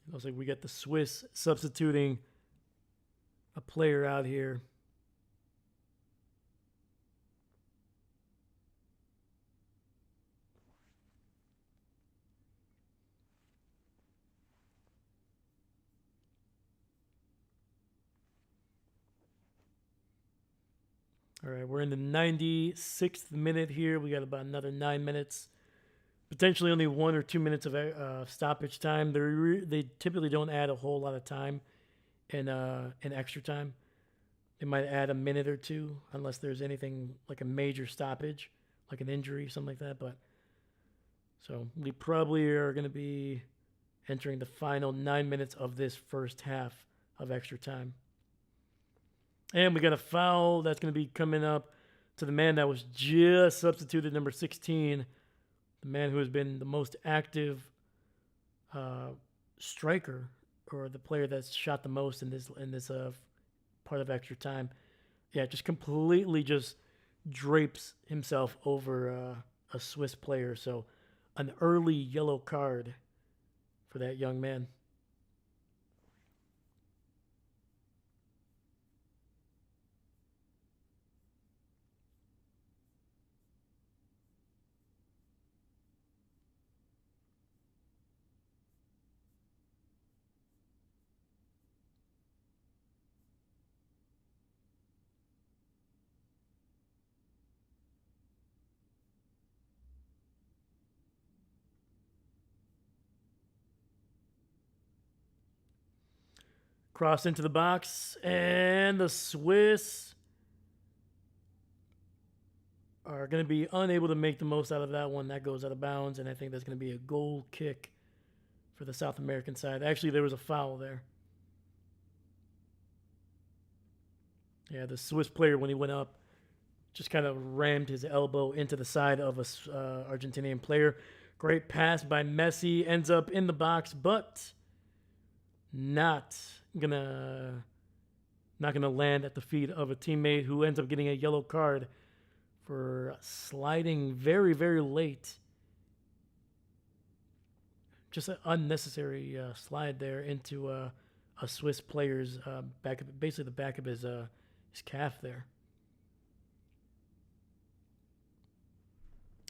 It looks like we got the Swiss substituting a player out here. All right, we're in the 96th minute here. We got about another 9 minutes. Potentially only 1 or 2 minutes of stoppage time. They typically don't add a whole lot of time in extra time. They might add a minute or two unless there's anything like a major stoppage, like an injury, something like that. But so we probably are going to be entering the final 9 minutes of this first half of extra time. And we got a foul that's going to be coming up to the man that was just substituted, number 16, the man who has been the most active striker, or the player that's shot the most in this part of extra time. Yeah, just completely just drapes himself over a Swiss player. So an early yellow card for that young man. Cross into the box, and the Swiss are going to be unable to make the most out of that one. That goes out of bounds, and I think that's going to be a goal kick for the South American side. Actually, there was a foul there. Yeah, the Swiss player, when he went up, just kind of rammed his elbow into the side of a Argentinian player. Great pass by Messi, ends up in the box, but not gonna land at the feet of a teammate, who ends up getting a yellow card for sliding very, very late. Just an unnecessary slide there into a Swiss player's back, basically the back of his calf there.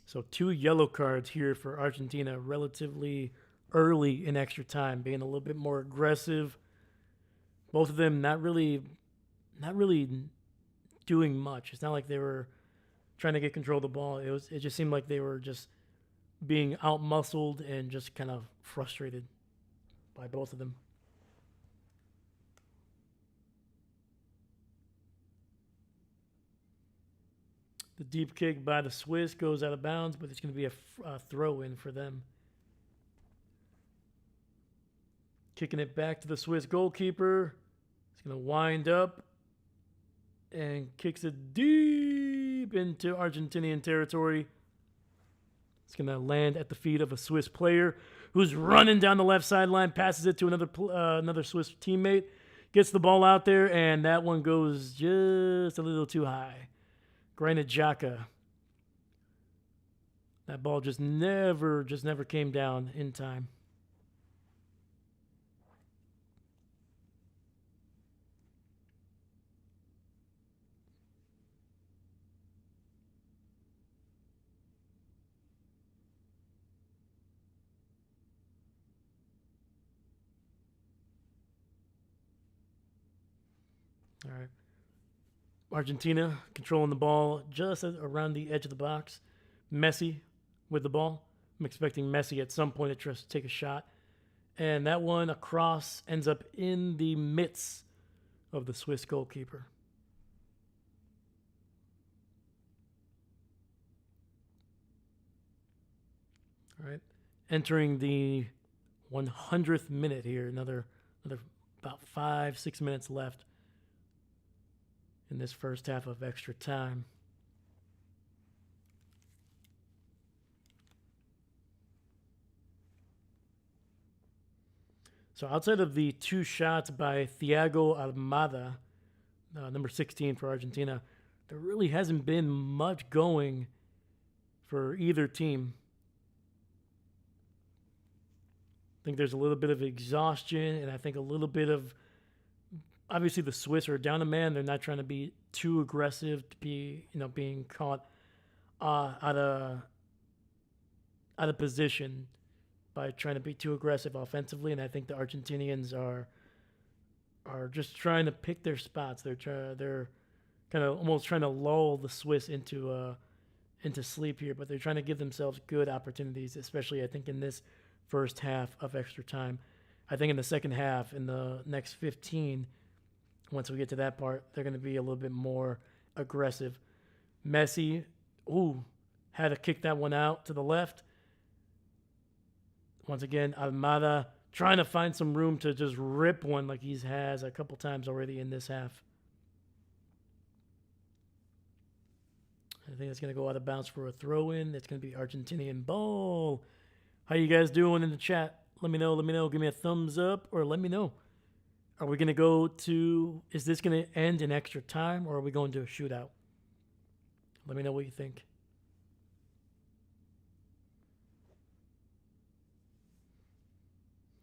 So 2 yellow cards here for Argentina relatively early in extra time, being a little bit more aggressive. Both of them not really doing much. It's not like they were trying to get control of the ball. It just seemed like they were just being out-muscled and just kind of frustrated by both of them. The deep kick by the Swiss goes out of bounds, but it's going to be a throw-in for them. Kicking it back to the Swiss goalkeeper. He's going to wind up and kicks it deep into Argentinian territory. It's going to land at the feet of a Swiss player who's running down the left sideline, passes it to another Swiss teammate, gets the ball out there, and that one goes just a little too high. Granit Xhaka. That ball just never came down in time. All right. Argentina controlling the ball just around the edge of the box. Messi with the ball. I'm expecting Messi at some point to try to take a shot. And that one across ends up in the midst of the Swiss goalkeeper. All right. Entering the 100th minute here. Another about 5-6 minutes left in this first half of extra time. So outside of the 2 shots by Thiago Almada, number 16 for Argentina, there really hasn't been much going for either team. I think there's a little bit of exhaustion, and I think a little bit of, obviously the Swiss are down a man. They're not trying to be too aggressive to be, being caught out of position by trying to be too aggressive offensively. And I think the Argentinians are just trying to pick their spots. They're kind of almost trying to lull the Swiss into sleep here, but they're trying to give themselves good opportunities, especially I think in this first half of extra time. I think in the second half, in the next 15, once we get to that part, they're going to be a little bit more aggressive. Messi, had to kick that one out to the left. Once again, Almada trying to find some room to just rip one like he has a couple times already in this half. I think it's going to go out of bounds for a throw-in. It's going to be Argentinian ball. How you guys doing in the chat? Let me know. Give me a thumbs up or let me know. Are we going to go to, is this going to end in extra time or are we going to a shootout? Let me know what you think.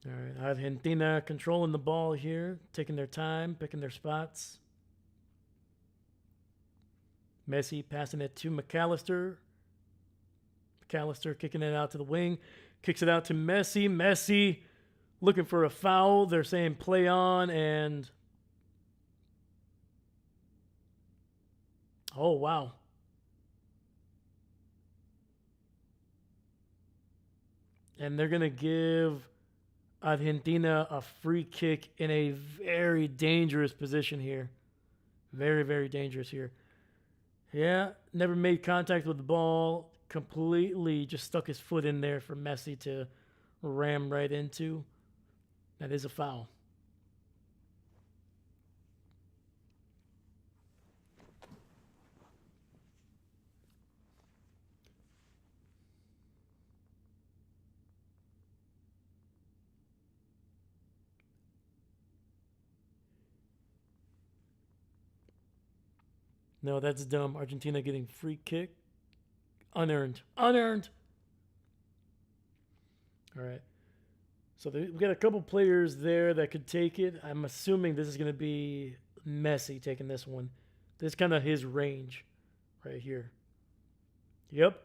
All right, Argentina controlling the ball here, taking their time, picking their spots. Messi passing it to McAllister. McAllister kicking it out to the wing. Kicks it out to Messi. Messi looking for a foul. They're saying play on and... Oh, wow. And they're going to give Argentina a free kick in a very dangerous position here. Very, very dangerous here. Yeah, never made contact with the ball. Completely just stuck his foot in there for Messi to ram right into. That is a foul. No, that's dumb. Argentina getting free kick. Unearned. All right. So we've got a couple players there that could take it. I'm assuming this is going to be Messi taking this one. This is kind of his range right here. Yep.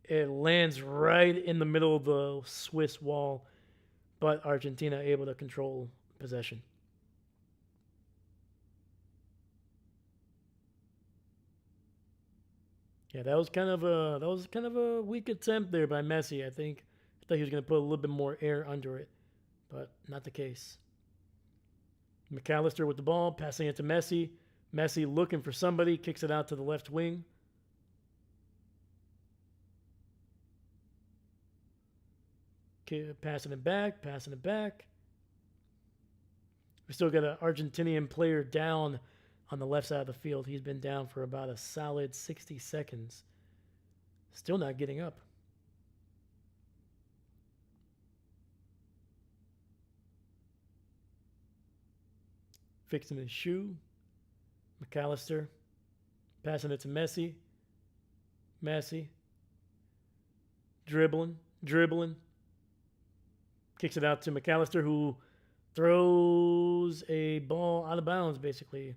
It lands right in the middle of the Swiss wall, but Argentina able to control possession. Yeah, that was kind of a weak attempt there by Messi. I thought he was going to put a little bit more air under it, but not the case. McAllister with the ball, passing it to Messi. Messi looking for somebody, kicks it out to the left wing. Passing it back. We still got an Argentinian player down on the left side of the field. He's been down for about a solid 60 seconds. Still not getting up. Fixing his shoe. McAllister. Passing it to Messi. Messi. Dribbling. Kicks it out to McAllister, who throws a ball out of bounds, basically.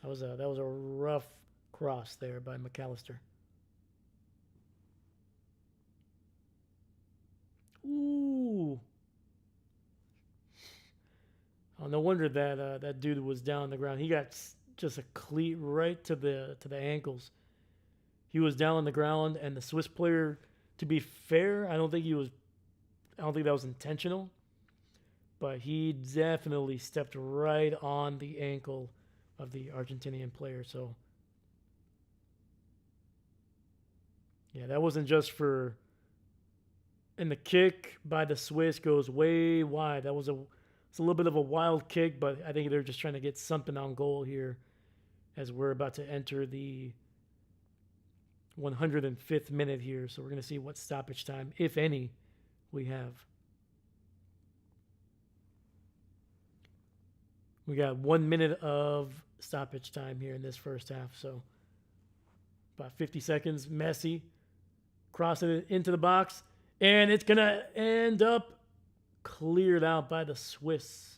That was a rough cross there by McAllister. Ooh. Oh, no wonder that that dude was down on the ground. He got just a cleat right to the ankles. He was down on the ground, and the Swiss player, to be fair, I don't think that was intentional, but he definitely stepped right on the ankle of the Argentinian player. So, yeah, that wasn't just for. And the kick by the Swiss goes way wide. It's a little bit of a wild kick, but I think they're just trying to get something on goal here as we're about to enter the 105th minute here. So we're going to see what stoppage time, if any, we have. We got 1 minute of stoppage time here in this first half. So about 50 seconds. Messi crossing it into the box. And it's going to end up cleared out by the Swiss.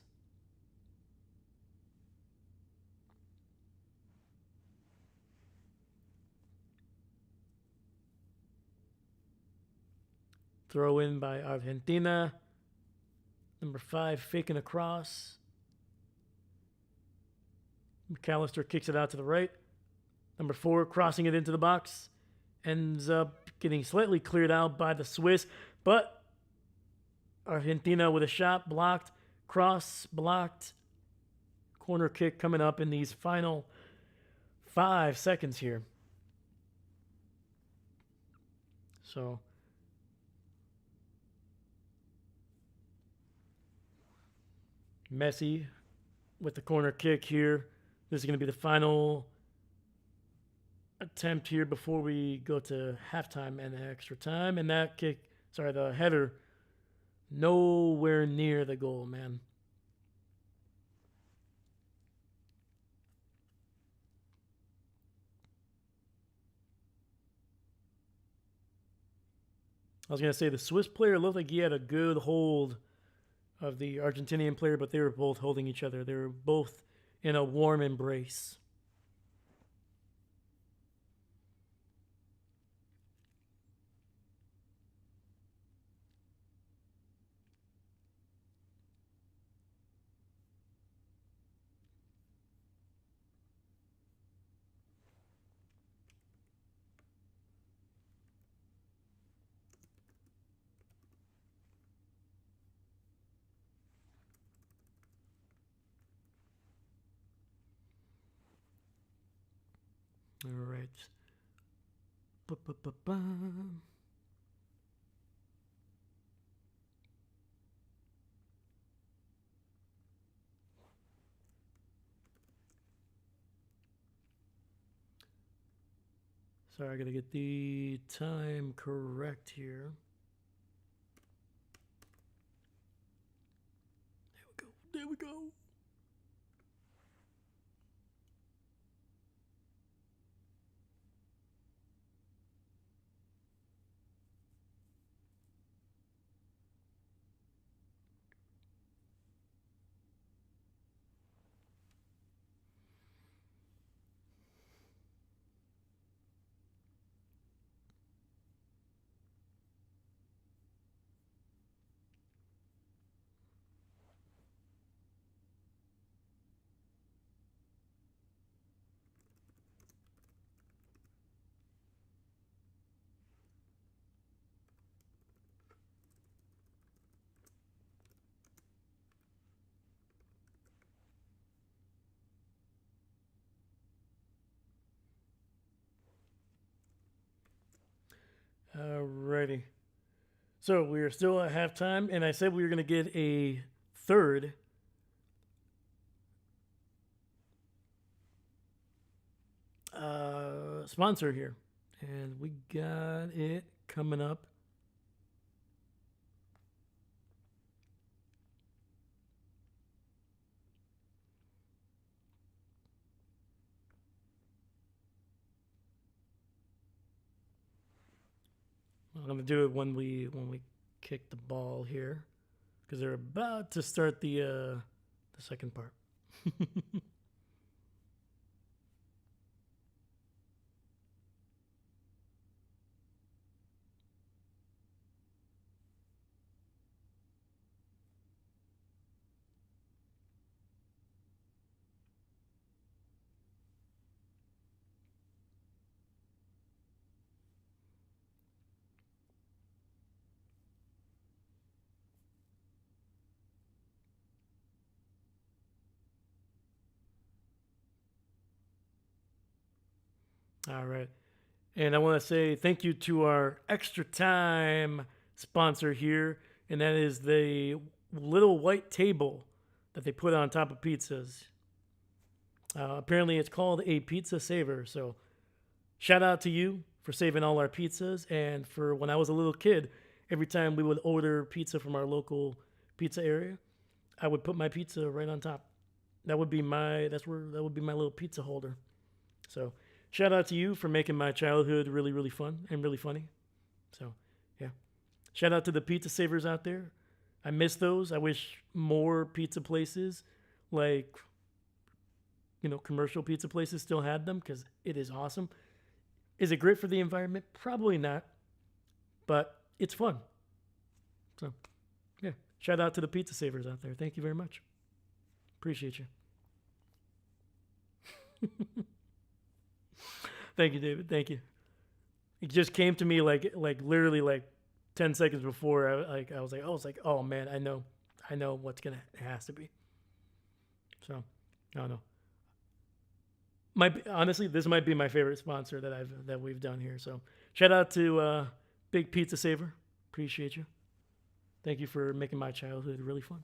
Throw in by Argentina. Number 5 faking across. McAllister kicks it out to the right. Number 4 crossing it into the box. Ends up getting slightly cleared out by the Swiss. But Argentina with a shot blocked. Cross blocked. Corner kick coming up in these final 5 seconds here. So Messi with the corner kick here. This is going to be the final attempt here before we go to halftime and extra time. And that kick, the header, nowhere near the goal, man. I was going to say the Swiss player looked like he had a good hold of the Argentinian player, but they were both holding each other. They were both in a warm embrace. All right. Ba-ba-ba-ba. Sorry, I gotta get the time correct here. There we go. Alrighty. So we are still at halftime, and I said we were going to get a third. Sponsor here, and we got it coming up. I'm gonna do it when we kick the ball here, because they're about to start the second part. All right. And I want to say thank you to our extra time sponsor here, and that is the little white table that they put on top of pizzas. Apparently, it's called a pizza saver. So, shout out to you for saving all our pizzas. And for when I was a little kid, every time we would order pizza from our local pizza area, I would put my pizza right on top. That would be my little pizza holder. So shout out to you for making my childhood really, really fun and really funny. So yeah. Shout out to the pizza savers out there. I miss those. I wish more pizza places, like, commercial pizza places, still had them, because it is awesome. Is it great for the environment? Probably not, but it's fun. So yeah. Shout out to the pizza savers out there. Thank you very much. Appreciate you. Thank you, David. Thank you. It just came to me like literally like 10 seconds before. I was like, oh man, I know what's gonna it has to be. So I don't know. Honestly, this might be my favorite sponsor that we've done here. So shout out to Big Pizza Saver. Appreciate you. Thank you for making my childhood really fun.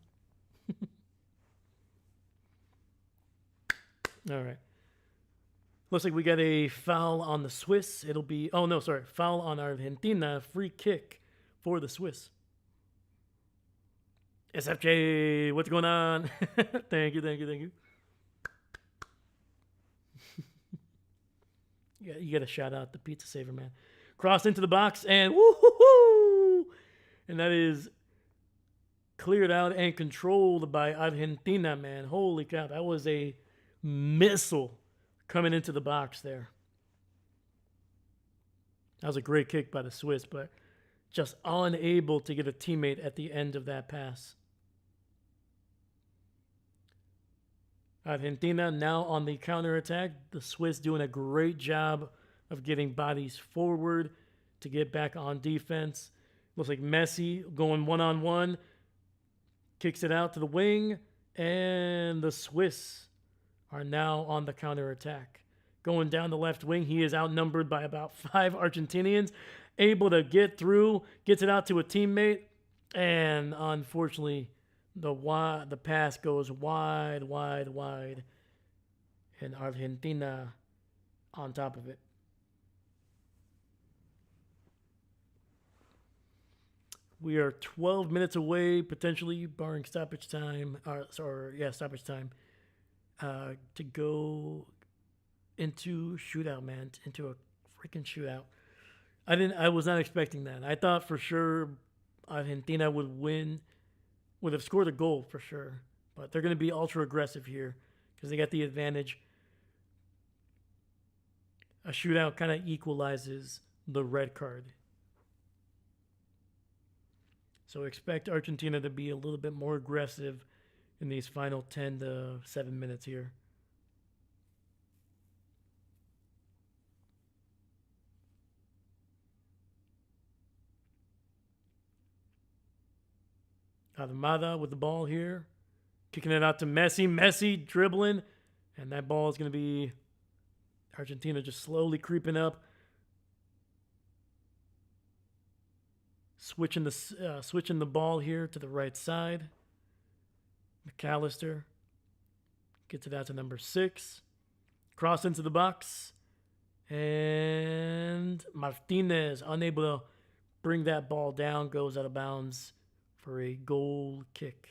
All right. Looks like we got a foul on the Swiss. It'll be, oh no, sorry, foul on Argentina. Free kick for the Swiss. SFJ, what's going on? Thank you, thank you, thank you. Yeah, you got to shout out the pizza saver, man. Crossed into the box and woo-hoo-hoo! And that is cleared out and controlled by Argentina, man. Holy cow, that was a missile coming into the box there. That was a great kick by the Swiss, but just unable to get a teammate at the end of that pass. Argentina now on the counterattack. The Swiss doing a great job of getting bodies forward to get back on defense. Looks like Messi going one-on-one. Kicks it out to the wing. And the Swiss are now on the counterattack. Going down the left wing. He is outnumbered by about 5 Argentinians. Able to get through. Gets it out to a teammate. And unfortunately, the pass goes wide, and Argentina on top of it. We are 12 minutes away, potentially, barring stoppage time, stoppage time, to go into shootout, man, into a freaking shootout. I was not expecting that. I thought for sure Argentina would have scored a goal for sure. But they're going to be ultra aggressive here because they got the advantage. A shootout kind of equalizes the red card. So expect Argentina to be a little bit more aggressive in these final 10 to 7 minutes here. Adamada with the ball here. Kicking it out to Messi. Messi dribbling. And that ball is going to be Argentina just slowly creeping up. Switching the ball here to the right side. McAllister gets it out to number 6. Cross into the box. And Martinez, unable to bring that ball down, goes out of bounds for a goal kick.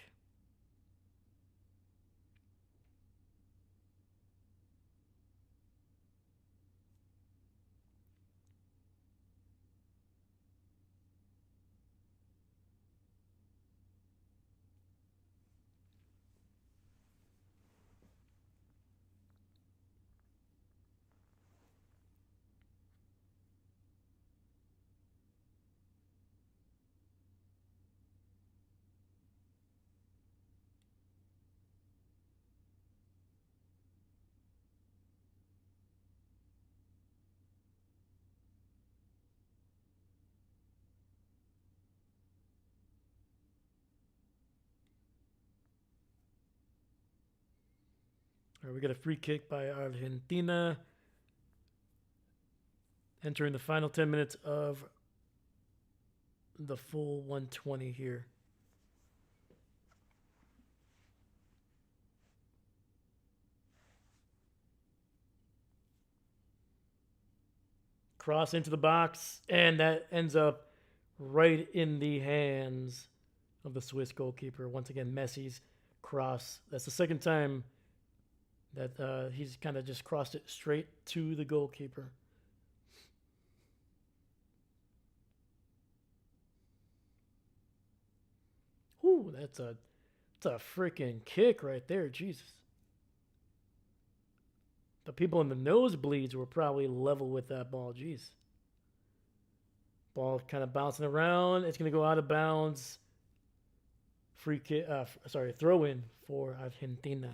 All right, we got a free kick by Argentina. Entering the final 10 minutes of the full 120 here. Cross into the box, and that ends up right in the hands of the Swiss goalkeeper. Once again, Messi's cross. That's the second time that he's kind of just crossed it straight to the goalkeeper. Ooh, that's a freaking kick right there. Jesus. The people in the nosebleeds were probably level with that ball. Jeez. Ball kind of bouncing around. It's going to go out of bounds. Free kick. Throw in for Argentina.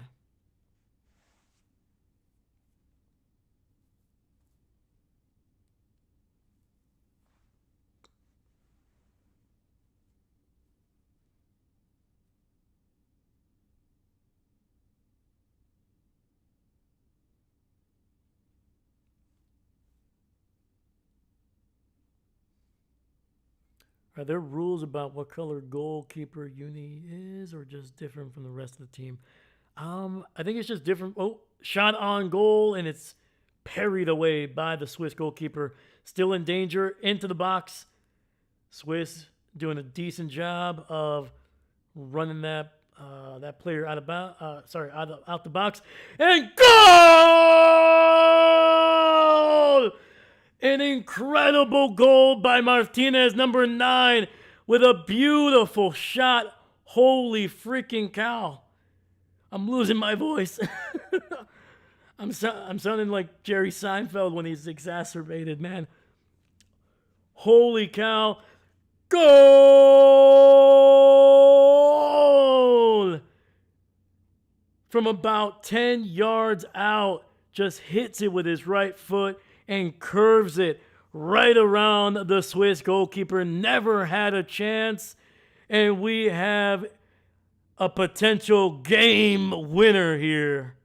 Are there rules about what color goalkeeper uni is, or just different from the rest of the team? I think it's just different. Oh, shot on goal, and it's parried away by the Swiss goalkeeper. Still in danger, into the box. Swiss doing a decent job of running that player out the box, and goal! An incredible goal by Martinez, number 9, with a beautiful shot. Holy freaking cow. I'm losing my voice. I'm sounding like Jerry Seinfeld when he's exacerbated, man. Holy cow. Goal! From about 10 yards out, just hits it with his right foot and curves it right around the Swiss goalkeeper. Never had a chance. And we have a potential game winner here.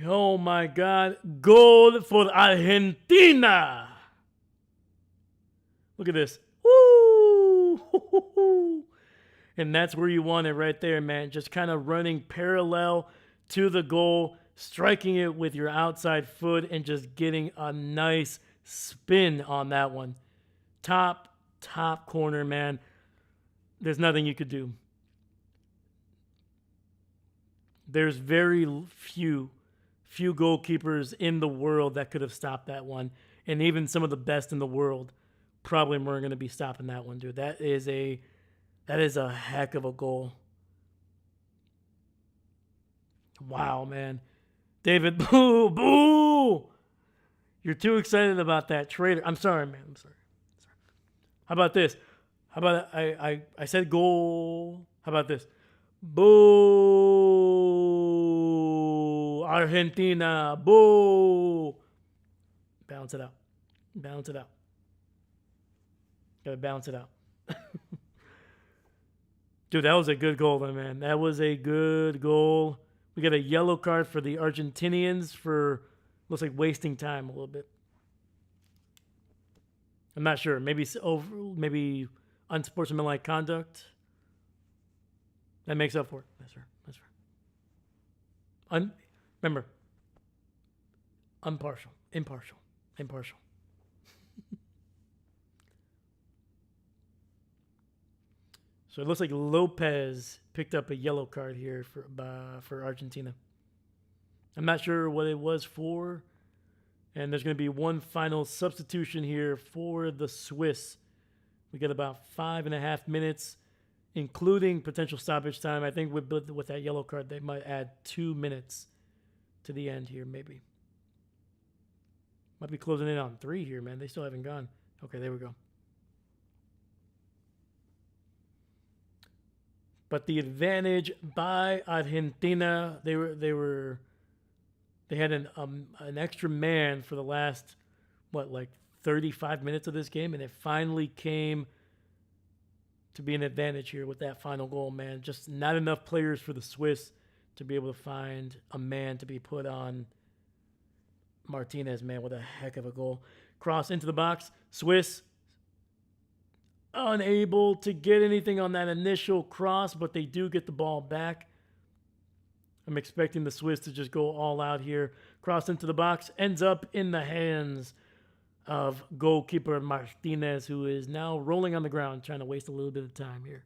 Oh my God. Goal for Argentina. Look at this. Woo! And that's where you want it right there, man. Just kind of running parallel to the goal, striking it with your outside foot, and just getting a nice spin on that one. Top corner, man. There's nothing you could do. There's very few goalkeepers in the world that could have stopped that one. And even some of the best in the world probably weren't going to be stopping that one, dude. That is a heck of a goal. Wow, man. David, boo! You're too excited about that traitor. I'm sorry, man. I'm sorry. How about this? How about I said goal. How about this? Boo! Argentina, boo! Balance it out. Balance it out. Gotta balance it out. Dude, that was a good goal, though, man. That was a good goal. We got a yellow card for the Argentinians for Looks like wasting time a little bit. I'm not sure. Maybe unsportsmanlike conduct. That makes up for it. That's fair. That's fair. Remember, impartial. So it looks like Lopez picked up a yellow card here for Argentina. I'm not sure what it was for. And there's going to be one final substitution here for the Swiss. We get about 5.5 minutes, including potential stoppage time. I think with that yellow card, they might add 2 minutes to the end here, maybe. Might be closing in on 3 here, man. They still haven't gone. Okay, there we go. But the advantage by Argentina, they had an extra man for the last 35 minutes of this game, and it finally came to be an advantage here with that final goal, man. Just not enough players for the Swiss to be able to find a man to be put on Martinez, man, with a heck of a goal. Cross into the box. Swiss unable to get anything on that initial cross, but they do get the ball back. I'm expecting the Swiss to just go all out here. Cross into the box. Ends up in the hands of goalkeeper Martinez, who is now rolling on the ground, trying to waste a little bit of time here.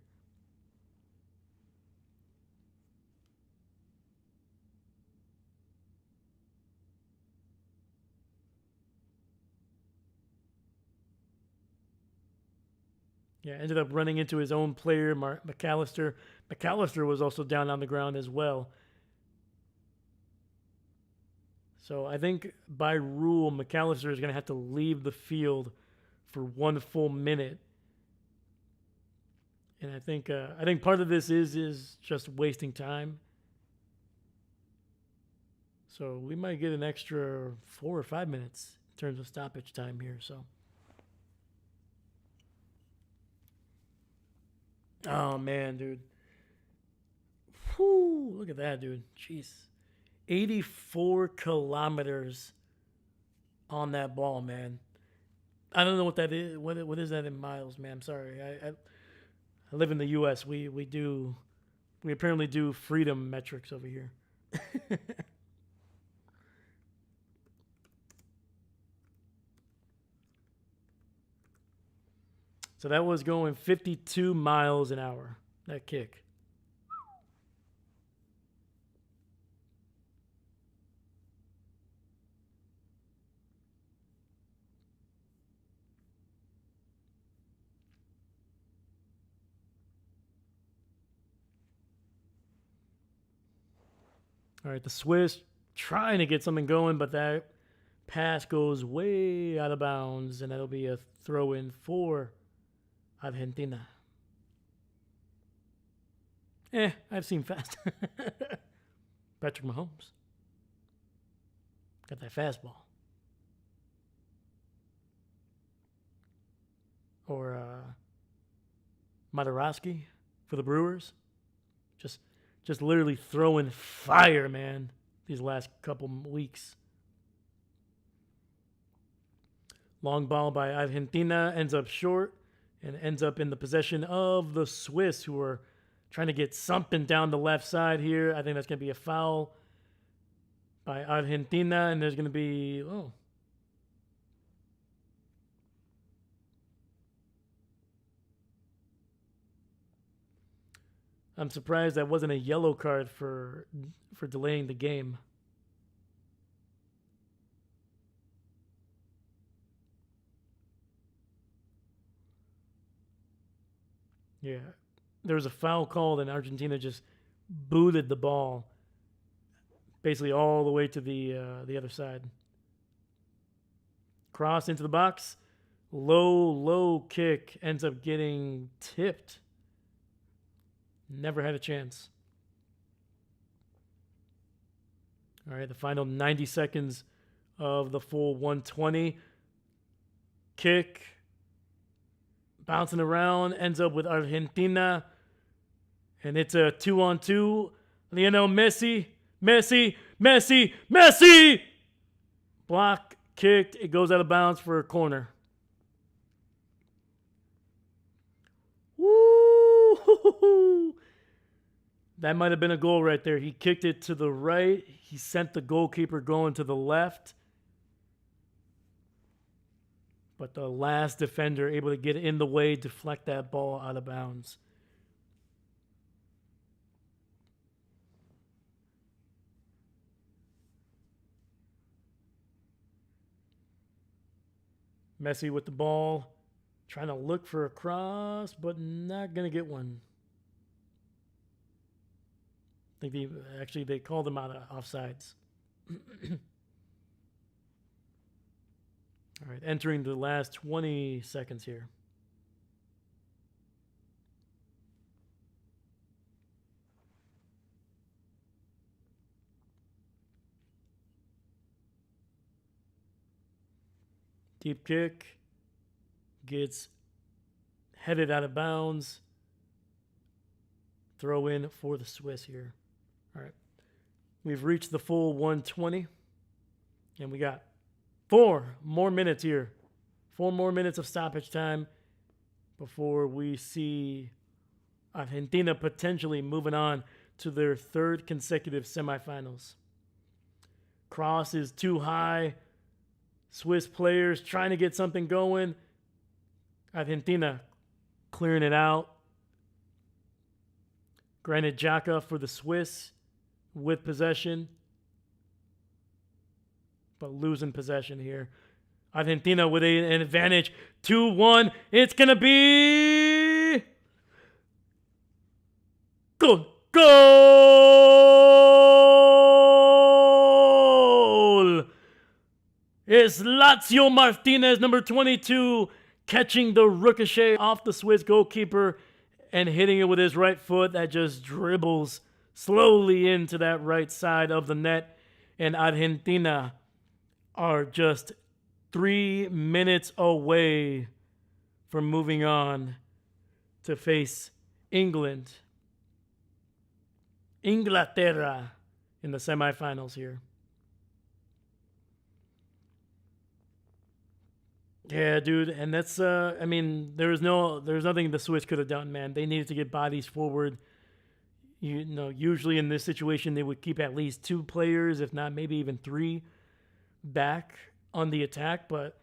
Yeah, ended up running into his own player, McAllister. McAllister was also down on the ground as well. So I think by rule, McAllister is going to have to leave the field for 1 full minute. And I think part of this is just wasting time. So we might get an extra 4 or 5 minutes in terms of stoppage time here. So. Oh, man, dude. Whew, look at that, dude. Jeez. 84 kilometers on that ball, man. I don't know what that is. What is that in miles, man? I'm sorry. I live in the U.S. We apparently do freedom metrics over here. So that was going 52 miles an hour, that kick. All right, the Swiss trying to get something going, but that pass goes way out of bounds, and that'll be a throw-in for Argentina. I've seen fast. Patrick Mahomes. Got that fastball. Or Madarowski for the Brewers. Just literally throwing fire, man, these last couple weeks. Long ball by Argentina ends up short and ends up in the possession of the Swiss, who are trying to get something down the left side here. I think that's going to be a foul by Argentina, and there's going to be, I'm surprised that wasn't a yellow card for delaying the game. Yeah, there was a foul called, and Argentina just booted the ball basically all the way to the other side. Cross into the box. Low kick ends up getting tipped. Never had a chance. All right, the final 90 seconds of the full 120. Kick. Bouncing around, ends up with Argentina. And it's a 2-on-2. Lionel Messi. Block, kicked. It goes out of bounds for a corner. Woo! That might have been a goal right there. He kicked it to the right. He sent the goalkeeper going to the left. But the last defender able to get in the way, deflect that ball out of bounds. Messi with the ball, trying to look for a cross, but not going to get one. I think they called him out of offsides. All right, entering the last 20 seconds here. Deep kick gets headed out of bounds. Throw in for the Swiss here. All right. We've reached the full 120. And we got 4 more minutes here. 4 more minutes of stoppage time before we see Argentina potentially moving on to their 3rd consecutive semifinals. Cross is too high. Swiss players trying to get something going. Argentina clearing it out. Granit Xhaka for the Swiss with possession, but losing possession here. Argentina with an advantage. 2-1. It's going to be... Goal! It's Lazio Martinez, number 22, catching the ricochet off the Swiss goalkeeper and hitting it with his right foot that just dribbles slowly into that right side of the net. And Argentina are just 3 minutes away from moving on to face England. Inglaterra in the semifinals here. Yeah, dude, and that's I mean, there's nothing the Swiss could have done, man. They needed to get bodies forward. You know, usually in this situation they would keep at least 2 players, if not maybe even 3 back on the attack, but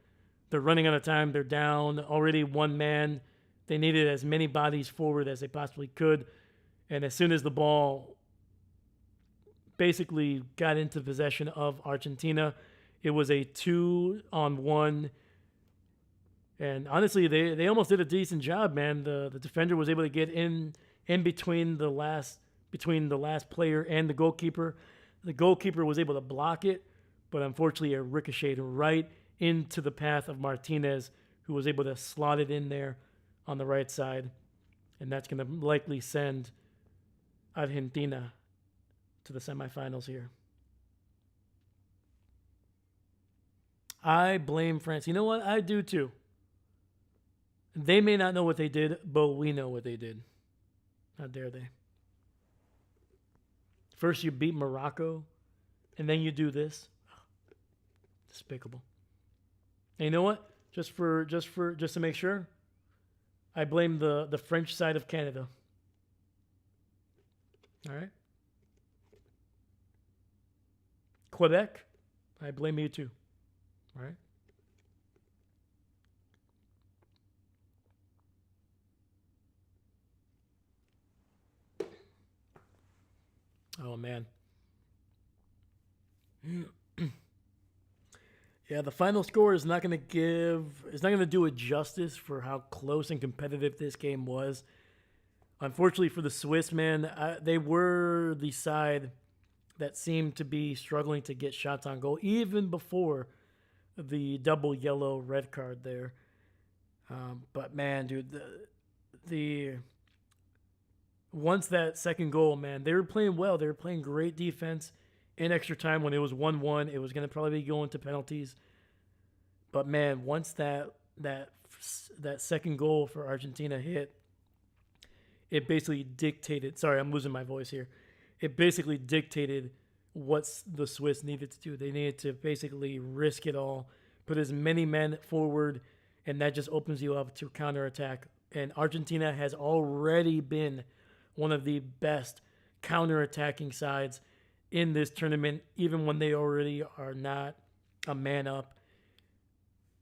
they're running out of time. They're down already 1 man. They needed as many bodies forward as they possibly could. And as soon as the ball basically got into possession of Argentina, it was a 2-on-1. And honestly, they almost did a decent job, man. The defender was able to get in between the last player and the goalkeeper. The goalkeeper was able to block it, but unfortunately it ricocheted right into the path of Martinez, who was able to slot it in there on the right side. And that's going to likely send Argentina to the semifinals here. I blame France. You know what? I do too. They may not know what they did, but we know what they did. How dare they? First you beat Morocco, and then you do this. Despicable. And you know what? Just to make sure, I blame the French side of Canada. All right? Quebec, I blame you too. All right? Oh, man. Yeah, the final score is not going to do it justice for how close and competitive this game was. Unfortunately for the Swiss, man, they were the side that seemed to be struggling to get shots on goal, even before the double yellow red card there. But, man, dude, the once that second goal, man, they were playing well. They were playing great defense in extra time. When it was 1-1, it was going to probably be going to penalties. But, man, once that second goal for Argentina hit, it basically dictated – sorry, I'm losing my voice here. It basically dictated what the Swiss needed to do. They needed to basically risk it all, put as many men forward, and that just opens you up to counterattack. And Argentina has already been one of the best counterattacking sides in this tournament, even when they already are not a man up.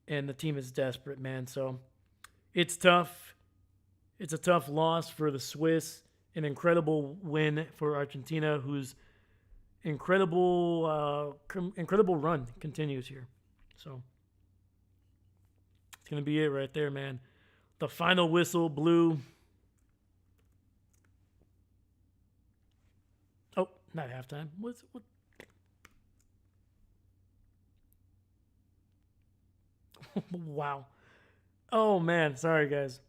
And the team is desperate, man. So it's tough. It's a tough loss for the Swiss. An incredible win for Argentina, whose incredible run continues here. So it's gonna be it right there, man. The final whistle blew. Oh, not halftime. What? Wow. Oh man, sorry guys.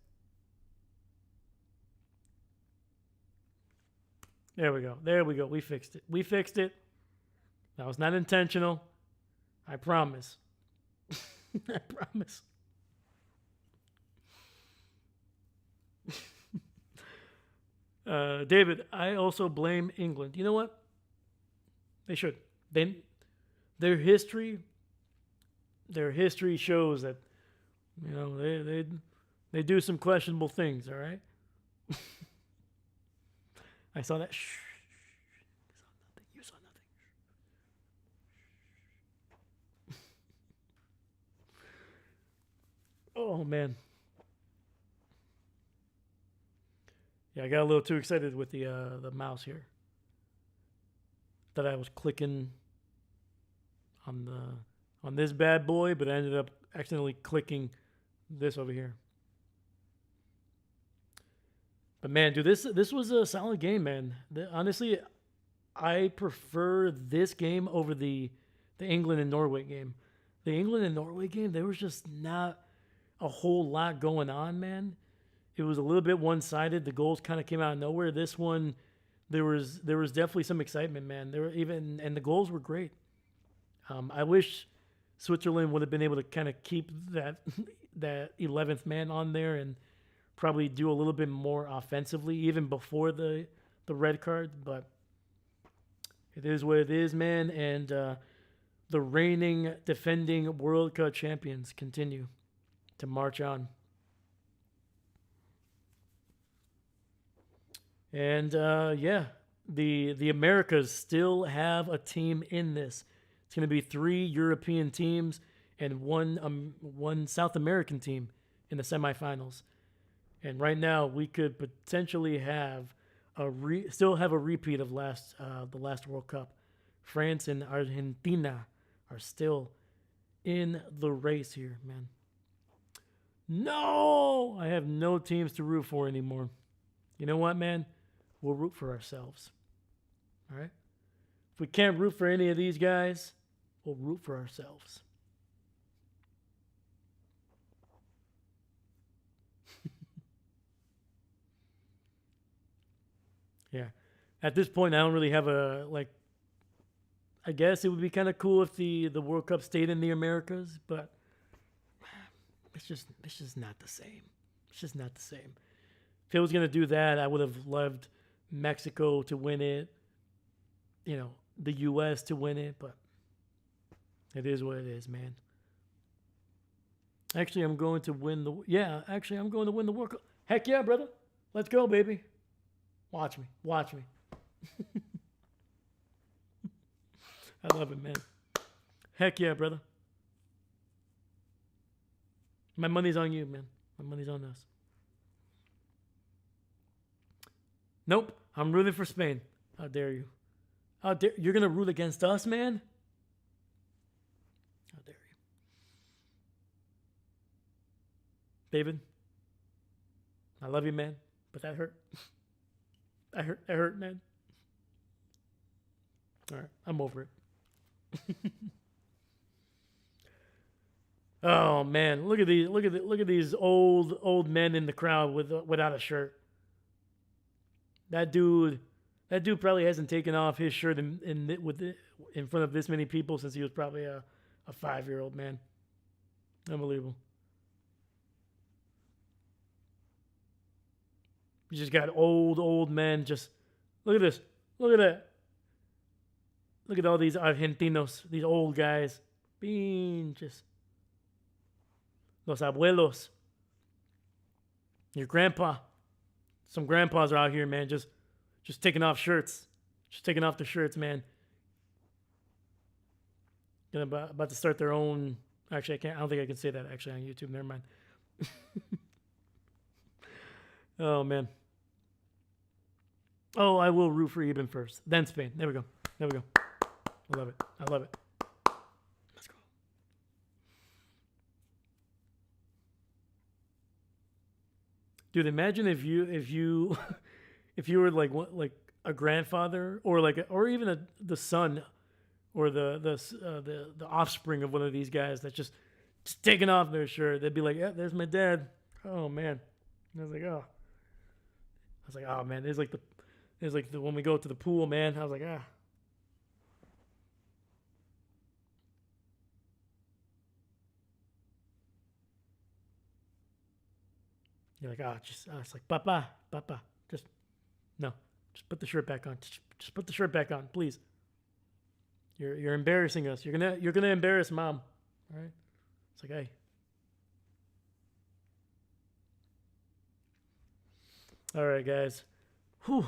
There we go. There we go. We fixed it. We fixed it. That was not intentional. I promise. I promise. David, I also blame England. You know what? They should. They, their history, their history shows that they do some questionable things. All right. I saw that. Shh. You saw nothing. Oh man. Yeah, I got a little too excited with the mouse here. Thought I was clicking on this bad boy, but I ended up accidentally clicking this over here. But man, dude, this was a solid game, man. Honestly, I prefer this game over the England and Norway game. The England and Norway game, there was just not a whole lot going on, man. It was a little bit one-sided. The goals kind of came out of nowhere. This one, there was definitely some excitement, man. There were and the goals were great. I wish Switzerland would have been able to kind of keep that 11th man on there and probably do a little bit more offensively, even before the red card. But it is what it is, man. And the reigning, defending World Cup champions continue to march on. And yeah, the Americas still have a team in this. It's going to be 3 European teams and one South American team in the semifinals. And right now, we could potentially have still have a repeat of the last World Cup. France and Argentina are still in the race here, man. No, I have no teams to root for anymore. You know what, man? We'll root for ourselves. All right? If we can't root for any of these guys, we'll root for ourselves. Yeah. At this point, I don't really have I guess it would be kind of cool if the World Cup stayed in the Americas, but it's just not the same. It's just not the same. If it was going to do that, I would have loved Mexico to win it, the U.S. to win it, but it is what it is, man. Actually, I'm going to win the World Cup. Heck yeah, brother. Let's go, baby. Watch me. I love it, man. Heck yeah, brother. My money's on you, man. My money's on us. Nope. I'm rooting for Spain. How dare you? You're going to root against us, man? How dare you? David, I love you, man, but that hurt. That hurt, man. All right, I'm over it. Oh man, look at these old men in the crowd without a shirt. That dude probably hasn't taken off his shirt in front of this many people since he was probably a 5-year-old, man. Unbelievable. You just got old men. Just look at this. Look at that. Look at all these Argentinos, these old guys. Pinches. Los abuelos. Your grandpa. Some grandpas are out here, man, just taking off shirts. Just taking off their shirts, man. About to start their own. Actually, I don't think I can say that actually on YouTube. Never mind. Oh man. Oh, I will root for Eben first, then Spain. There we go. There we go. I love it. I love it. Let's go. Dude, imagine if you if you were like a grandfather or even the son or the offspring of one of these guys that's just taking off their shirt. They'd be like, "Yeah, there's my dad." Oh man. And I was like, oh man, there's like the when we go to the pool, man. I was like, ah. You're like, it's like, papa, just no, just put the shirt back on. Just put the shirt back on, please. You're embarrassing us. You're gonna embarrass mom. All right. It's like, hey. All right, guys. Whew.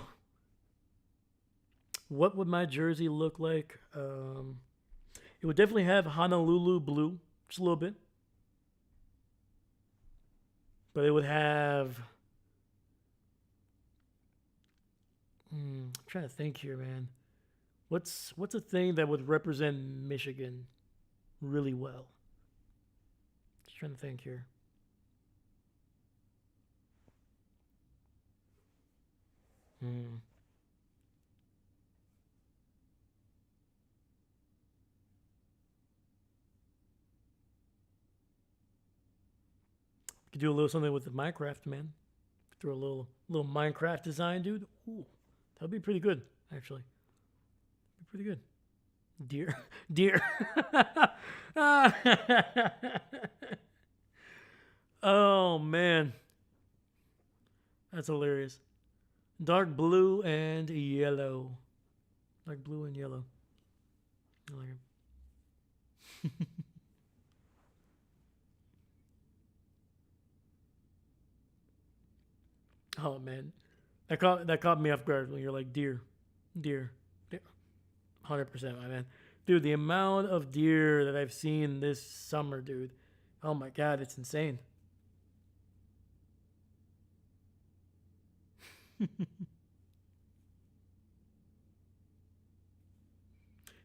What would my jersey look like? It would definitely have Honolulu blue, just a little bit. But it would have. I'm trying to think here, man. What's a thing that would represent Michigan really well? Just trying to think here. Could do a little something with the Minecraft, man. Throw a little Minecraft design, dude. Ooh, that'd be pretty good, actually. Be pretty good. Deer, deer. Oh man, that's hilarious. Dark blue and yellow. Dark blue and yellow. I like it. Oh man, that caught me off guard when you're like deer, deer, 100%, my man, dude. The amount of deer that I've seen this summer, dude. Oh my god, it's insane.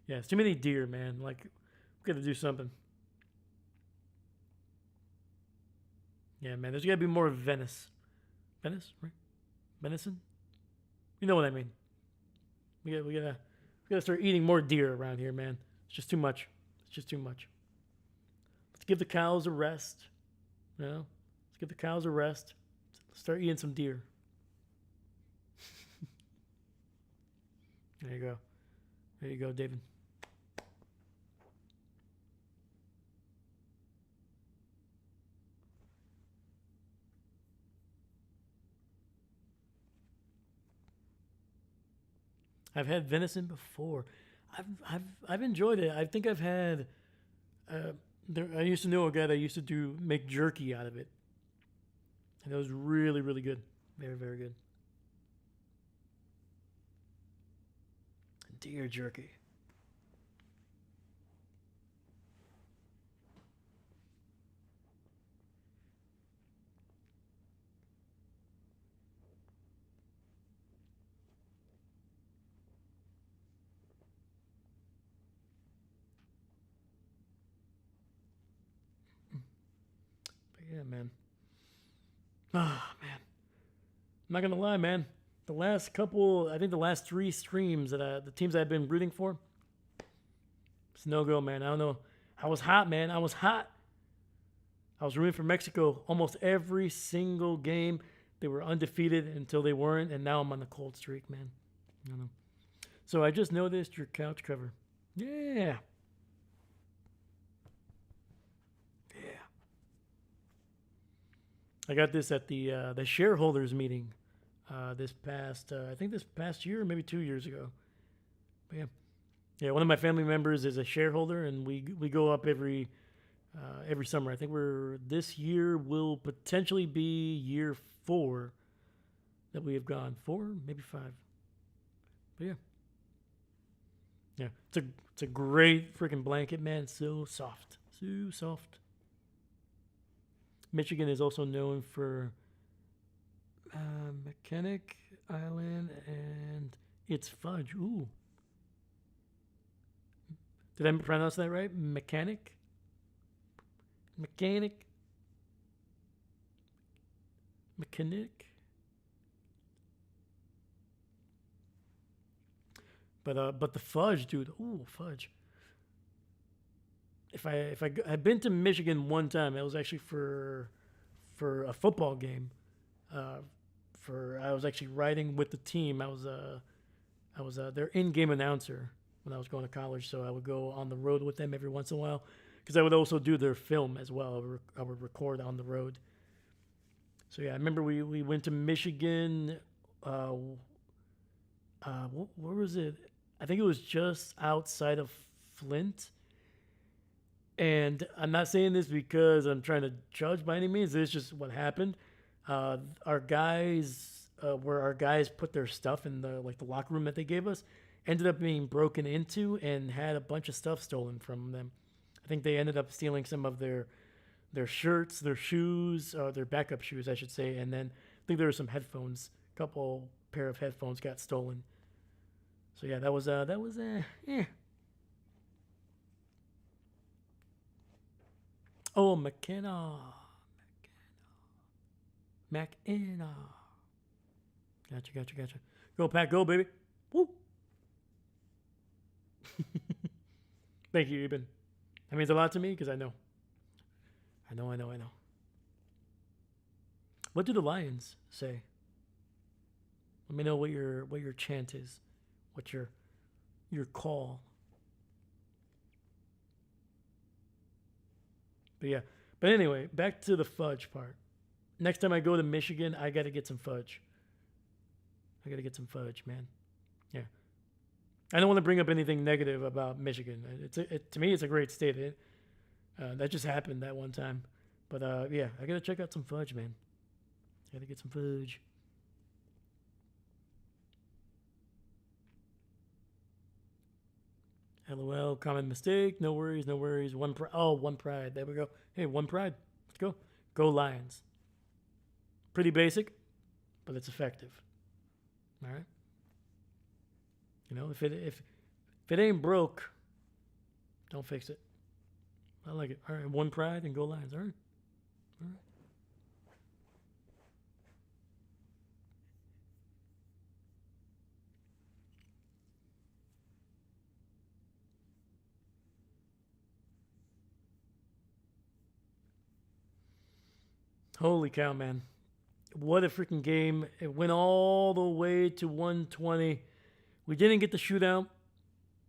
Yeah, it's too many deer, man. Like, we gotta do something. Yeah, man. There's gotta be more Venice. Venice, right? Venison. You know what I mean. We gotta start eating more deer around here, man. It's just too much. It's just too much. Let's give the cows a rest. You know? Let's give the cows a rest. Start eating some deer. There you go. There you go, David. I've had venison before. I've enjoyed it. I think I've had. I used to know a guy that used to make jerky out of it, and it was really really good. Very very good. Deer jerky. But yeah, man. Ah, man. I'm not gonna lie, man. The last couple, I think the last three streams the teams I've been rooting for, it's no go, man. I don't know. I was hot, man. I was hot. I was rooting for Mexico almost every single game. They were undefeated until they weren't, and now I'm on the cold streak, man. I don't know. So I just noticed your couch cover. Yeah. Yeah. I got this at the shareholders meeting this past I think this past year, or maybe 2 years ago. But yeah, Yeah, one of my family members is a shareholder, and we go up every summer. I think we're this year will potentially be year 4 that we have gone. 4, maybe 5. But yeah, yeah, it's a great freaking blanket, man. So soft, so soft. Michigan is also known for Mechanic Island and its fudge. Ooh, did I pronounce that right? Mechanic, mechanic. But the fudge, dude. Ooh, fudge. If I've been to Michigan one time, it was actually for a football game. Uh, for I was actually riding with the team. I was their in-game announcer when I was going to college, so I would go on the road with them every once in a while because I would also do their film as well. I would record on the road. So yeah, I remember we went to Michigan. Uh, where was it? I think it was just outside of Flint. And I'm not saying this because I'm trying to judge by any means. It's just what happened. Our guys, where our guys put their stuff in the locker room that they gave us, ended up being broken into and had a bunch of stuff stolen from them. I think they ended up stealing some of their shirts, their shoes, their backup shoes, I should say, and then I think there were some headphones. A couple pair of headphones got stolen. So yeah, that was yeah. Oh, McKenna. Gotcha. Go Pack, go baby. Woo. Thank you, Eben. That means a lot to me because I know. What do the Lions say? Let me know what your chant is. What's your call? But yeah. But anyway, back to the fudge part. Next time I go to Michigan, I gotta get some fudge. I gotta get some fudge, man. Yeah. I don't want to bring up anything negative about Michigan. To me, it's a great state. That just happened that one time. But yeah, I gotta check out some fudge, man. I gotta get some fudge. LOL, common mistake. No worries, no worries. One pride. There we go. Hey, one pride. Let's go. Go Lions. Pretty basic, but it's effective. All right. If it ain't broke, don't fix it. I like it. All right, one pride and go Lions. All right. All right. Holy cow, man. What a freaking game. It went all the way to 120. We didn't get the shootout,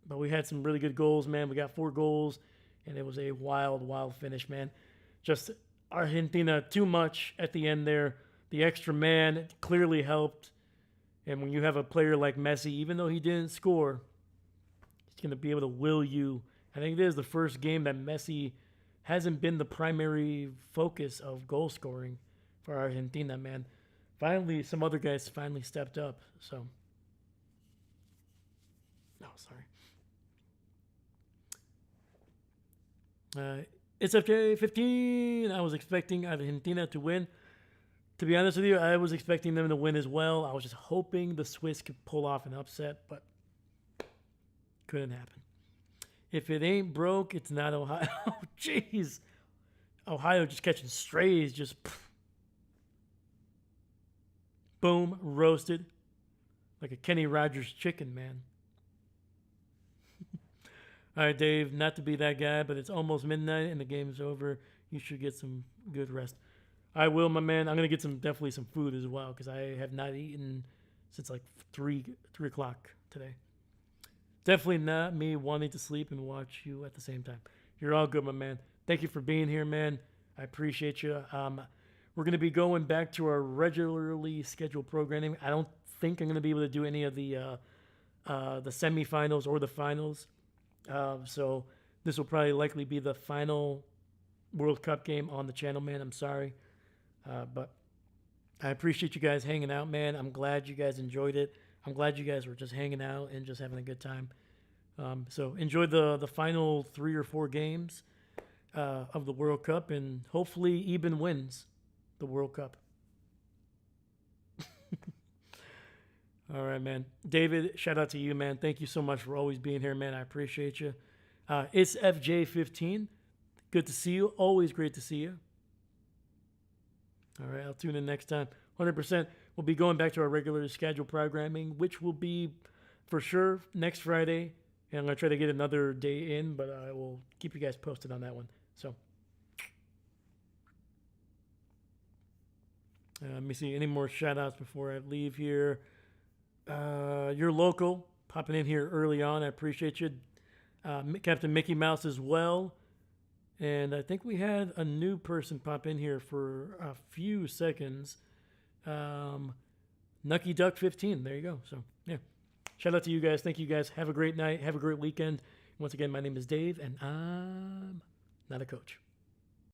but we had some really good goals, man. We got 4 goals, and it was a wild finish, man. Just Argentina too much at the end there. The extra man clearly helped. And when you have a player like Messi, even though he didn't score, he's going to be able to will you. I think this is the first game that Messi hasn't been the primary focus of goal scoring for Argentina, man. Finally, some other guys finally stepped up. So, no, sorry. It's FJ 15. I was expecting Argentina to win. To be honest with you, I was expecting them to win as well. I was just hoping the Swiss could pull off an upset, but couldn't happen. If it ain't broke, it's not Ohio. Jeez. Ohio just catching strays, just boom, roasted like a Kenny Rogers chicken, man. All right, Dave, not to be that guy, but it's almost midnight and the game's over. You should get some good rest. I will, my man. I'm gonna get definitely some food as well because I have not eaten since like 3 o'clock today. Definitely not me wanting to sleep and watch you at the same time. You're all good, my man. Thank you for being here, man. I appreciate you. We're going to be going back to our regularly scheduled programming. I don't think I'm going to be able to do any of the semifinals or the finals So this will probably likely be the final World Cup game on the channel, man. I'm sorry. But I appreciate you guys hanging out, man. I'm glad you guys enjoyed it. I'm glad you guys were just hanging out and just having a good time. So enjoy the final 3 or 4 games of the World Cup, and hopefully Eben wins the World Cup. All right, man. David, shout out to you, man. Thank you so much for always being here, man. I appreciate you. It's FJ15. Good to see you. Always great to see you. All right, I'll tune in next time. 100%. We'll be going back to our regular scheduled programming, which will be for sure next Friday. And I'm going to try to get another day in, but I will keep you guys posted on that one. So, let me see any more shout outs before I leave here. You're local, popping in here early on. I appreciate you. Captain Mickey Mouse as well. And I think we had a new person pop in here for a few seconds. Nucky Duck 15. There you go. So, yeah. Shout out to you guys. Thank you guys. Have a great night. Have a great weekend. Once again, my name is Dave, and I'm not a coach.